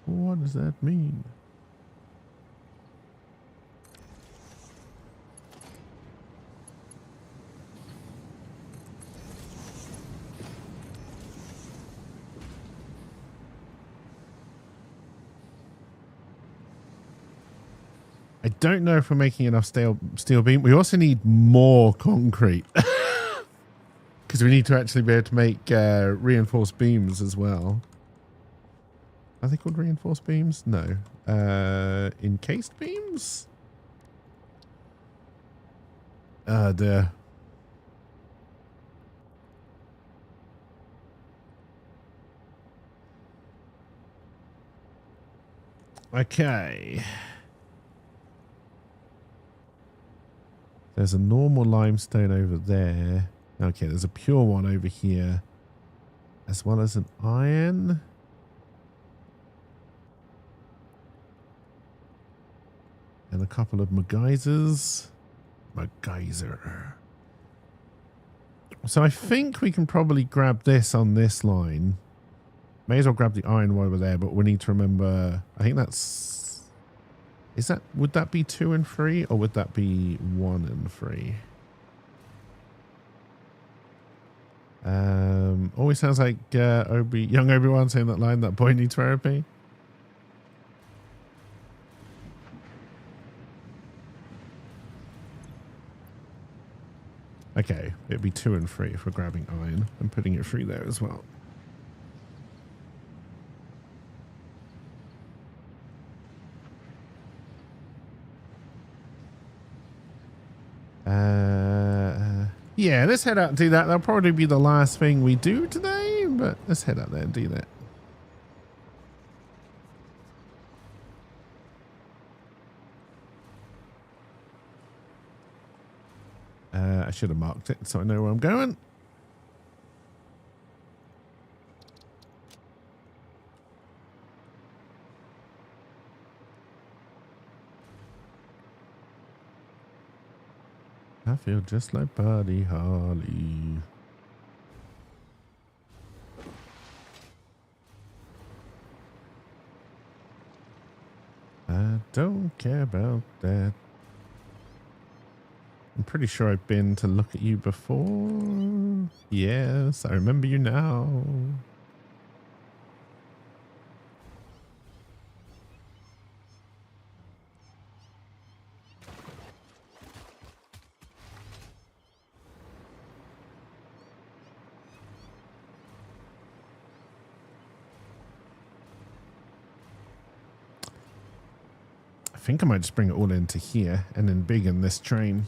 What does that mean? I don't know if we're making enough steel beam. We also need more concrete. Because we need to actually be able to make reinforced beams as well. Are they called reinforced beams? No. Encased beams? Oh dear. Okay. There's a normal limestone over there. Okay, there's a pure one over here, as well as an iron. And a couple of MacGyzers. So I think we can probably grab this on this line. May as well grab the iron while we're there, but we need to remember, I think that's... would that be 2 and 3, or would that be 1 and 3? Always sounds like young Obi-Wan saying that line, that boy needs therapy. Okay, it'd be 2 and 3 if we're grabbing iron and putting it through there as well. Yeah, let's head out and do that. That'll probably be the last thing we do today, but let's head out there and do that. I should have marked it so I know where I'm going. I feel just like Buddy Holly. I don't care about that. I'm pretty sure I've been to look at you before. Yes, I remember you now. I think I might just bring it all into here and then big in this train.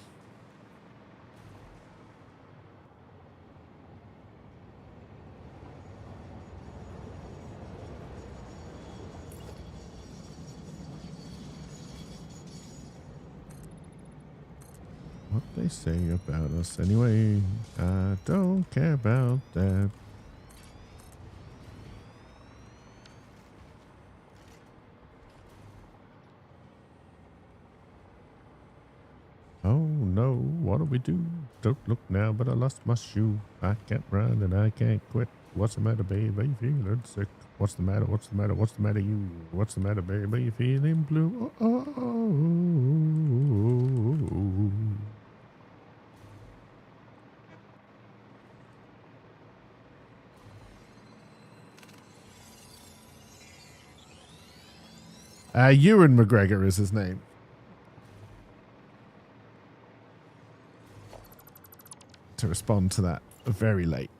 What they say about us anyway, I don't care about that. Oh no, what do we do? Don't look now, but I lost my shoe. I can't run and I can't quit. What's the matter, babe? Are you feeling sick? What's the matter? What's the matter? What's the matter, you? What's the matter, babe? Are you feeling blue? Oh, oh, Ewan McGregor is his name. To respond to that very late.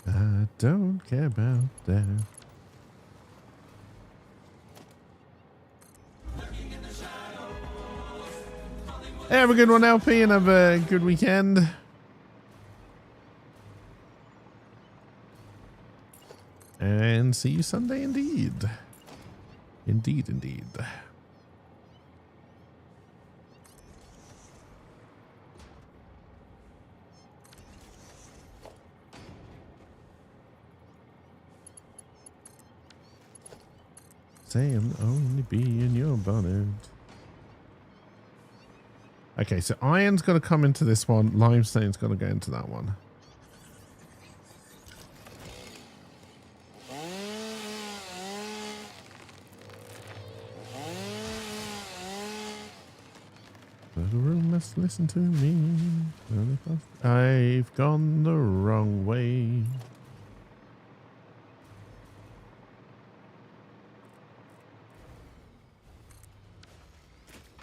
I don't care about that. Hey, have a good one, LP, and have a good weekend. And see you Sunday indeed. Indeed, indeed. Say I'm only bee in your bonnet. Okay, so iron's got to come into this one. Limestone's got to go into that one. The room must listen to me. I've gone the wrong way.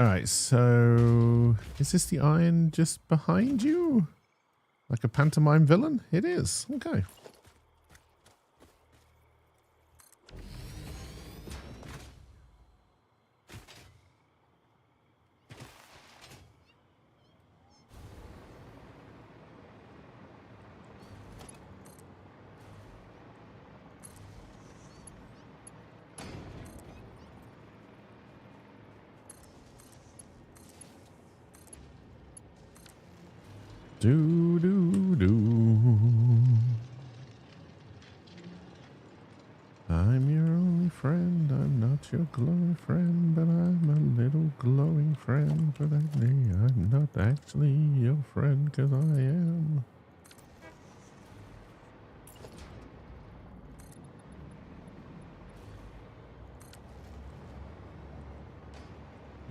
Alright, so is this the iron just behind you? Like a pantomime villain? It is. Okay. Do do do. I'm your only friend. I'm not your glowing friend, but I'm a little glowing friend. But I'm not actually your friend, 'cause I am.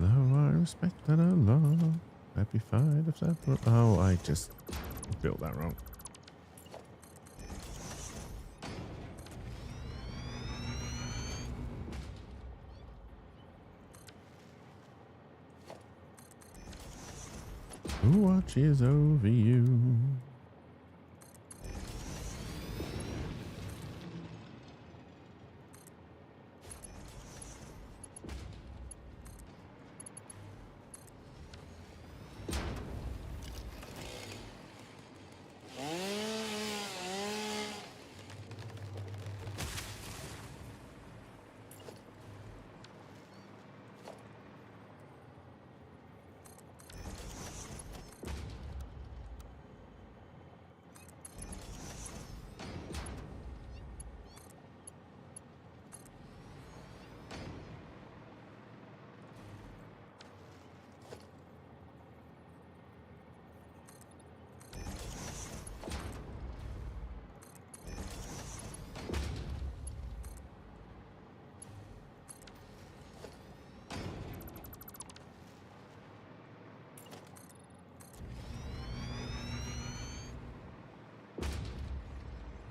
Though I respect and I love. Happy fight if that were. Oh, I just built that wrong. Who watches over you?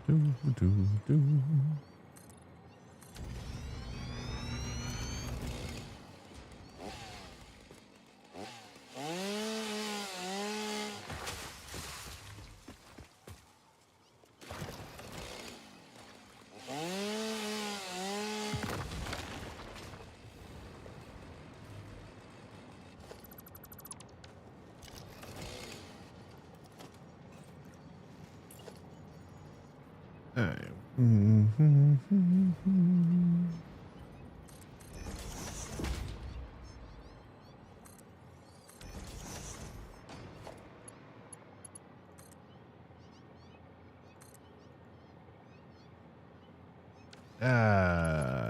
do.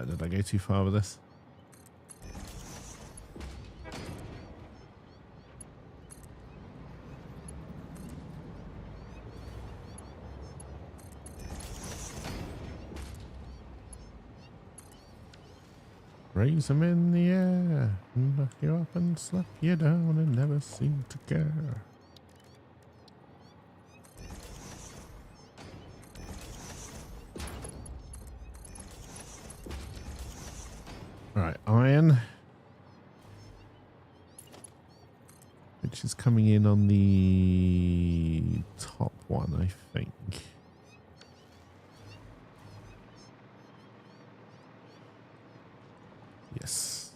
Did I go too far with this? Raise them in the air, knock you up and slap you down and never seem to care. Right, iron. Which is coming in on the top one, I think. Yes.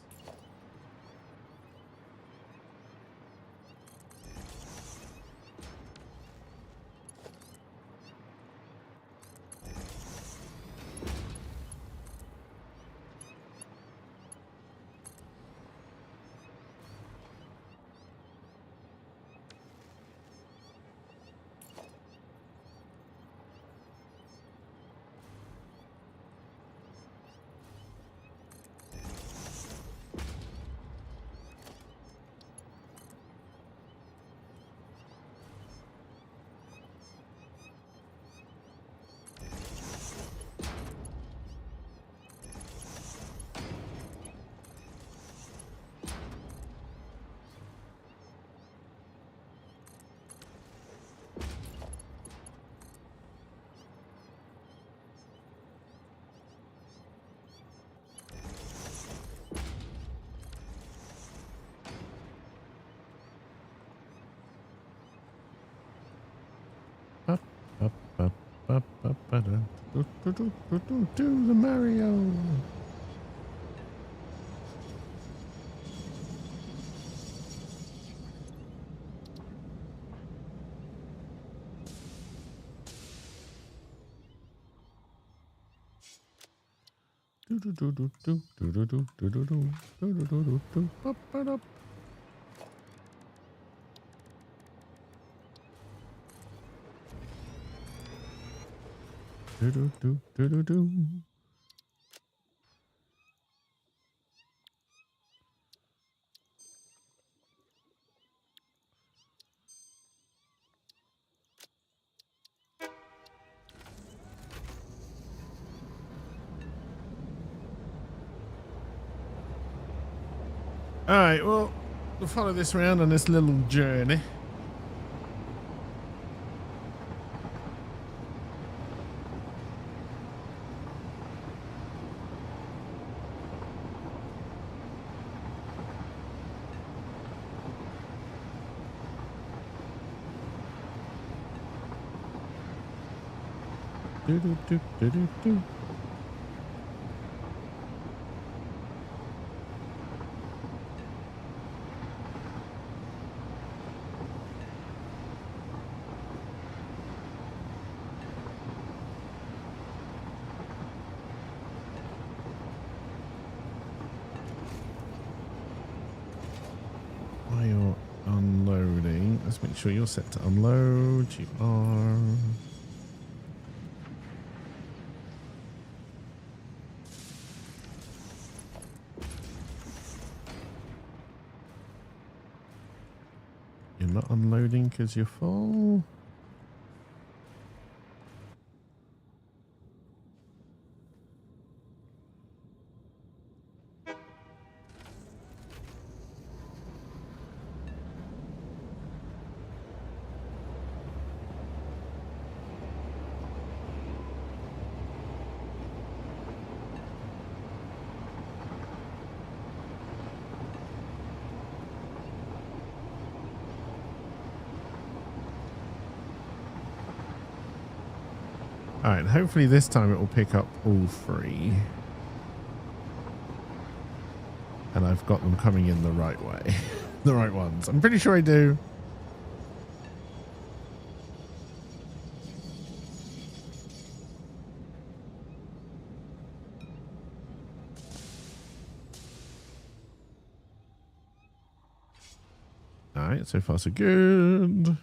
Do the Mario. All right, well, we'll follow this around on this little journey. Do. While you're unloading, let's make sure you're set to unload. You are. You're not unloading because you're full. All right, hopefully this time it will pick up all three. And I've got them coming in the right way. The right ones. I'm pretty sure I do. All right, so far so good.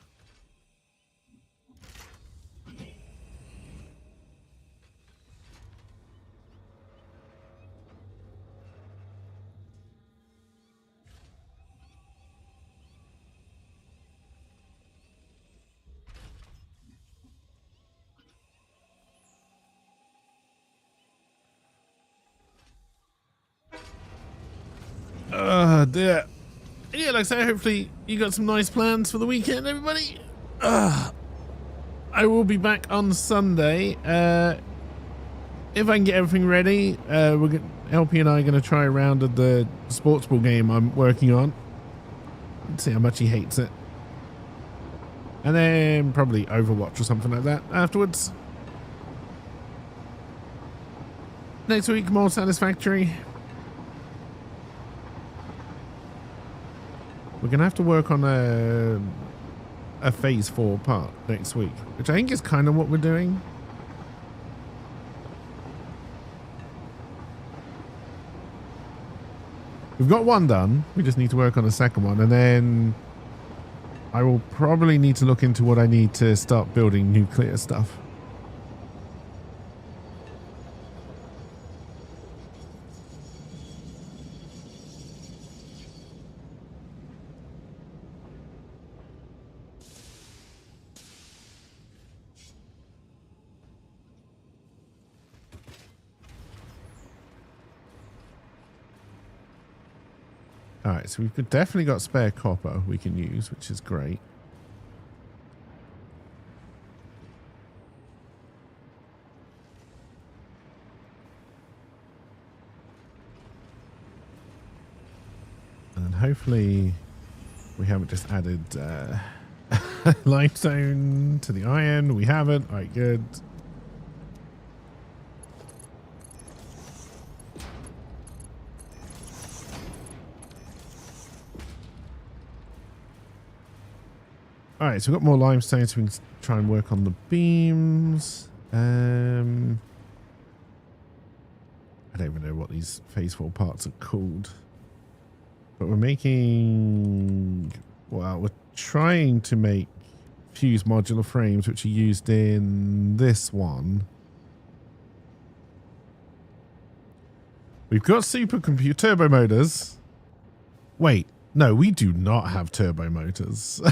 Dear. Yeah, like I say, hopefully you got some nice plans for the weekend, everybody. I will be back on Sunday. If I can get everything ready, LP and I are going to try a round of the sports ball game I'm working on. Let's see how much he hates it. And then probably Overwatch or something like that afterwards. Next week, more Satisfactory. We're going to have to work on a phase 4 part next week, which I think is kind of what we're doing. We've got one done. We just need to work on a second one. And then I will probably need to look into what I need to start building nuclear stuff. Alright, so we've definitely got spare copper we can use, which is great. And hopefully we haven't just added limestone to the iron. We haven't. Alright, good. All right, so we've got more limestone, so we can try and work on the beams. I don't even know what these phase 4 parts are called. But we're making... Well, we're trying to make fuse modular frames, which are used in this one. We've got supercomputer turbo motors. Wait, no, we do not have turbo motors.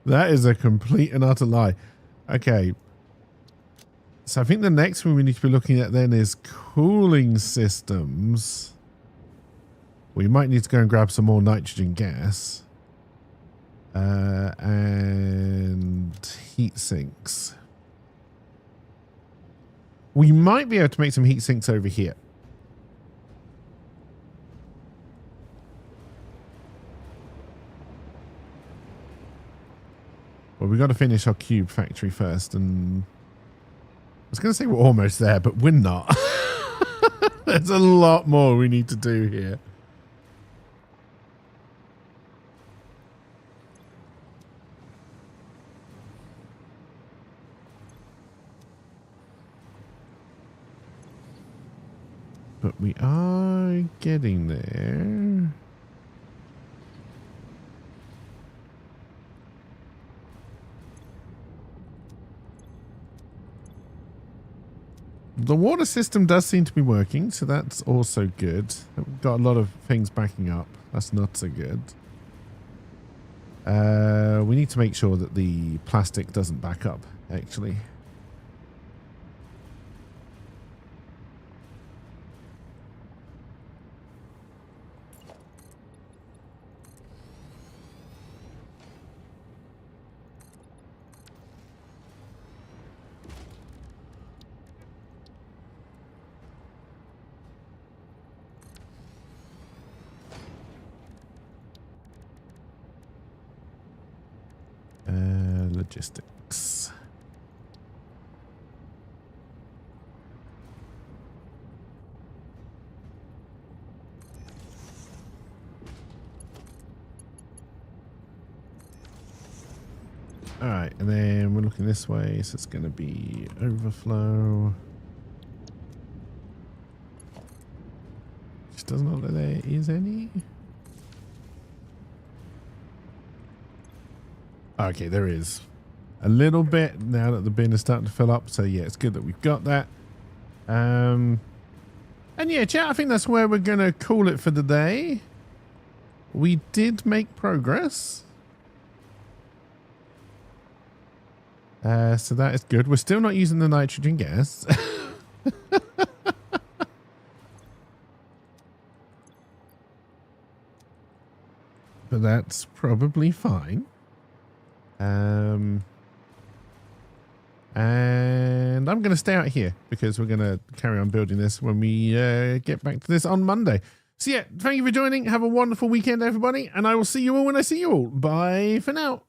That is a complete and utter lie. Okay. So I think the next one we need to be looking at then is cooling systems. We might need to go and grab some more nitrogen gas. And heat sinks. We might be able to make some heat sinks over here. Well, we've got to finish our cube factory first, and I was going to say we're almost there, but we're not. There's a lot more we need to do here. But we are getting there. The water system does seem to be working, so that's also good. We've got a lot of things backing up. That's not so good. We need to make sure that the plastic doesn't back up, actually. logistics. All right, and then we're looking this way, so it's going to be overflow. Just doesn't look like there is any. Okay, there is a little bit now that the bin is starting to fill up. So yeah, it's good that we've got that. And yeah, chat, I think that's where we're going to call it for the day. We did make progress. So that is good. We're still not using the nitrogen gas. But that's probably fine. And I'm going to stay out here because we're going to carry on building this when we get back to this on Monday. So yeah, thank you for joining. Have a wonderful weekend, everybody. And I will see you all when I see you all. Bye for now.